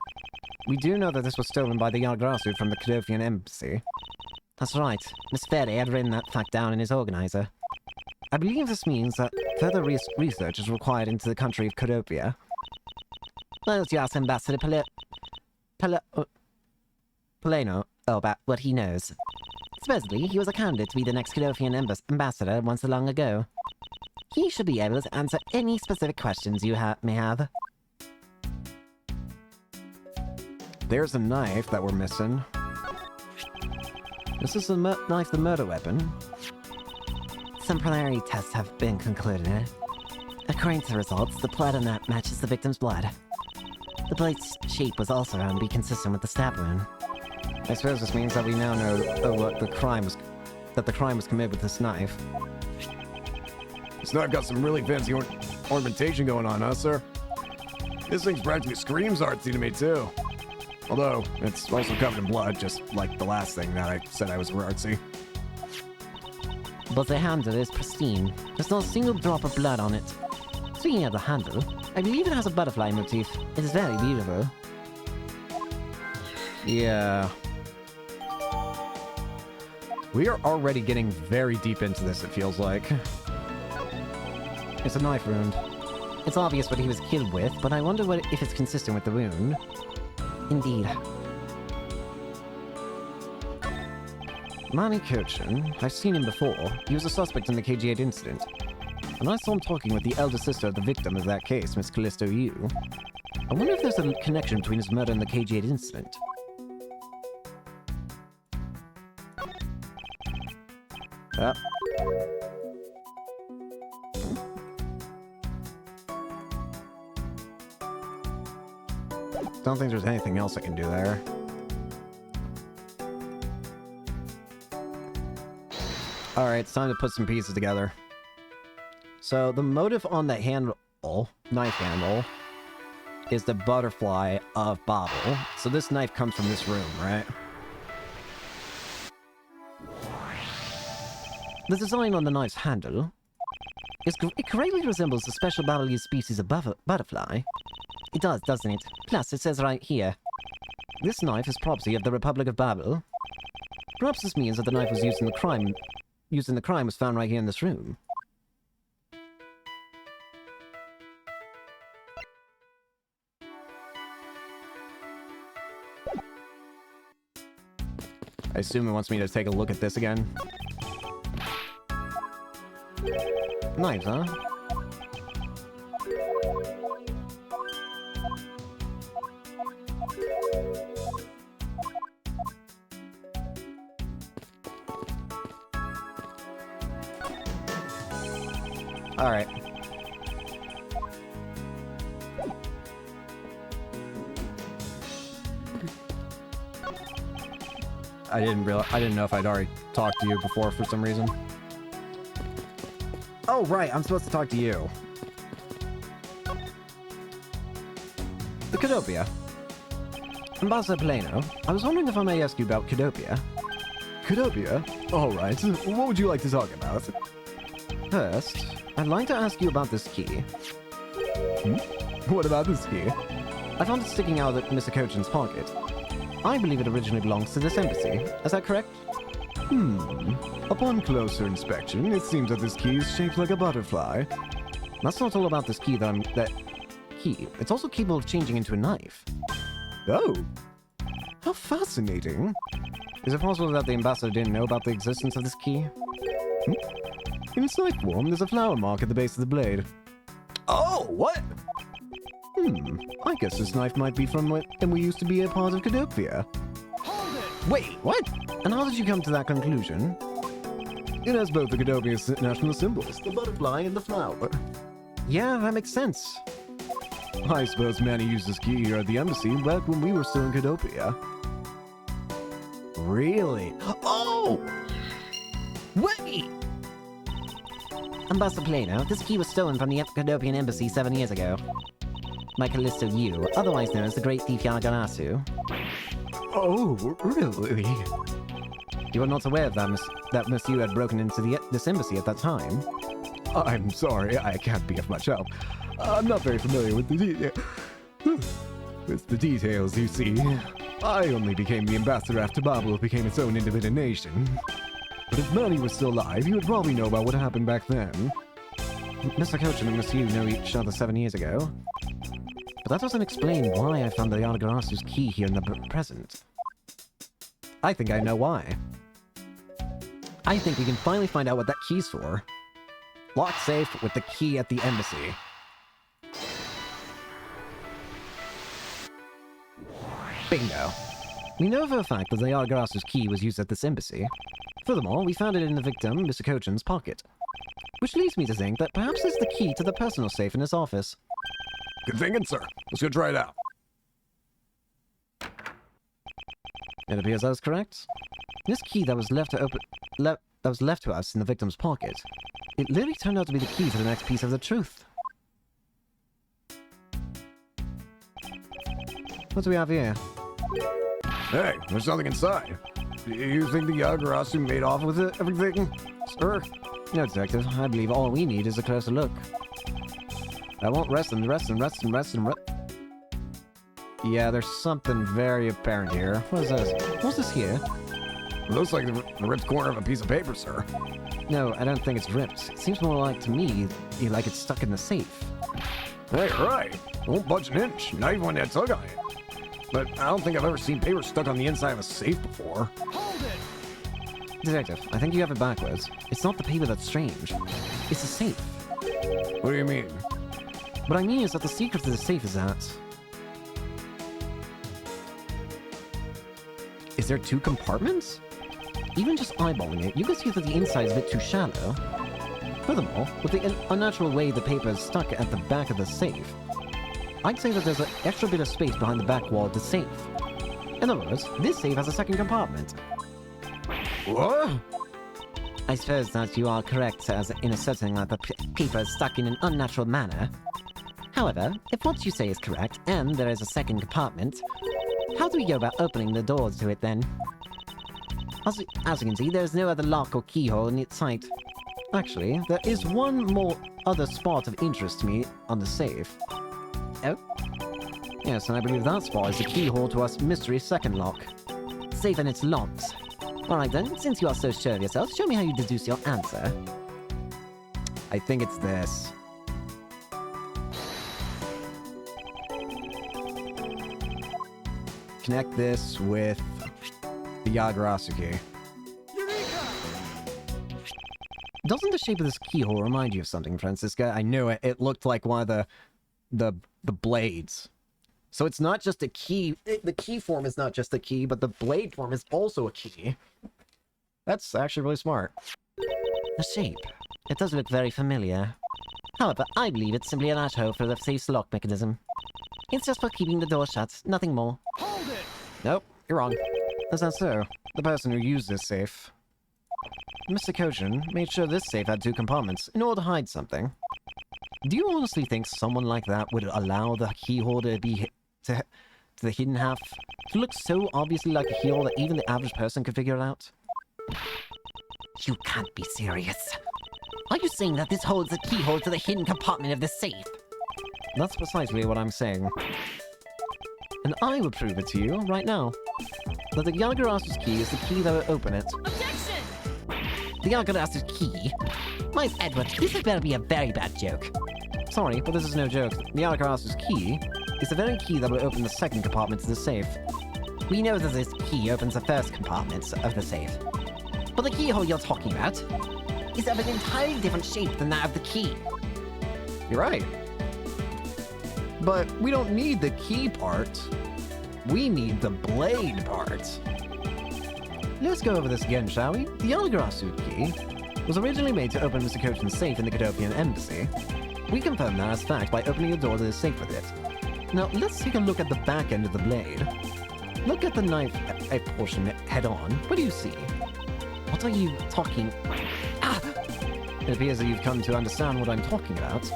we do know that this was stolen by the Yaragrasu from the Kadofian Embassy. That's right. Miss Faraday had written that fact down in his organizer. I believe this means that further research is required into the country of Kodopia. Why don't you ask Ambassador Poleno about what he knows? Supposedly, he was a candidate to be the next Kadofian ambassador once long ago. He should be able to answer any specific questions you may have. There's a knife that we're missing. This is the knife, the murder weapon. Some preliminary tests have been concluded. According to the results, the blood on that matches the victim's blood. The blade's shape was also found to be consistent with the stab wound. I suppose this means that we now know that the crime was committed with this knife. This knife got some really fancy ornamentation going on, huh, sir? This thing's practically screams artsy to me, too. Although, it's also covered in blood, just like the last thing that I said I was artsy. But the handle is pristine. There's not a single drop of blood on it. Speaking of the handle, I believe it has a butterfly motif. It is very beautiful. Yeah. We are already getting very deep into this, it feels like. It's a knife wound. It's obvious what he was killed with, but I wonder if it's consistent with the wound. Indeed. Manny Kochin. I've seen him before. He was a suspect in the KG8 incident. And I saw him talking with the elder sister of the victim of that case, Miss Callisto Yu. I wonder if there's a connection between his murder and the KG8 incident. Yep. Don't think there's anything else I can do there. Alright, it's time to put some pieces together. So, the motive on the handle, knife handle, is the butterfly of Babel. So this knife comes from this room, right? The design on the knife's handle it greatly resembles the special Babel-used species of butterfly. It does, doesn't it? Plus, it says right here, this knife is property of the Republic of Babel. Perhaps this means that the knife was used in the crime was found right here in this room. I assume it wants me to take a look at this again. Knives, huh? Alright. I didn't know if I'd already talked to you before for some reason. Oh, right, I'm supposed to talk to you. The Cadopia. Ambassador Plano, I was wondering if I may ask you about Cadopia. Cadopia? Alright, what would you like to talk about? First, I'd like to ask you about this key. What about this key? I found it sticking out of Mr. Kochin's pocket. I believe it originally belongs to this embassy. Is that correct? Upon closer inspection, it seems that this key is shaped like a butterfly. That's not all about this key that key. It's also capable of changing into a knife. Oh! How fascinating! Is it possible that the ambassador didn't know about the existence of this key? In its knife form, there's a flower mark at the base of the blade. Oh, what? I guess this knife might be from when we used to be a part of Cadopia. Hold it! Wait, what? And how did you come to that conclusion? It has both the Cadopia national symbols, the butterfly and the flower. Yeah, that makes sense. I suppose Manny used this key here at the embassy back when we were still in Cadopia. Really? Oh! Wait! Ambassador Plano, this key was stolen from the Cadopian embassy 7 years ago. By Callisto Yu, otherwise known as the Great Thief Yagarasu. Oh, really? You were not aware of that, that Miss Yu had broken into this embassy at that time? I'm sorry, I can't be of much help. I'm not very familiar with the details, you see. I only became the ambassador after Babel became its own independent nation. But if Manny was still alive, he would probably know about what happened back then. Mr. Kochin and Miss Yu know each other 7 years ago. But that doesn't explain why I found the Yanagarasu's key here in the present. I think I know why. I think we can finally find out what that key's for. Lock safe with the key at the embassy. Bingo. We know for a fact that the Yanagarasu's key was used at this embassy. Furthermore, we found it in the victim, Mr. Kochin's pocket. Which leads me to think that perhaps it's the key to the personal safe in his office. Good thinking, sir. Let's go try it out. It appears I was correct. This key that was left to us in the victim's pocket, it literally turned out to be the key to the next piece of the truth. What do we have here? Hey, there's nothing inside. You think the Yagarasu made off with it, everything? Sir? No, Detective. I believe all we need is a closer look. I won't rest. Yeah, there's something very apparent here. What is this? What's this here? It looks like the ripped corner of a piece of paper, sir. No, I don't think it's ripped. It seems more like to me like it's stuck in the safe. Hey, right. Won't budge an inch, not even when that tug on it. But I don't think I've ever seen paper stuck on the inside of a safe before. Hold it! Detective, I think you have it backwards. It's not the paper that's strange. It's the safe. What do you mean? What I mean is that the secret to the safe is that... Is there 2 compartments? Even just eyeballing it, you can see that the inside is a bit too shallow. Furthermore, with the unnatural way the paper is stuck at the back of the safe, I'd say that there's an extra bit of space behind the back wall of the safe. In other words, this safe has a second compartment. What? I suppose that you are correct as in asserting that the paper is stuck in an unnatural manner. However, if what you say is correct, and there is a second compartment, how do we go about opening the doors to it then? As you can see, there is no other lock or keyhole in its sight. Actually, there is one more other spot of interest to me on the safe. Oh? Yes, and I believe that spot is the keyhole to our mystery second lock. Safe and it's locked. Alright then, since you are so sure of yourself, show me how you deduce your answer. I think it's this. Connect this with the Yagarasu key. Doesn't the shape of this keyhole remind you of something, Francisca? I knew it. It looked like one of the blades. So it's not just a key. The key form is not just a key, but the blade form is also a key. That's actually really smart. The shape. It does look very familiar. However, I believe it's simply an asshole for the safe's lock mechanism. It's just for keeping the door shut, nothing more. Hold it! Nope, you're wrong. Is that so? The person who used this safe, Mr. Kojin, made sure this safe had 2 compartments in order to hide something. Do you honestly think someone like that would allow the keyhole to be to the hidden half to look so obviously like a keyhole that even the average person could figure it out? You can't be serious. Are you saying that this holds the keyhole to the hidden compartment of the safe? That's precisely what I'm saying. And I would prove it to you right now. That the Yagarasu's key is the key that will open it. Objection! The Yagarasu's key? Miles Edgeworth, this had better be a very bad joke. Sorry, but this is no joke. The Yagarasu's key is the very key that will open the second compartment to the safe. We know that this key opens the first compartment of the safe. But the keyhole you're talking about is of an entirely different shape than that of the key. You're right. But we don't need the key part. We need the blade part. Let's go over this again, shall we? The Yagarasu key was originally made to open Mr. Kojin's safe in the Cadopian embassy. We confirm that as fact by opening the door to the safe with it. Now, let's take a look at the back end of the blade. Look at the knife portion head on. What do you see? What are you talking... Ah! It appears that you've come to understand what I'm talking about.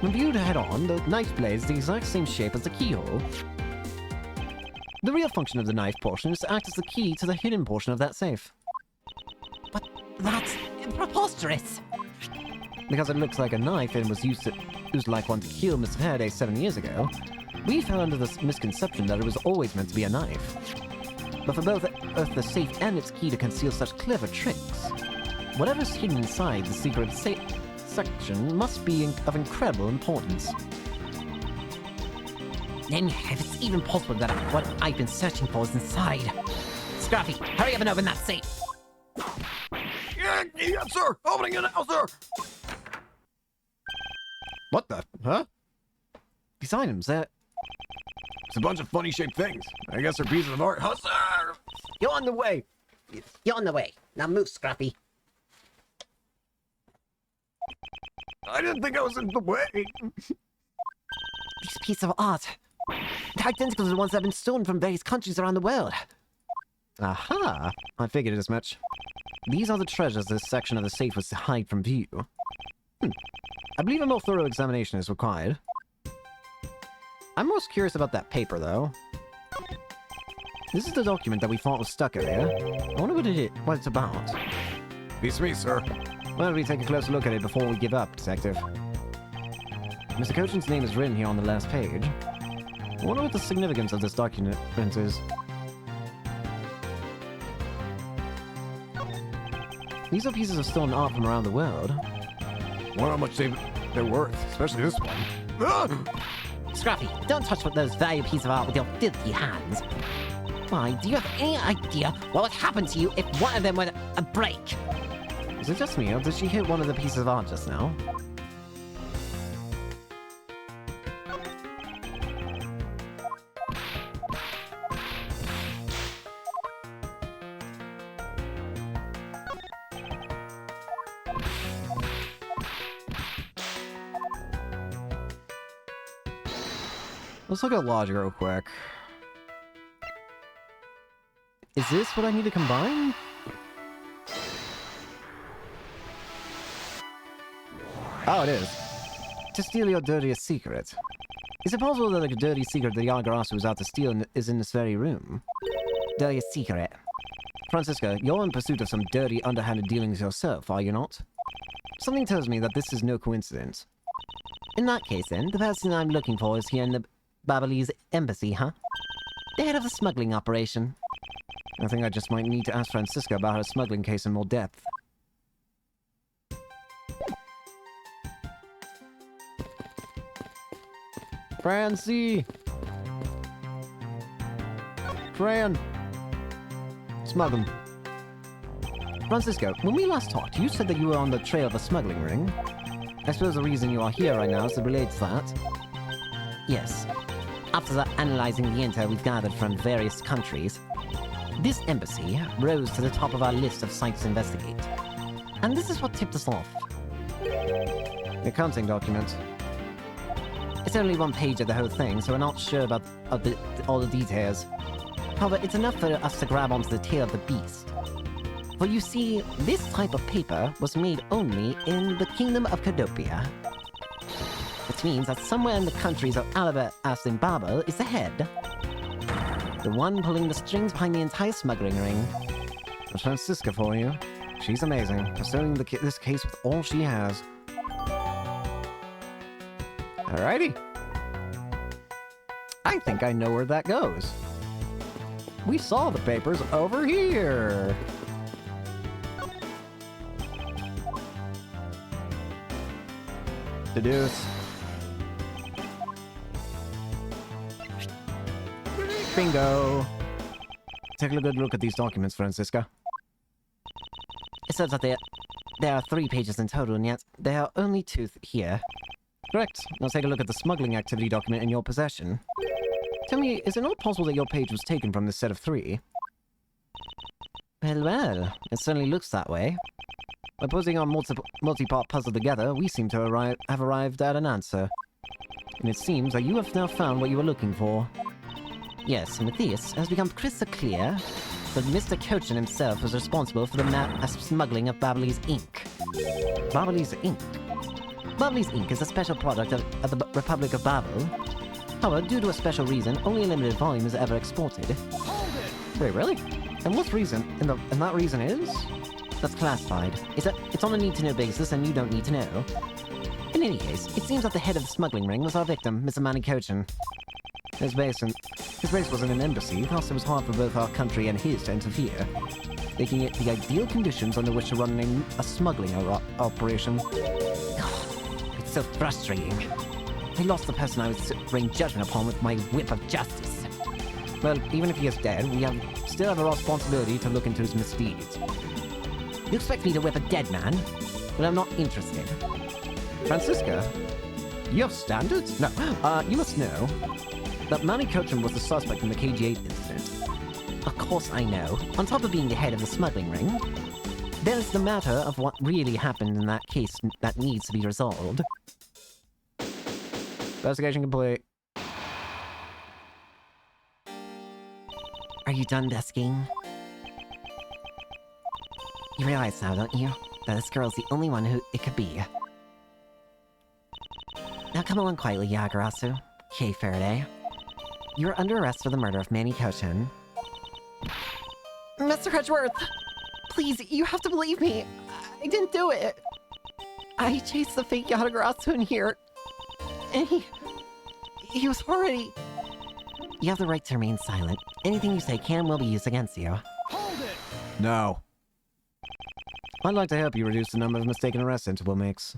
When viewed head on, the knife blade is the exact same shape as the keyhole. The real function of the knife portion is to act as the key to the hidden portion of that safe. But that's preposterous! Because it looks like a knife and was used like one to kill Mr. Faraday 7 years ago, we fell under this misconception that it was always meant to be a knife. But for both the safe and its key to conceal such clever tricks, whatever's hidden inside the secret section must be of incredible importance. Then, if it's even possible that what I've been searching for is inside. Scruffy, hurry up and open that safe! Yes, sir! Opening it now, sir! What the? Huh? These items, It's a bunch of funny shaped things. I guess they're pieces of art. Huh, sir? You're on the way! You're on the way. Now move, Scruffy. I didn't think I was in the way. These pieces of art, they're identical to the ones that have been stolen from various countries around the world. aha! I figured as much. These are the treasures this section of the safe was to hide from view. I believe a more thorough examination is required. I'm most curious about that paper, though. This is the document that we thought was stuck earlier. I wonder what it's about. Beats me, sir. Why don't we take a closer look at it before we give up, Detective? Mr. Kojin's name is written here on the last page. I wonder what the significance of this document is. These are pieces of stolen art from around the world. Wonder how much they're worth, especially this one. Ah! Scruffy, don't touch those valuable pieces of art with your filthy hands. Why, do you have any idea what would happen to you if one of them were a break? Is it just me, or did she hit one of the pieces of art just now? Let's look at logic real quick. Is this what I need to combine? Oh, it is. To steal your dirtiest secret. Is it possible that the dirty secret that Yagarasu was out to steal is in this very room? Dirtiest secret. Francisca, you're in pursuit of some dirty, underhanded dealings yourself, are you not? Something tells me that this is no coincidence. In that case, then, the person I'm looking for is here in the Babalese embassy, huh? The head of the smuggling operation. I think I just might need to ask Francisca about her smuggling case in more depth. Francie! Fran! Smuggling. Francisco, when we last talked, you said that you were on the trail of a smuggling ring. I suppose the reason you are here right now is to relate to that. Yes. After analyzing the intel we've gathered from various countries, this embassy rose to the top of our list of sites to investigate. And this is what tipped us off. The accounting document. It's only one page of the whole thing, so we're not sure about all the details. However, it's enough for us to grab onto the tail of the beast. For you see, this type of paper was made only in the Kingdom of Cadopia. Which means that somewhere in the countries of Alaba and Babel is the head. The one pulling the strings behind the entire smuggling ring. That's Francisca for you. She's amazing, pursuing this case with all she has. Alrighty. I think I know where that goes. We saw the papers over here. Deduce. Bingo. Take a good look at these documents, Francisca. It says that there are 3 pages in total, and yet there are only 2 here. Correct. Now take a look at the smuggling activity document in your possession. Tell me, is it not possible that your page was taken from this set of 3? Well, it certainly looks that way. By putting our multi-part puzzle together, we seem to have arrived at an answer. And it seems that you have now found what you were looking for. Yes, and with this, it has become crystal clear that Mr. Cochin himself was responsible for the smuggling of Babalese ink. Babalese ink? Babalese ink is a special product of the Republic of Babel. However, due to a special reason, only a limited volume is ever exported. Hold it! Wait, really? And what reason? And that reason is? That's classified. It's on a need-to-know basis, and you don't need to know. In any case, it seems that the head of the smuggling ring was our victim, Mr. Manny Cochin. His base was in an embassy, thus it was hard for both our country and his to interfere, making it the ideal conditions under which to run a smuggling operation. It's so frustrating. I lost the person I was to bring judgment upon with my whip of justice. Well, even if he is dead, we still have a responsibility to look into his misdeeds. You expect me to whip a dead man? Well, I'm not interested. Francisca? You have standards? No, you must know that Manny Cochin was the suspect in the KG-8 incident. Of course I know. On top of being the head of the smuggling ring, there's the matter of what really happened in that case that needs to be resolved. Investigation complete. Are you done desking? You realize now, don't you, that this girl's the only one who it could be. Now come along quietly, Yagarasu. Kay Faraday. You are under arrest for the murder of Manny Cochin. Mr. Edgeworth! Please, you have to believe me. I didn't do it. I chased the fake Yatagarasu in here. And he was already... You have the right to remain silent. Anything you say can and will be used against you. Hold it! No. I'd like to help you reduce the number of mistaken arrests Interpol makes.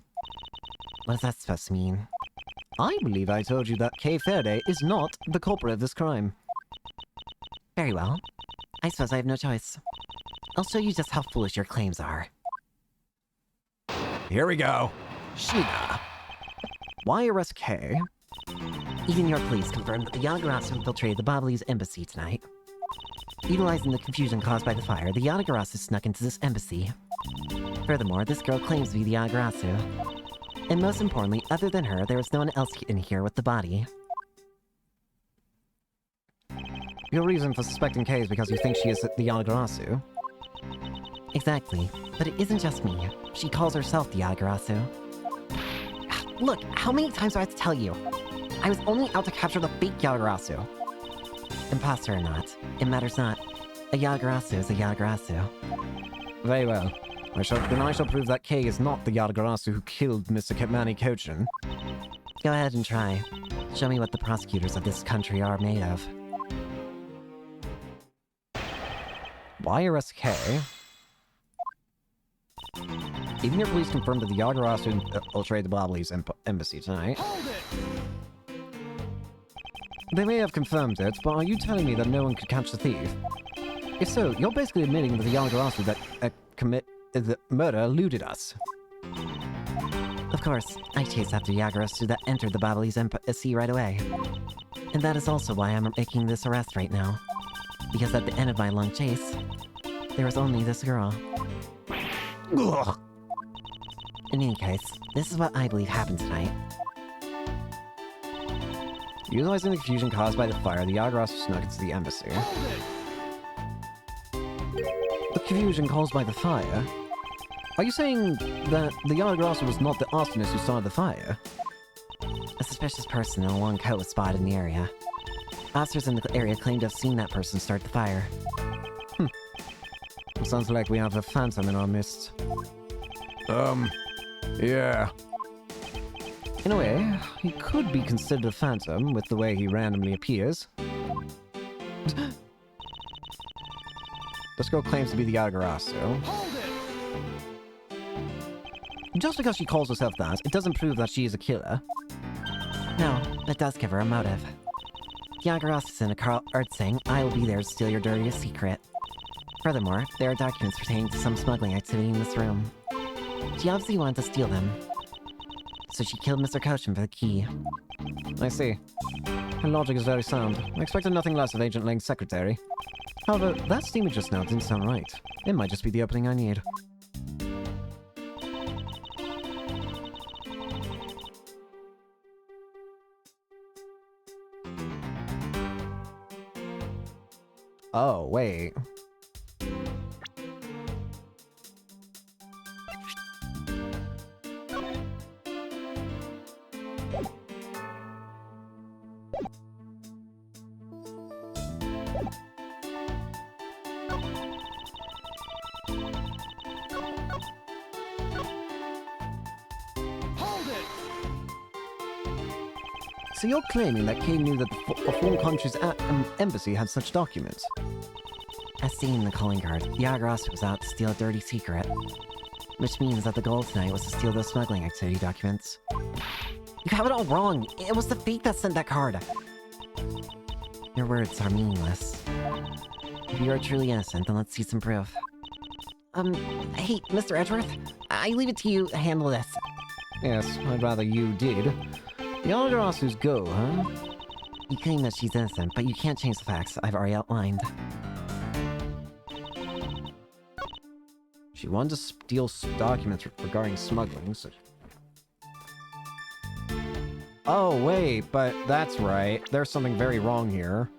What is that supposed to mean? I believe I told you that Kay Faraday is not the culprit of this crime. Very well. I suppose I have no choice. I'll show you just how foolish your claims are. Here we go. Sheena. Why arrest K? Even your police confirmed that the Yatagarasu infiltrated the Babali's embassy tonight. Utilizing the confusion caused by the fire, the Yatagarasu snuck into this embassy. Furthermore, this girl claims to be the Yatagarasu. And most importantly, other than her, there is no one else in here with the body. Your reason for suspecting Kay is because you think she is the Yatagarasu? Exactly. But it isn't just me. She calls herself the Yatagarasu. Look, how many times do I have to tell you? I was only out to capture the fake Yatagarasu. Imposter or not, it matters not. A Yatagarasu is a Yatagarasu. Very well. I shall prove that Kay is not the Yatagarasu who killed Mr. Kepmani Kochin. Go ahead and try. Show me what the prosecutors of this country are made of. Why arrest Kay? Even your police confirmed that the Yatagarasu infiltrated the Babali's embassy tonight. Hold it! They may have confirmed it, but are you telling me that no one could catch the thief? If so, you're basically admitting that the Yatagarasu that the murder eluded us. Of course, I chased after Yatagarasu that entered the Babali's embassy right away. And that is also why I'm making this arrest right now. Because at the end of my long chase, there was only this girl. Ugh. In any case, this is what I believe happened tonight. Utilizing the confusion caused by the fire, the Yatagarasu snuck into the embassy. Hold it! The confusion caused by the fire? Are you saying that the Yatagarasu was not the arsonist who started the fire? A suspicious person in a long coat was spotted in the area. Officers in the area claim to have seen that person start the fire. It sounds like we have a phantom in our midst. Yeah. In a way, he could be considered a phantom with the way he randomly appears. This girl claims to be the Yatagarasu. Hold it! Just because she calls herself that, it doesn't prove that she is a killer. No, it does give her a motive. Yatagarasu in a card saying, I will be there to steal your dirtiest secret. Furthermore, there are documents pertaining to some smuggling activity in this room. She obviously wanted to steal them. So she killed Mr. Kochin for the key. I see. Her logic is very sound. I expected nothing less of Agent Lang's secretary. However, that statement just now didn't sound right. It might just be the opening I need. Oh, wait. Hold it! So you're claiming that Kay knew that a foreign country's embassy had such documents? As seen in the calling card, Yatagarasu was out to steal a dirty secret. Which means that the goal tonight was to steal those smuggling activity documents. You have it all wrong! It was the fake that sent that card! Your words are meaningless. If you are truly innocent, then let's see some proof. Hey, Mr. Edgeworth, I leave it to you to handle this. Yes, I'd rather you did. The Yatagarasu's go, huh? You claim that she's innocent, but you can't change the facts I've already outlined. She wanted to steal documents regarding smuggling, so... Oh, wait, but that's right. There's something very wrong here.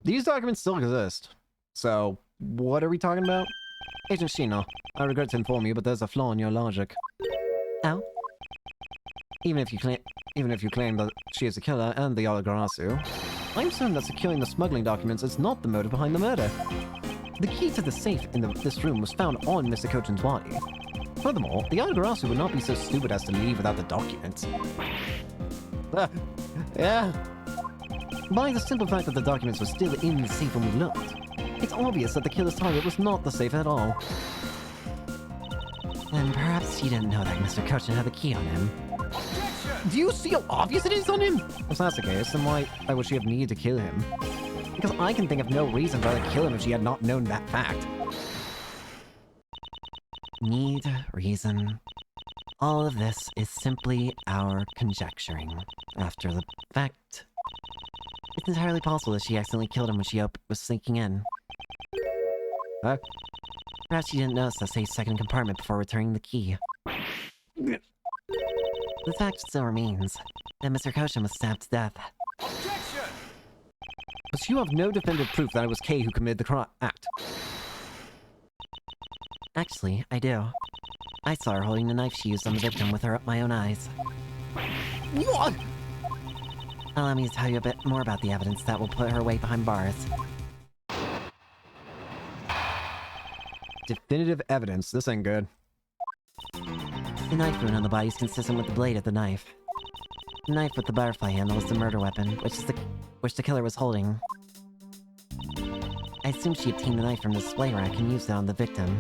These documents still exist. So, what are we talking about? Agent Shino, I regret to inform you, but there's a flaw in your logic. Oh? Even if you claim that she is the killer and the Yatagarasu, I'm certain that securing the smuggling documents is not the motive behind the murder. The key to the safe in this room was found on Mr. Kochin's body. Furthermore, the Yagarasu would not be so stupid as to leave without the documents. Yeah. By the simple fact that the documents were still in the safe when we looked, it's obvious that the killer's target was not the safe at all. And perhaps he didn't know that Mr. Kochin had the key on him. Do you see how obvious it is on him? If that's the case, then why would she have needed to kill him? Because I can think of no reason for her to kill him if she had not known that fact. Need, reason. All of this is simply our conjecturing. After the fact, it's entirely possible that she accidentally killed him when she was sneaking in. Huh? Perhaps she didn't notice the safe second compartment before returning the key. The fact still remains that Mr. Kochin was stabbed to death. Objection! But you have no definitive proof that it was Kay who committed the act. Actually, I do. I saw her holding the knife she used on the victim with my own eyes. What? Allow me to tell you a bit more about the evidence that will put her away behind bars. Definitive evidence. This ain't good. The knife wound on the body is consistent with the blade of the knife. The knife with the butterfly handle is the murder weapon, which the killer was holding. I assume she obtained the knife from the display rack and used it on the victim.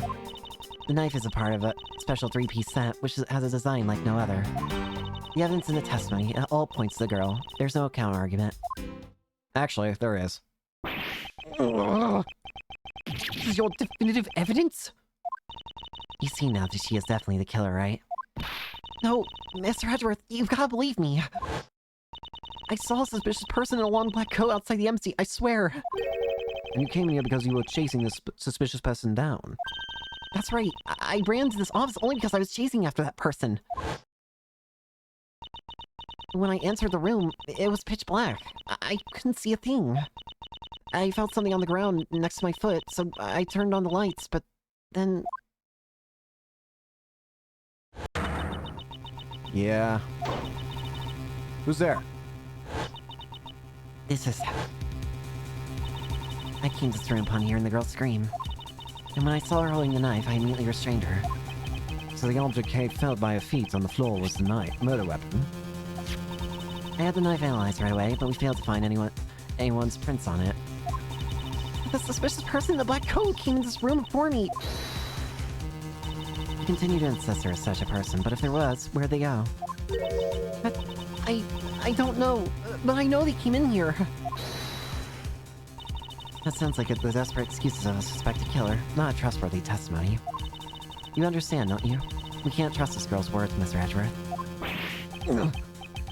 The knife is a part of a special 3-piece set, which has a design like no other. The evidence in the testimony at all points to the girl. There's no counter-argument. Actually, there is. This is your definitive evidence? You see now that she is definitely the killer, right? No, Mr. Edgeworth, you've gotta believe me. I saw a suspicious person in a long black coat outside the embassy, I swear. And you came here because you were chasing this suspicious person down. That's right. I ran to this office only because I was chasing after that person. When I entered the room, it was pitch black. I couldn't see a thing. I felt something on the ground next to my foot, so I turned on the lights, but then... Yeah. Who's there? This is... I came to this room upon hearing the girl scream. And when I saw her holding the knife, I immediately restrained her. So the object Kate felt by her feet on the floor was the knife, murder weapon. I had the knife analyzed right away, but we failed to find anyone's prints on it. The suspicious person in the black coat came into this room before me. I continue to insist there is such a person, but if there was, where'd they go? But I don't know, but I know they came in here. That sounds like the desperate excuses of a suspected killer, not a trustworthy testimony. You understand, don't you? We can't trust this girl's words, Mr. Edgeworth.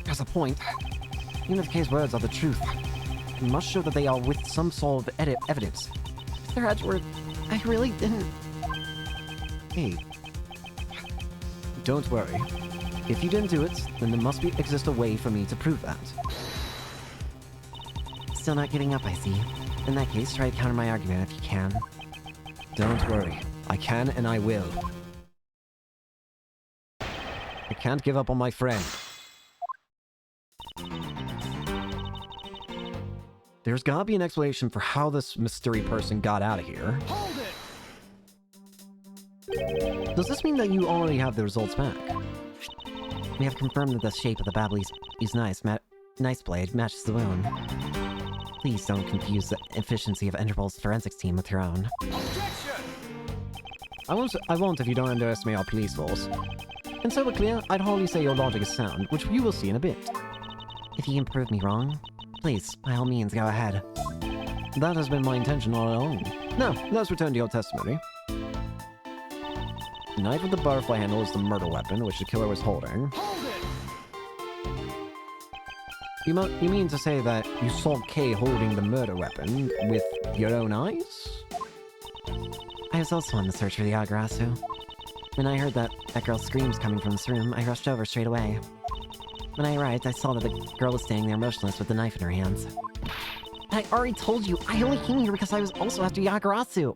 There's a point. Even if Kay's words are the truth, we must show that they are with some sort of evidence. Mr. Edgeworth, I really didn't... Hey. Don't worry. If you didn't do it, then there must exist a way for me to prove that. Still not giving up, I see. In that case, try to counter my argument if you can. Don't worry. I can and I will. I can't give up on my friend. There's gotta be an explanation for how this mystery person got out of here. Hold it! Does this mean that you already have the results back? We have confirmed that the shape of the Babbly's knife blade matches the wound. Please don't confuse the efficiency of Interpol's forensics team with your own. Objection! I won't if you don't underestimate our police force. And so we're clear, I'd hardly say your logic is sound, which you will see in a bit. If you can prove me wrong, please, by all means, go ahead. That has been my intention all along. Now, let's return to your testimony. The knife with the butterfly handle is the murder weapon, which the killer was holding. Hold it! You mean to say that you saw Kay holding the murder weapon with your own eyes? I was also on the search for the Yagarasu. When I heard that girl's screams coming from this room, I rushed over straight away. When I arrived, I saw that the girl was standing there motionless with the knife in her hands. I already told you, I only came here because I was also after Yagarasu!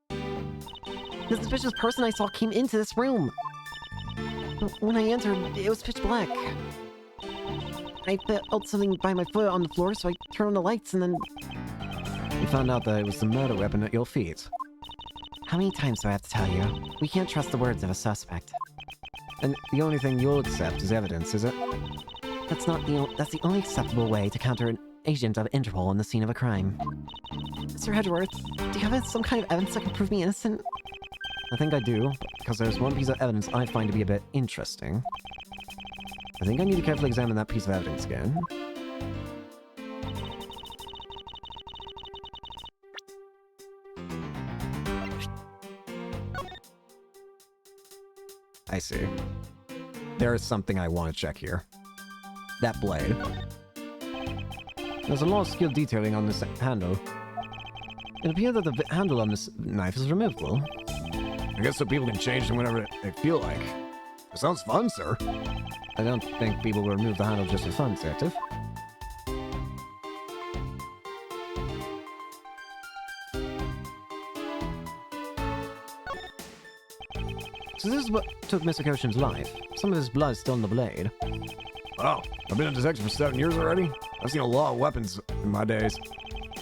The suspicious person I saw came into this room! When I entered, it was pitch black. I felt something by my foot on the floor, so I turned on the lights and then... We found out that it was the murder weapon at your feet. How many times do I have to tell you? We can't trust the words of a suspect. And the only thing you'll accept is evidence, is it? That's the only acceptable way to counter an agent of Interpol on the scene of a crime. Mr. Edgeworth, do you have some kind of evidence that can prove me innocent? I think I do, because there's one piece of evidence I find to be a bit interesting. I think I need to carefully examine that piece of evidence again. I see. There is something I want to check here. That blade. There's a lot of skilled detailing on this handle. It appears that the handle on this knife is removable. I guess so people can change them whenever they feel like. It sounds fun, sir. I don't think people will remove the handle just for fun, Detective. So this is what took Mr. Koshin's life. Some of his blood is still on the blade. Wow, I've been a detective for 7 years already. I've seen a lot of weapons in my days.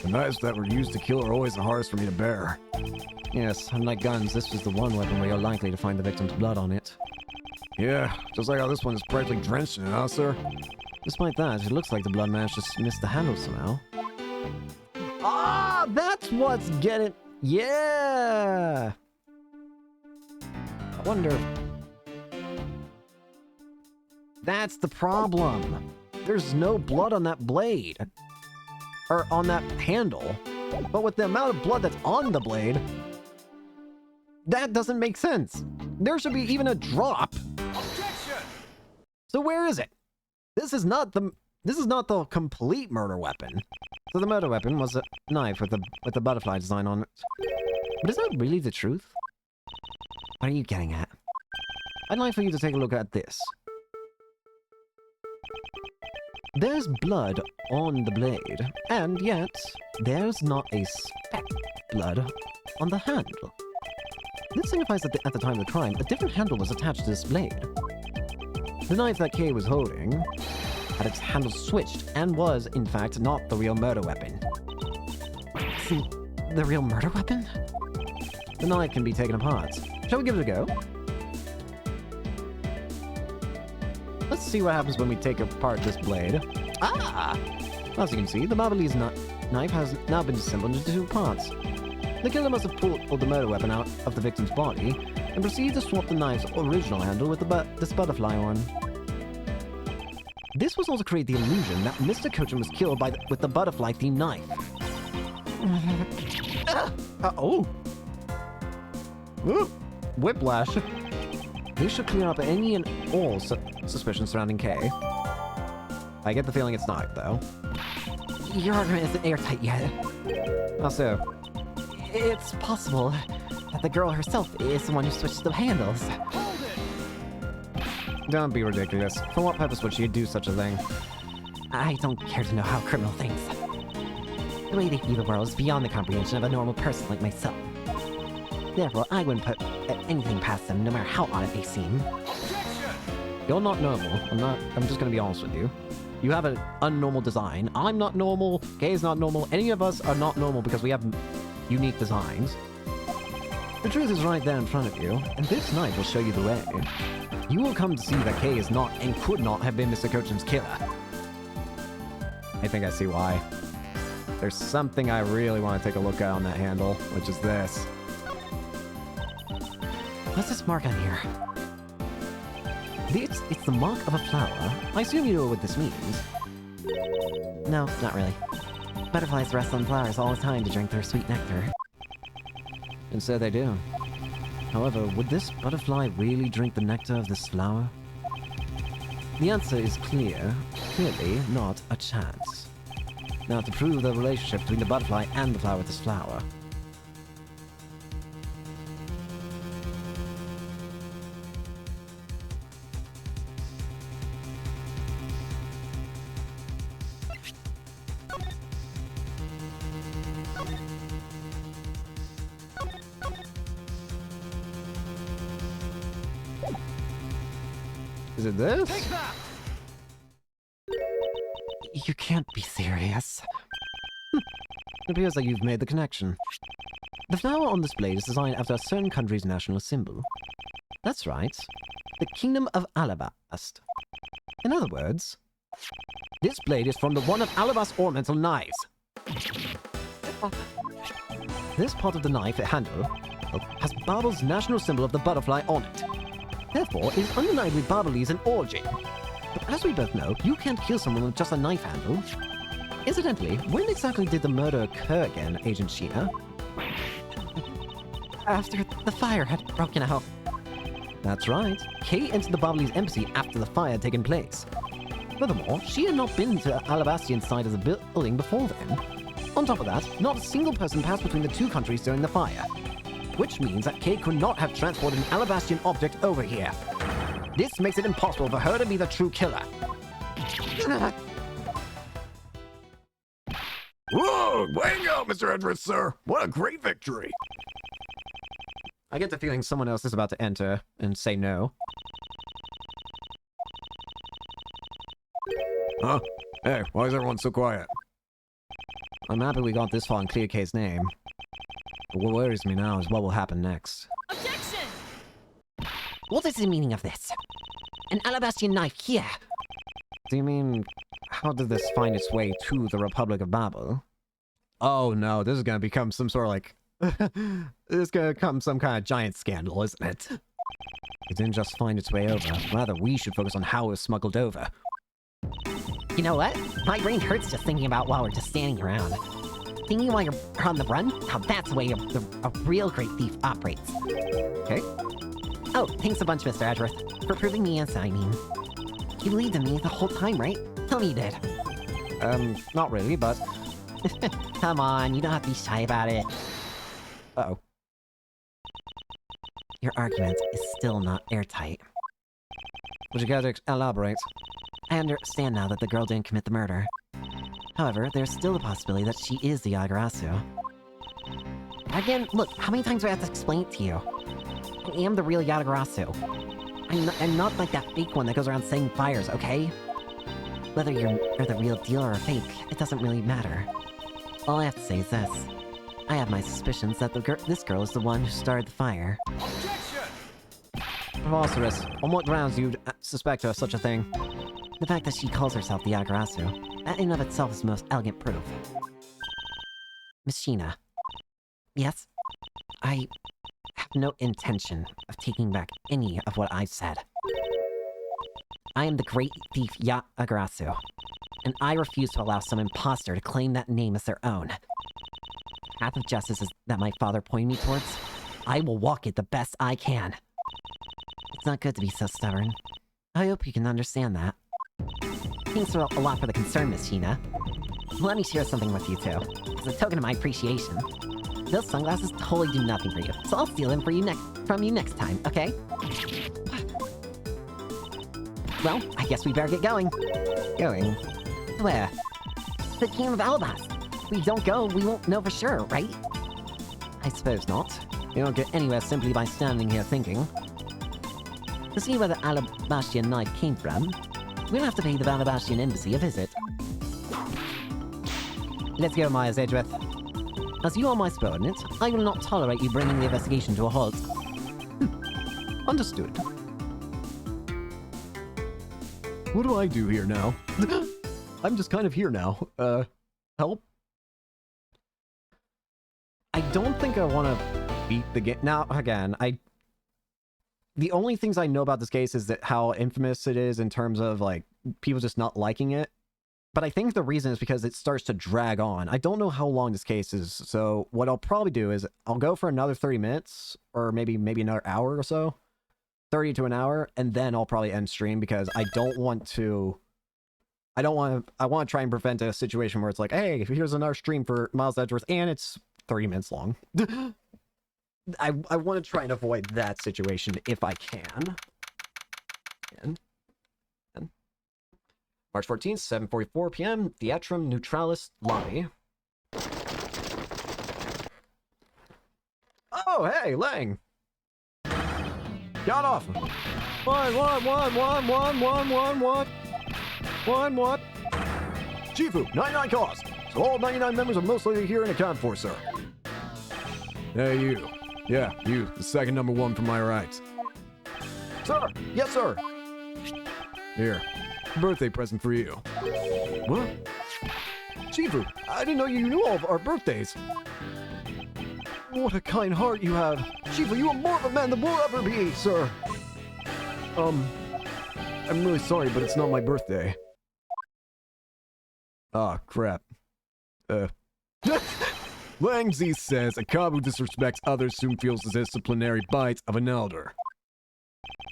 The knives that were used to kill are always the hardest for me to bear. Yes, unlike guns, this was the one weapon where you're likely to find the victim's blood on it. Yeah, just like how this one is practically drenched in it, huh, sir? Despite that, it looks like the blood managed to miss the handle somehow. Ah, that's what's getting... Yeah! I wonder... That's the problem. There's no blood on that blade. Or on that handle. But with the amount of blood that's on the blade... That doesn't make sense. There should be even a drop. Objection! So where is it? This is not the complete murder weapon. So the murder weapon was a knife with the butterfly design on it. But is that really the truth? What are you getting at? I'd like for you to take a look at this. There's blood on the blade, and yet there's not a speck blood on the handle. This signifies that at the time of the crime, a different handle was attached to this blade. The knife that Kay was holding had its handle switched and was, in fact, not the real murder weapon. The real murder weapon? The knife can be taken apart. Shall we give it a go? Let's see what happens when we take apart this blade. Ah! As you can see, the Marvelese knife has now been disassembled into 2 parts. The killer must have pulled the murder weapon out of the victim's body and proceeded to swap the knife's original handle with this butterfly one. This was all to create the illusion that Mr. Kochin was killed with the butterfly-themed knife. Uh-oh! Ooh, whiplash. This should clear up any and all suspicions surrounding Kay. I get the feeling it's not, though. Your argument isn't airtight yet. How so? It's possible that the girl herself is the one who switched the handles. Hold it! Don't be ridiculous. For what purpose would she do such a thing? I don't care to know how a criminal thinks. The way they view the world is beyond the comprehension of a normal person like myself. Therefore, I wouldn't put anything past them, no matter how odd it may seem. Objection! You're not normal. I'm just gonna be honest with you. You have an unnormal design. I'm not normal. Kay's not normal. Any of us are not normal because we have unique designs. The truth is right there in front of you, and this knife will show you the way. You will come to see that Kay is not and could not have been Mr. Kochin's killer. I think I see why. There's something I really want to take a look at on that handle, which is this. What's this mark on here? It's the mark of a flower. I assume you know what this means. No, not really. Butterflies rest on flowers all the time to drink their sweet nectar. And so they do. However, would this butterfly really drink the nectar of this flower? The answer is clear. Clearly not a chance. Now, to prove the relationship between the butterfly and the flower with this flower. Is it this? Take that! You can't be serious. It appears that you've made the connection. The flower on this blade is designed after a certain country's national symbol. That's right. The Kingdom of Alabast. In other words, this blade is from the one of Alabast ornamental knives. This part of the knife handle has Barbel's national symbol of the butterfly on it. Therefore, it is undeniably Barbelese in origin. But as we both know, you can't kill someone with just a knife handle. Incidentally, when exactly did the murder occur again, Agent Sheena? After the fire had broken out. That's right. Kay entered the Barbelese embassy after the fire had taken place. Furthermore, she had not been to the Alabastian side of the building before then. On top of that, not a single person passed between the two countries during the fire. Which means that Kay could not have transported an Alabastian object over here. This makes it impossible for her to be the true killer. Whoa! Way to go, Mr. Edgeworth, sir! What a great victory! I get the feeling someone else is about to enter and say no. Huh? Hey, why is everyone so quiet? I'm happy we got this far and clear Kay's name. But what worries me now is what will happen next. Objection! What is the meaning of this? An Alabastian knife here. Do you mean, how did this find its way to the Republic of Babel? Oh no, this is gonna become some sort of like... this is gonna become some kind of giant scandal, isn't it? It didn't just find its way over. Rather, we should focus on how it was smuggled over. You know what? My brain hurts just thinking about while we're just standing around. Thinking while you're on the run? Now that's the way a real great thief operates. Okay. Oh, thanks a bunch, Mr. Edgeworth. For proving me yes, I mean. You believed in me the whole time, right? Tell me you did. Not really, but... Come on, you don't have to be shy about it. Uh-oh. Your argument is still not airtight. Would you care to elaborate? I understand now that the girl didn't commit the murder. However, there's still the possibility that she is the Yagarasu. Again, look, how many times do I have to explain it to you? I am the real Yagarasu. I'm not like that fake one that goes around setting fires, okay? Whether you're the real deal or a fake, it doesn't really matter. All I have to say is this. I have my suspicions that this girl is the one who started the fire. Objection! Preposterous. On what grounds do you suspect her of such a thing? The fact that she calls herself the Yagarasu, that in of itself is the most elegant proof. Miss Sheena. Yes? I have no intention of taking back any of what I've said. I am the great thief Yagarasu, and I refuse to allow some imposter to claim that name as their own. The path of justice is that my father pointed me towards. I will walk it the best I can. It's not good to be so stubborn. I hope you can understand that. Thanks a lot for the concern, Miss Sheena. Let me share something with you, too. As a token of my appreciation. Those sunglasses totally do nothing for you, so I'll steal them from you next time, okay? Well, I guess we better get going. Going? Where? The Kingdom of Alabast. If we don't go, we won't know for sure, right? I suppose not. You don't get anywhere simply by standing here thinking. To see where the Alabastian knife came from, we'll have to pay the Alabastian embassy a visit. Let's go, Myers Edgeworth. As you are my subordinate, I will not tolerate you bringing the investigation to a halt. Understood. What do I do here now? I'm just kind of here now. Help? I don't think I want to beat the game. Now, again, the only things I know about this case is that how infamous it is in terms of, like, people just not liking it. But I think the reason is because it starts to drag on. I don't know how long this case is, so what I'll probably do is I'll go for another 30 minutes, or maybe another hour or so. 30 to an hour, and then I'll probably end stream because I want to try and prevent a situation where it's like, hey, here's another stream for Miles Edgeworth, and it's 30 minutes long. I want to try and avoid that situation if I can. And March 14th, 7:44 p.m., Theatrum Neutralis Lobby. Oh, hey, Lang! Got off! One. Chifu, 99 cost! So all 99 members are most likely here and accounted for, sir. Hey, you. Yeah, you, the second number one from my right. Sir! Yes, sir! Here, birthday present for you. What? Shifu, I didn't know you knew all of our birthdays. What a kind heart you have. Shifu, you are more of a man than we'll ever be, sir. I'm really sorry, but it's not my birthday. Ah, crap. Langzi says a cub who disrespects others soon feels the disciplinary bite of an elder.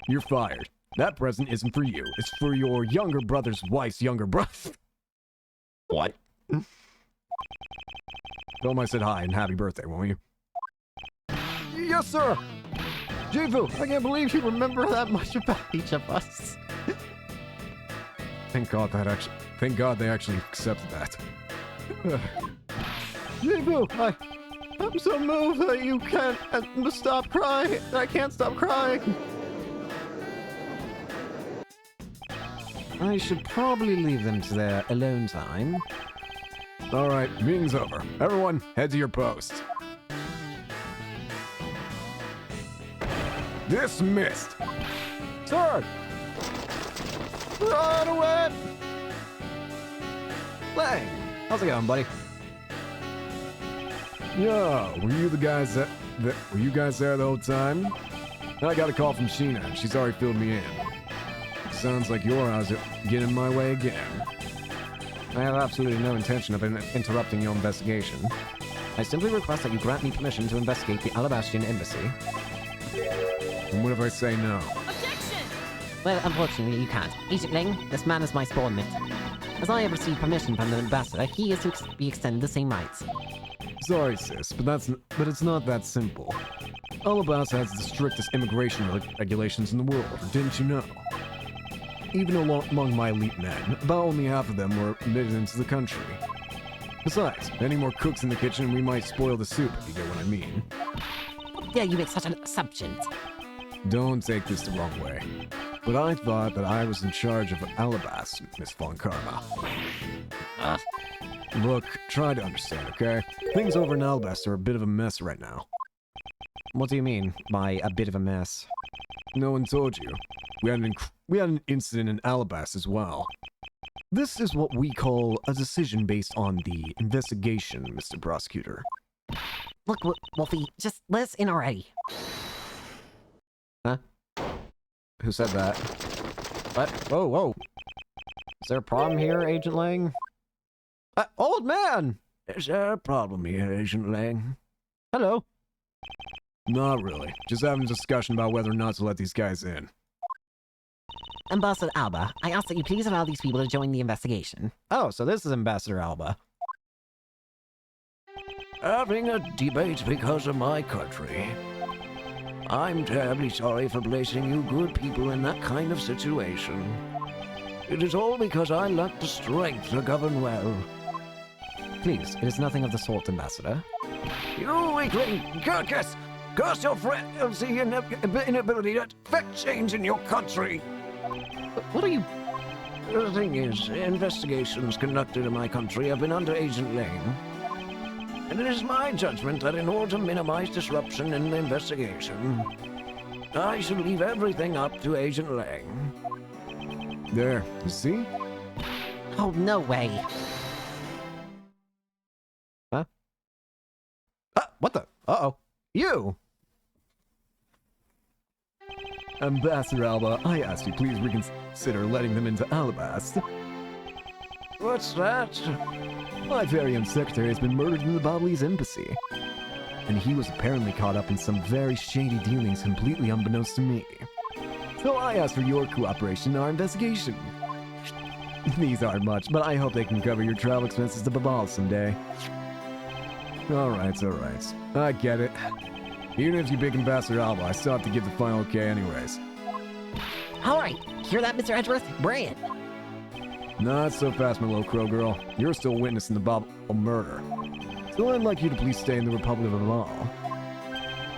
You're fired. That present isn't for you. It's for your younger brother's wife's younger brother. What? Tell him I said hi and happy birthday, won't you? Yes, sir! Shifu, I can't believe you remember that much about each of us. Thank God they actually accepted that. Shifu, I'm so moved that you can't stop crying. I can't stop crying. I should probably leave them to their alone time. Alright, meeting's over. Everyone, head to your post. Dismissed! Sir! Run away! Lang, how's it going, buddy? Yo, were you guys there the whole time? I got a call from Sheena, and she's already filled me in. Sounds like your eyes are getting in my way again. I have absolutely no intention of interrupting your investigation. I simply request that you grant me permission to investigate the Alabastian embassy. And what if I say no? Well, unfortunately, you can't. Agent Ling, this man is my spawnmate. As I have received permission from the ambassador, he is to be extended the same rights. Sorry, sis, but it's not that simple. Alabasta has the strictest immigration regulations in the world, didn't you know? Even among my elite men, about only half of them were admitted into the country. Besides, any more cooks in the kitchen, we might spoil the soup, if you get what I mean. How dare you make such an assumption? Don't take this the wrong way, but I thought that I was in charge of Alabasta, Miss Von Karma. Look, try to understand, okay? Things over in Alabasta are a bit of a mess right now. What do you mean by a bit of a mess? No one told you. We had an incident in Alabasta as well. This is what we call a decision based on the investigation, Mr. Prosecutor. Look, Wolfie, just let us in already. Huh? Who said that? What? Whoa, whoa. Is there a problem here, Agent Lang? Old man! Is there a problem here, Agent Lang? Hello. Not really. Just having a discussion about whether or not to let these guys in. Ambassador Alba, I ask that you please allow these people to join the investigation. Oh, so this is Ambassador Alba. Having a debate because of my country. I'm terribly sorry for placing you good people in that kind of situation. It is all because I lack the strength to govern well. Please, it is nothing of the sort, Ambassador. You weakling, Kirkus! Curse your frenzy and inability to effect change in your country! What are you... The thing is, investigations conducted in my country have been under Agent Lane. And it is my judgment that in order to minimize disruption in the investigation, I should leave everything up to Agent Lang. There, you see? Oh, no way. Huh? What the? Uh-oh. You! Ambassador Alba, I ask you please reconsider letting them into Alabasta. What's that? My very own secretary has been murdered in the Bobley's embassy. And he was apparently caught up in some very shady dealings completely unbeknownst to me. So I ask for your cooperation in our investigation. These aren't much, but I hope they can cover your travel expenses to Babal someday. Alright. I get it. Even if you pick Ambassador Alba, I still have to give the final okay anyways. Alright, hear that, Mr. Edgeworth? Bring it. Not so fast, my little crow girl. You're still witnessing the Bob murder. So I'd like you to please stay in the Republic of Babal.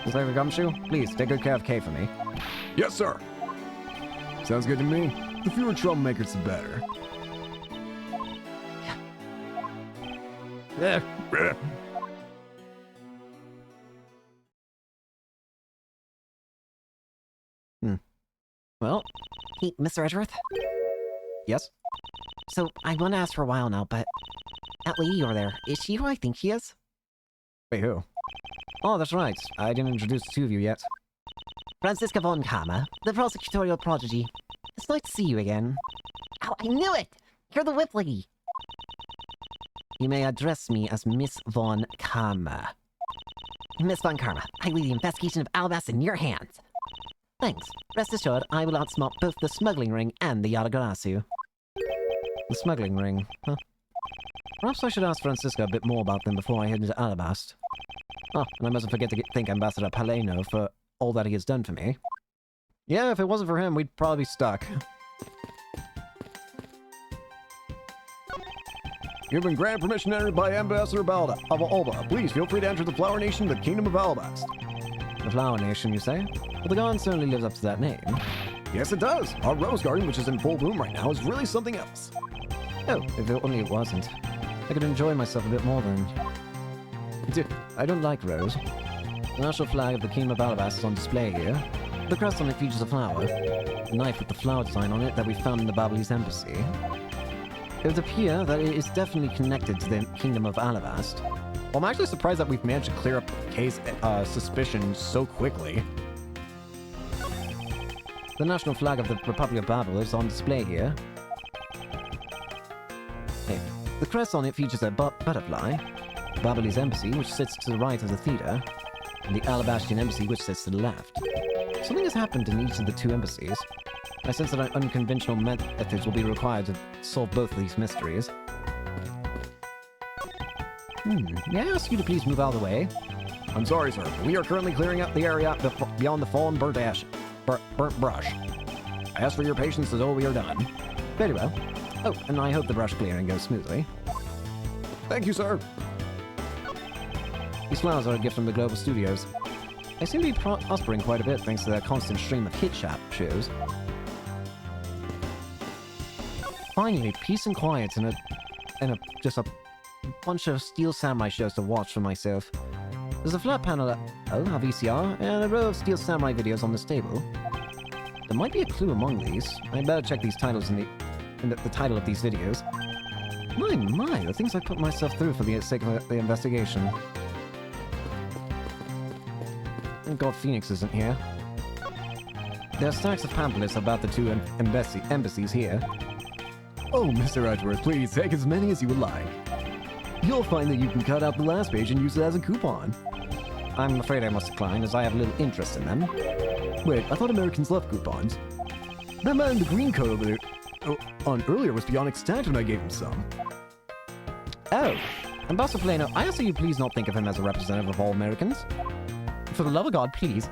Inspector Gumshoe, please take good care of Kay for me. Yes, sir! Sounds good to me. The fewer troublemakers, the better. Well, Hey, Mr. Edgeworth? yes? So, I want to ask for a while now, but that lady over there, is she who I think she is? Wait, who? Oh, that's right. I didn't introduce the two of you yet. Franziska von Kama, the prosecutorial prodigy. It's nice to see you again. Oh, I knew it! You're the whip lady. You may address me as Miss Von Karma. Miss von Karma, I leave the investigation of Alabas in your hands. Thanks. Rest assured, I will outsmart both the smuggling ring and the Yadagarasu. The smuggling ring, huh? Perhaps I should ask Francisca a bit more about them before I head into Alabast. Oh, and I mustn't forget to thank Ambassador Paleno for all that he has done for me. Yeah, if it wasn't for him, we'd probably be stuck. You've been granted permission to enter by Ambassador Balda of Alba. Please feel free to enter the Flower Nation, the Kingdom of Alabast. The Flower Nation, you say? Well, the garden certainly lives up to that name. Yes, it does. Our rose garden, which is in full bloom right now, is really something else. Oh, if only it wasn't. I could enjoy myself a bit more then. I don't like rose. The national flag of the Kingdom of Alabast is on display here. The crest on it features a flower. A knife with the flower design on it that we found in the Babalese embassy. It would appear that it is definitely connected to the Kingdom of Alabast. Well, I'm actually surprised that we've managed to clear up case suspicion so quickly. The national flag of the Republic of Babel is on display here. Hey, the crest on it features a butterfly, Babalese embassy, which sits to the right of the theater, and the Alabastian embassy, which sits to the left. Something has happened in each of the two embassies. I sense that unconventional methods will be required to solve both of these mysteries. May I ask you to please move out of the way? I'm sorry, sir. We are currently clearing out the area beyond the fallen burnt brush. I ask for your patience until we are done. Very well. Oh, and I hope the brush clearing goes smoothly. Thank you, sir. These flowers are a gift from the Global Studios. They seem to be prospering quite a bit thanks to their constant stream of hit shows. Finally, peace and quiet and just a bunch of Steel Samurai shows to watch for myself. There's a flat panel, a VCR, and a row of Steel Samurai videos on this table. There might be a clue among these. I'd better check these titles in the title of these videos. My, the things I put myself through for the sake of the investigation. Thank God Phoenix isn't here. There are stacks of pamphlets about the two embassies here. Oh, Mr. Edgeworth, please take as many as you would like. You'll find that you can cut out the last page and use it as a coupon. I'm afraid I must decline, as I have little interest in them. Wait, I thought Americans loved coupons. That man in the green coat over there on earlier was beyond ecstatic when I gave him some. Oh, Ambassador Paleno, I ask that you please not think of him as a representative of all Americans. For the love of God, please.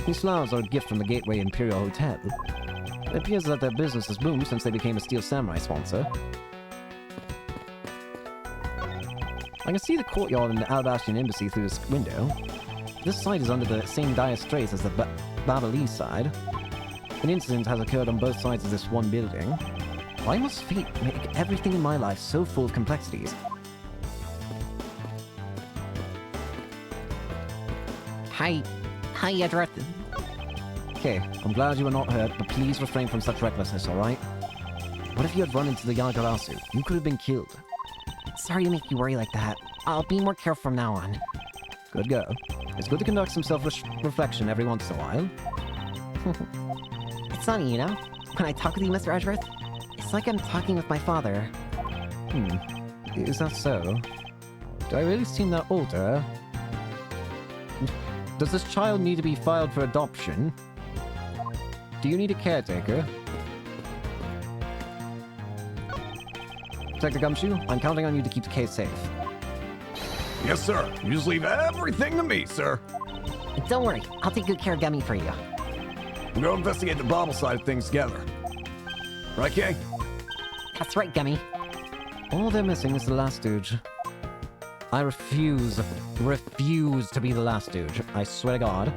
These flowers are a gift from the Gateway Imperial Hotel. It appears that their business has boomed since they became a Steel Samurai sponsor. I can see the courtyard and the Alabastian embassy through this window. This site is under the same dire straits as the Babalese side. An incident has occurred on both sides of this one building. Why must fate make everything in my life so full of complexities? Hi, Edgeworth. Okay, I'm glad you were not hurt, but please refrain from such recklessness, alright? What if you had run into the Yagarasu? You could have been killed. Sorry to make you worry like that. I'll be more careful from now on. Good go. It's good to conduct some self-reflection every once in a while. It's funny, you know? When I talk with you, Mr. Edgeworth, it's like I'm talking with my father. Is that so? Do I really seem that older? Does this child need to be filed for adoption? Do you need a caretaker? Detective Gumshoe, I'm counting on you to keep the case safe. Yes, sir. You just leave everything to me, sir. Don't worry, I'll take good care of Gummy for you. We'll go investigate the Bible side of things together. Right, Kay? That's right, Gummy. All they're missing is the last stooge. I refuse to be the last stooge. I swear to God.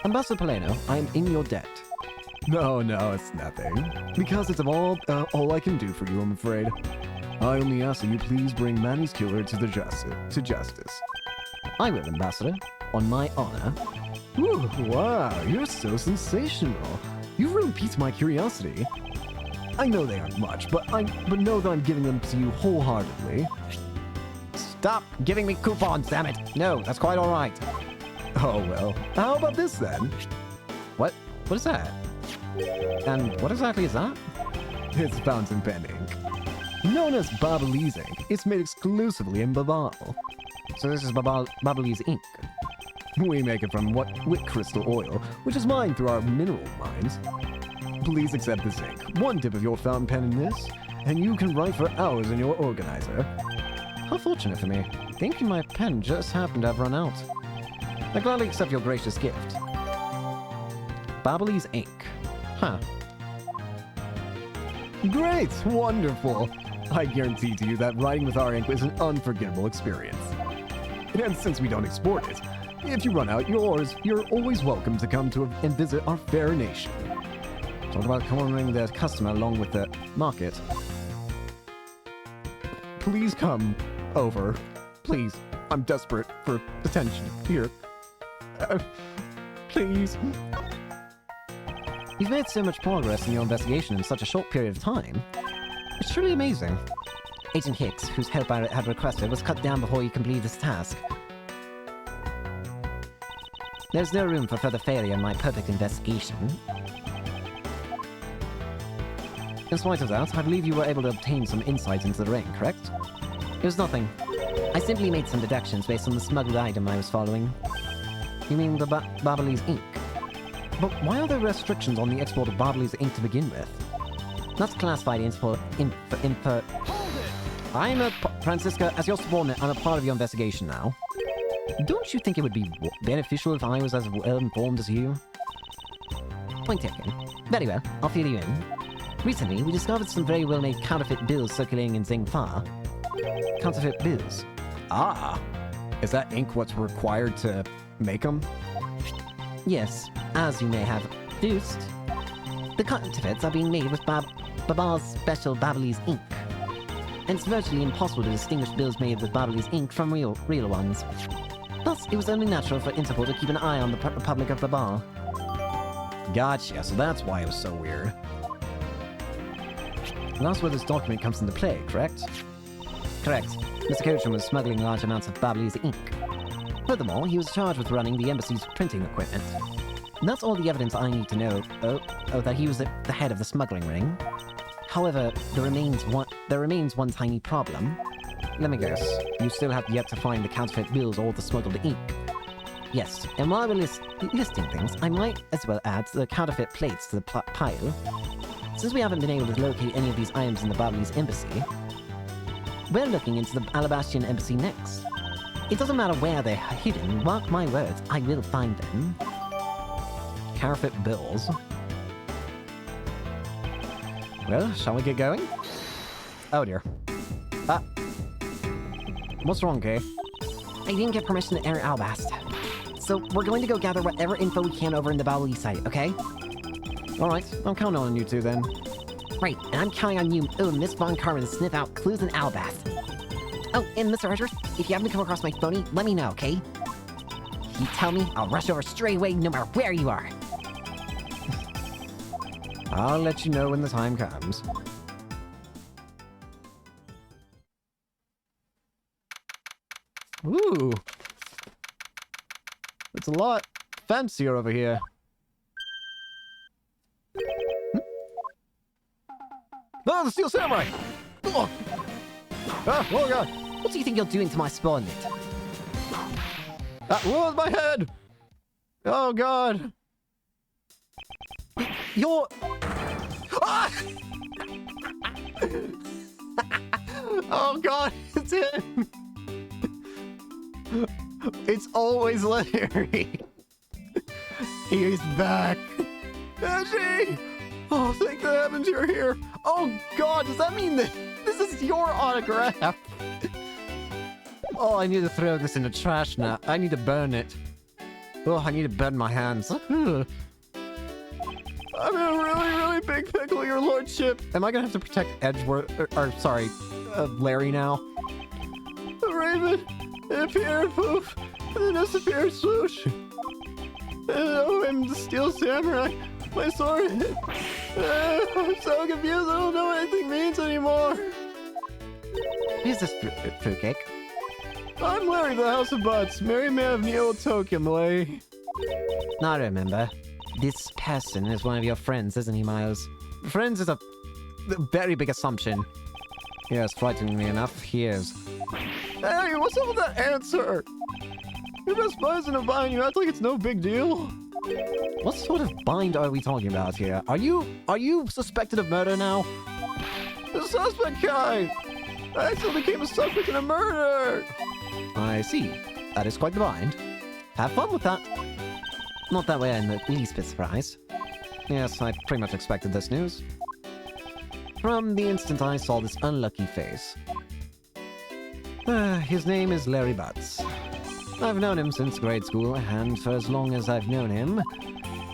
Ambassador Paleno, I am in your debt. No, it's nothing. Because it's all I can do for you, I'm afraid. I only ask that you please bring Manny's killer to justice. I will, Ambassador. On my honor. Ooh, wow, you're so sensational. You've really piqued my curiosity. I know they aren't much, but know that I'm giving them to you wholeheartedly. Stop giving me coupons, damn it! No, that's quite alright. Oh well, how about this then? What? What is that? And what exactly is that? It's fountain pen ink. Known as Babalese ink, it's made exclusively in Babal. So this is Babalese ink. We make it from wit crystal oil, which is mined through our mineral mines. Please accept this ink. One dip of your fountain pen in this, and you can write for hours in your organizer. How fortunate for me. The ink in my pen just happened to have run out. I gladly accept your gracious gift. Babalese ink. Huh. Great! Wonderful! I guarantee to you that writing with our ink was an unforgettable experience. And since we don't export it, if you run out yours, you're always welcome to come and visit our fair nation. Talk about cornering the customer along with the market. Please come over. Please. I'm desperate for attention here. Please. You've made so much progress in your investigation in such a short period of time. It's truly amazing. Agent Hicks, whose help I had requested, was cut down before he completed his task. There's no room for further failure in my perfect investigation. In spite of that, I believe you were able to obtain some insight into the ring, correct? It was nothing. I simply made some deductions based on the smuggled item I was following. You mean the Babalese ink? But why are there restrictions on the export of Babalese ink to begin with? That's classified info. Francisca, as your subordinate, I'm a part of your investigation now. Don't you think it would be beneficial if I was as well informed as you? Point taken. Very well, I'll fill you in. Recently, we discovered some very well-made counterfeit bills circulating in Zingfa. Counterfeit bills? Ah! Is that ink what's required to make them? Yes, as you may have deduced. The counterfeits are being made with Babal's special Babalese ink. And it's virtually impossible to distinguish bills made with Babalese ink from real ones. Thus, it was only natural for Interpol to keep an eye on the Republic of Babal. Gotcha, so that's why it was so weird. And that's where this document comes into play, correct? Correct. Mr. Coachman was smuggling large amounts of Babalese ink. Furthermore, he was charged with running the embassy's printing equipment. And that's all the evidence I need to know. Oh, that he was at the head of the smuggling ring. However, there remains one tiny problem. Let me guess. You still have yet to find the counterfeit bills or the smuggled ink. Yes, and while we're listing things, I might as well add the counterfeit plates to the pile. Since we haven't been able to locate any of these items in the Babalese embassy, we're looking into the Alabastian embassy next. It doesn't matter where they're hidden, mark my words, I will find them. Counterfeit bills. Well, shall we get going? Oh dear. What's wrong, Kay? I didn't get permission to enter Albast. So we're going to go gather whatever info we can over in the Babalese site, okay? Alright, I'm counting on you two then. Right, and I'm counting on you, Miss Von Carmen, to sniff out clues in Albast. Oh, and Mr. Edgeworth, if you happen to come across my phony, let me know, okay? You tell me, I'll rush over straight away no matter where you are. I'll let you know when the time comes. Ooh. It's a lot fancier over here. Oh, the Steel Samurai! Oh, oh god! What do you think you're doing to my spawn net? That was my head! Oh god! You're... Ah! Oh god, it's him! It's always Larry! He's back! Edgy! Oh, thank the heavens you're here! Oh god, does that mean that this is your autograph? Oh, I need to throw this in the trash now. I need to burn it. Oh, I need to burn my hands. I'm in a really, really big pickle, your lordship. Am I gonna have to protect Edgeworth, or sorry, Larry now. A raven, it appeared, poof, and then disappeared, swoosh. And oh, I'm the Steel Samurai. My sword. I'm so confused. I don't know what anything means anymore. Who's this fruitcake? I'm Larry, the House of Butts, Merry Man of Neo Tokimlay. Now I remember. This person is one of your friends, isn't he, Miles? Friends is a very big assumption. Yes, frighteningly enough, he is. Hey, what's up with that answer? Your best buddy's in a bind. You act like it's no big deal. What sort of bind are we talking about here? Are you suspected of murder now? The suspect kind. I actually became a suspect in a murder. I see. That is quite the bind. Have fun with that. Not that way I'm the least bit surprised. Yes, I pretty much expected this news. From the instant I saw this unlucky face. His name is Larry Butts. I've known him since grade school, and for as long as I've known him,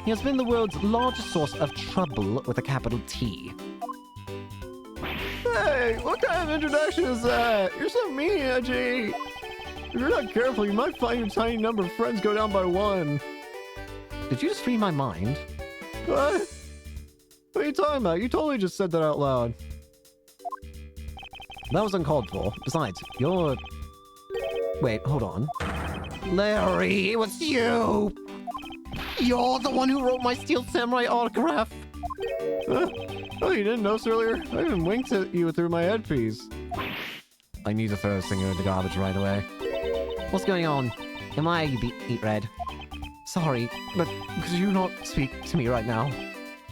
he has been the world's largest source of trouble with a capital T. Hey, what kind of introduction is that? You're so mean, Edgy. If you're not careful, you might find your tiny number of friends go down by 1. Did you just read my mind? What? What are you talking about? You totally just said that out loud. That was uncalled for. Besides, you're... Wait, hold on. Larry, it was you! You're the one who wrote my Steel Samurai autograph! Huh? Oh, you didn't notice earlier? I even winked at you through my headpiece. I need to throw this thing in the garbage right away. What's going on? Am I beat red? Sorry, but could you not speak to me right now?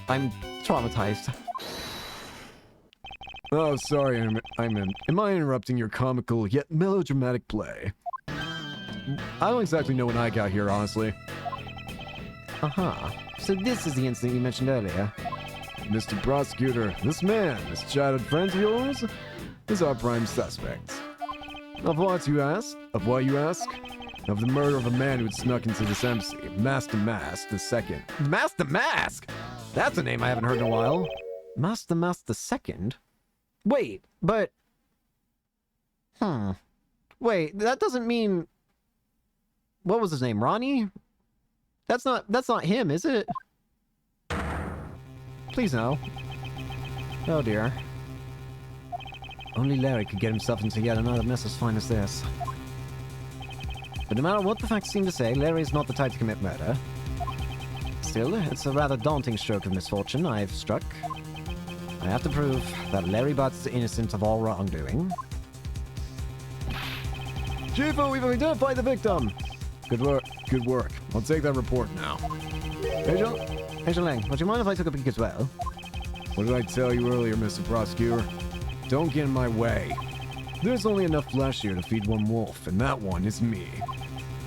I'm traumatized. Oh, sorry, am I interrupting your comical yet melodramatic play? I don't exactly know when I got here, honestly. Uh-huh. So this is the incident you mentioned earlier. Mr. Prosecutor, this man, this childhood friend of yours, is our prime suspect. Of what, you ask? Of what, you ask? Of the murder of a man who had snuck into this embassy, Master Mask II. Master Mask? That's a name I haven't heard in a while. Master Mask II? Wait, but... Wait, that doesn't mean... What was his name, Ronnie? That's not him, is it? Please no. Oh dear. Only Larry could get himself into yet another mess as fine as this. But no matter what the facts seem to say, Larry is not the type to commit murder. Still, it's a rather daunting stroke of misfortune I've struck. I have to prove that Larry Butts is innocent of all wrongdoing. Chief, we've identified the victim. Good work. Good work. I'll take that report now. Agent Lang, would you mind if I took a peek as well? What did I tell you earlier, Mr. Prosecutor? Don't get in my way. There's only enough flesh here to feed one wolf, and that one is me.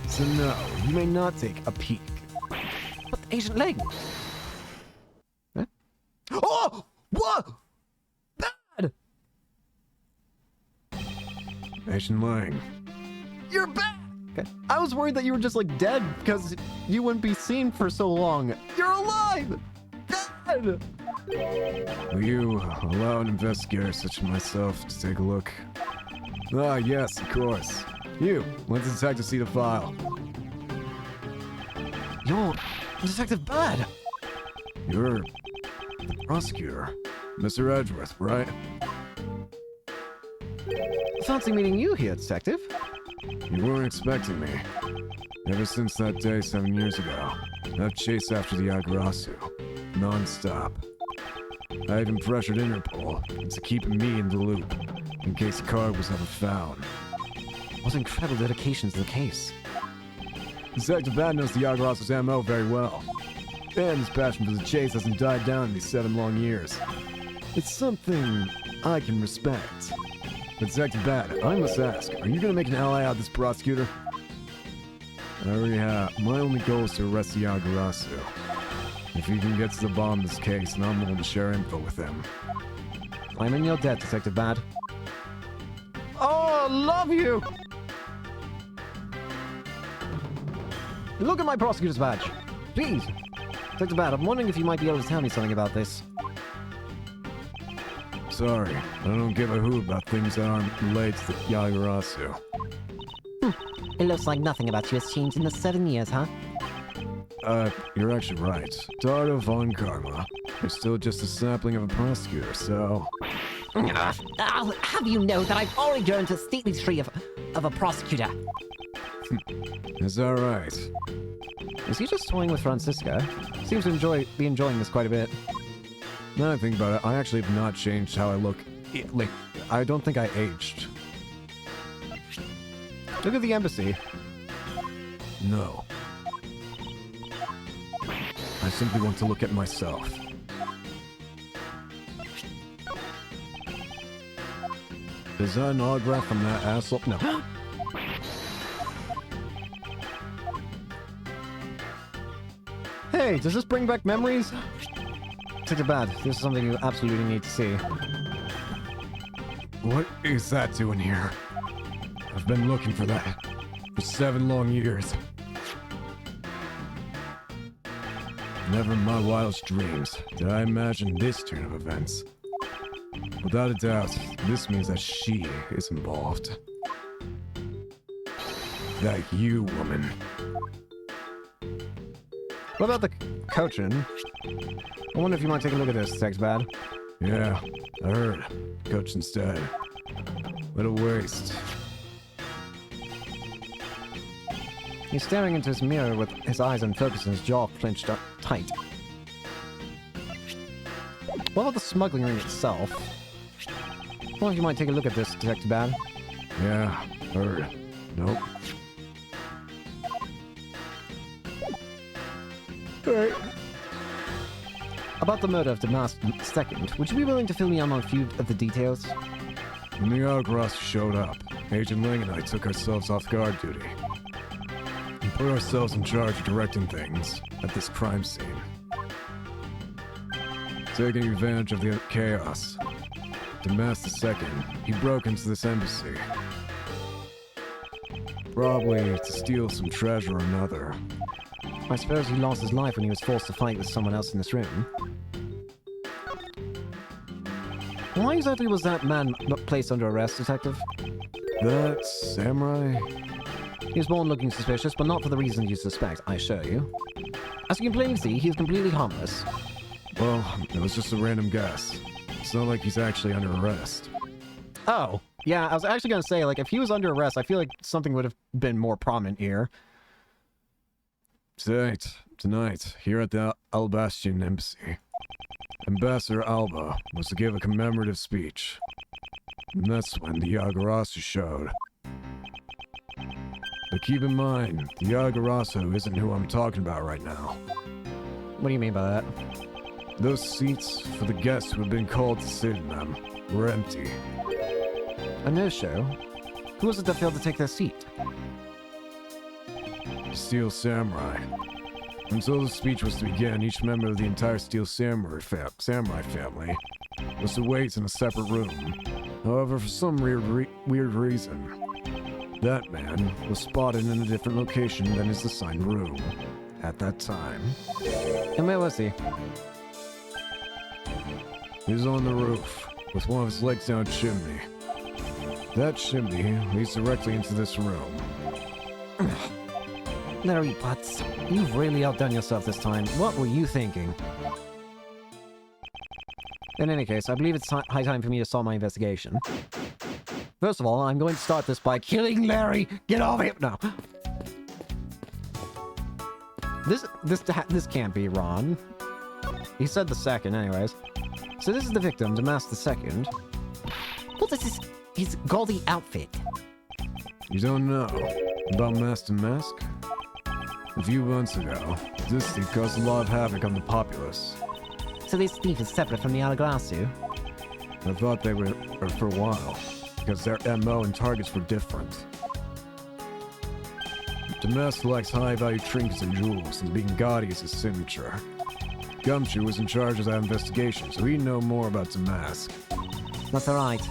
So no, you may not take a peek. But Agent Lang... Huh? Oh! What? Bad! Agent Lang. You're back! I was worried that you were just like dead because you wouldn't be seen for so long. You're alive! Dead! Will you allow an investigator such as myself to take a look? Ah, yes, of course. You, let the detective see the file. You're Detective Bad! You're the prosecutor, Mr. Edgeworth, right? Fancy meeting you here, Detective. You weren't expecting me. Ever since that day 7 years ago, I've chased after the Agarasu, non-stop. I even pressured Interpol into keeping me in the loop, in case the card was ever found. What incredible dedication to the case. Detective Bad knows the Agarasu's MO very well, and his passion for the chase hasn't died down in these 7 long years. It's something I can respect. But Detective Bad, I must ask, are you gonna make an ally out of this prosecutor? I already have. My only goal is to arrest the Agarasu. If he can get to the bottom of this case, and I'm willing to share info with him. I'm in your debt, Detective Bad. Oh, love you! Look at my prosecutor's badge. Please. Detective Bad, I'm wondering if you might be able to tell me something about this. sorry. I don't give a hoot about things that aren't related to Yagarasu. It looks like nothing about you has changed in the 7 years, huh? You're actually right. Dardo von Karma is still just a sapling of a prosecutor, so... I'll have you know that I've already grown to a stately tree of a prosecutor. Is that right? Is he just toying with Francisca? Seems to be enjoying this quite a bit. Now I think about it, I actually have not changed how I look. Like, I don't think I aged. Look at the embassy. No. I simply want to look at myself. Is that an autograph from that asshole? No. Hey, does this bring back memories? Take it bad. This is something you absolutely need to see. What is that doing here? I've been looking for that for 7 long years. Never in my wildest dreams did I imagine this turn of events. Without a doubt, this means that she is involved. That you, woman. What about the coaching? I wonder if you might take a look at this, Sex Bad. Yeah, I heard. Coach instead. What a waste. He's staring into his mirror with his eyes unfocused and his jaw clenched up tight. What about the smuggling ring itself? I wonder if you might take a look at this, Detective Bad. Yeah, heard. Nope. Alright. About the murder of Damas II, would you be willing to fill me in on a few of the details? When the Outcross showed up, Agent Ling and I took ourselves off guard duty. And put ourselves in charge of directing things at this crime scene. Taking advantage of the chaos, Damas II, he broke into this embassy. Probably to steal some treasure or another. I suppose he lost his life when he was forced to fight with someone else in this room. Why exactly was that man placed under arrest, Detective? That samurai? He was born looking suspicious, but not for the reasons you suspect, I assure you. As you can plainly see, he is completely harmless. Well, it was just a random guess. It's not like he's actually under arrest. Oh, yeah, I was actually going to say, like, if he was under arrest, I feel like something would have been more prominent here. Tonight, here at the Albastian Embassy, Ambassador Alba was to give a commemorative speech. And that's when the Yagarasu showed. But keep in mind, the Yagarasu isn't who I'm talking about right now. What do you mean by that? Those seats for the guests who had been called to sit in them were empty. A no-show? Who was it that failed to take their seat? Steel Samurai. Until the speech was to begin, each member of the entire Steel Samurai family was to wait in a separate room. However, for some weird reason, that man was spotted in a different location than his assigned room at that time. And where was he? He was on the roof, with one of his legs down a chimney. That chimney leads directly into this room. Larry Butts, you've really outdone yourself this time. What were you thinking? In any case, I believe it's high time for me to start my investigation. First of all, I'm going to start this by killing Larry! Get off him! No. This can't be Ron. He said the second, anyways. So this is the victim, Damas II. What is his gaudy outfit? You don't know about Master Mask? A few months ago, this thief caused a lot of havoc on the populace. So this thief is separate from the Alaglasu? I thought they were for a while, because their MO and targets were different. Damas likes high-value trinkets and jewels, and being gaudy is his signature. Gumshoe was in charge of that investigation, so he'd know more about Damas. That's alright.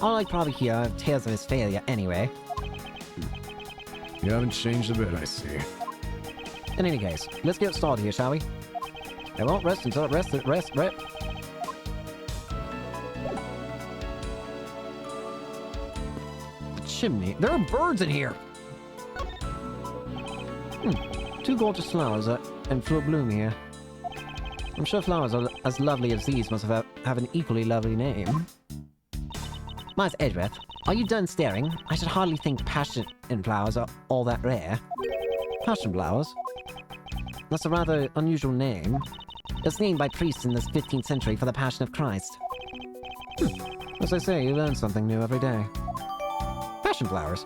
All I'd probably hear are tales of his failure anyway. You haven't changed a bit, I see. In any case, let's get started here, shall we? I won't rest until it rests. chimney. There are birds in here! Two gorgeous flowers are in full bloom here. I'm sure flowers are as lovely as these must have an equally lovely name. Miles Edgeworth, are you done staring? I should hardly think passion in flowers are all that rare. Passion flowers? That's a rather unusual name. It was named by priests in the 15th century for the Passion of Christ. As I say, you learn something new every day. Passion flowers.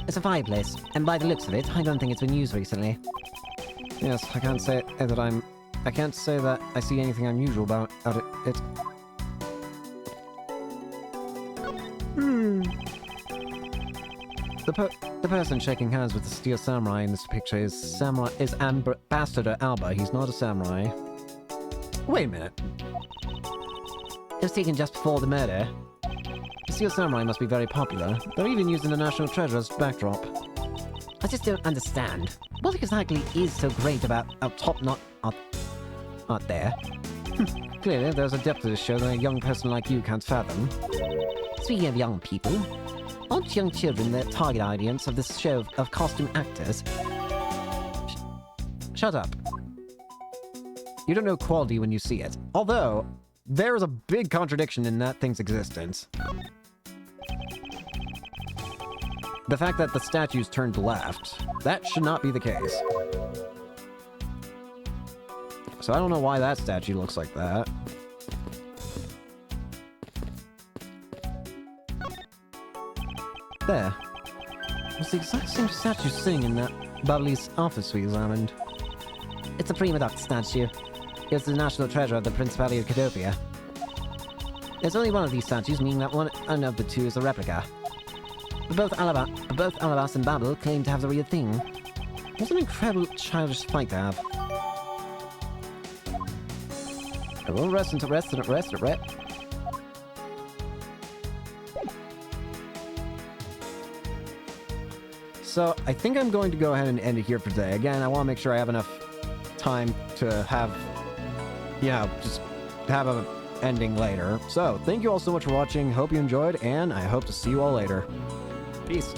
It's a fireplace, and by the looks of it, I don't think it's been used recently. Yes, I can't say that I see anything unusual about it. The person shaking hands with the steel samurai in this picture is Ambassador Alba. He's not a samurai. Wait a minute. It was taken just before the murder. The steel samurai must be very popular. They're even using the national treasure as backdrop. I just don't understand. What exactly is so great about a top-notch art there? Clearly, there's a depth to this show that a young person like you can't fathom. Speaking of young people, aren't young children the target audience of this show of costume actors? Shut up. You don't know quality when you see it. Although, there's a big contradiction in that thing's existence. The fact that the statue's turned left, that should not be the case. So I don't know why that statue looks like that. There. It's the exact same statue sitting in that Bubbly's office we examined. It's a prima donna statue. It's the national treasure of the Principality of Cadopia. There's only one of these statues, meaning that one of the two is a replica. But both Alabas and Babel claim to have the real thing. What an incredible childish fight to have. I will rest. So, I think I'm going to go ahead and end it here for today. Again, I want to make sure I have enough time to have, just have an ending later. So, thank you all so much for watching. Hope you enjoyed, and I hope to see you all later. Peace.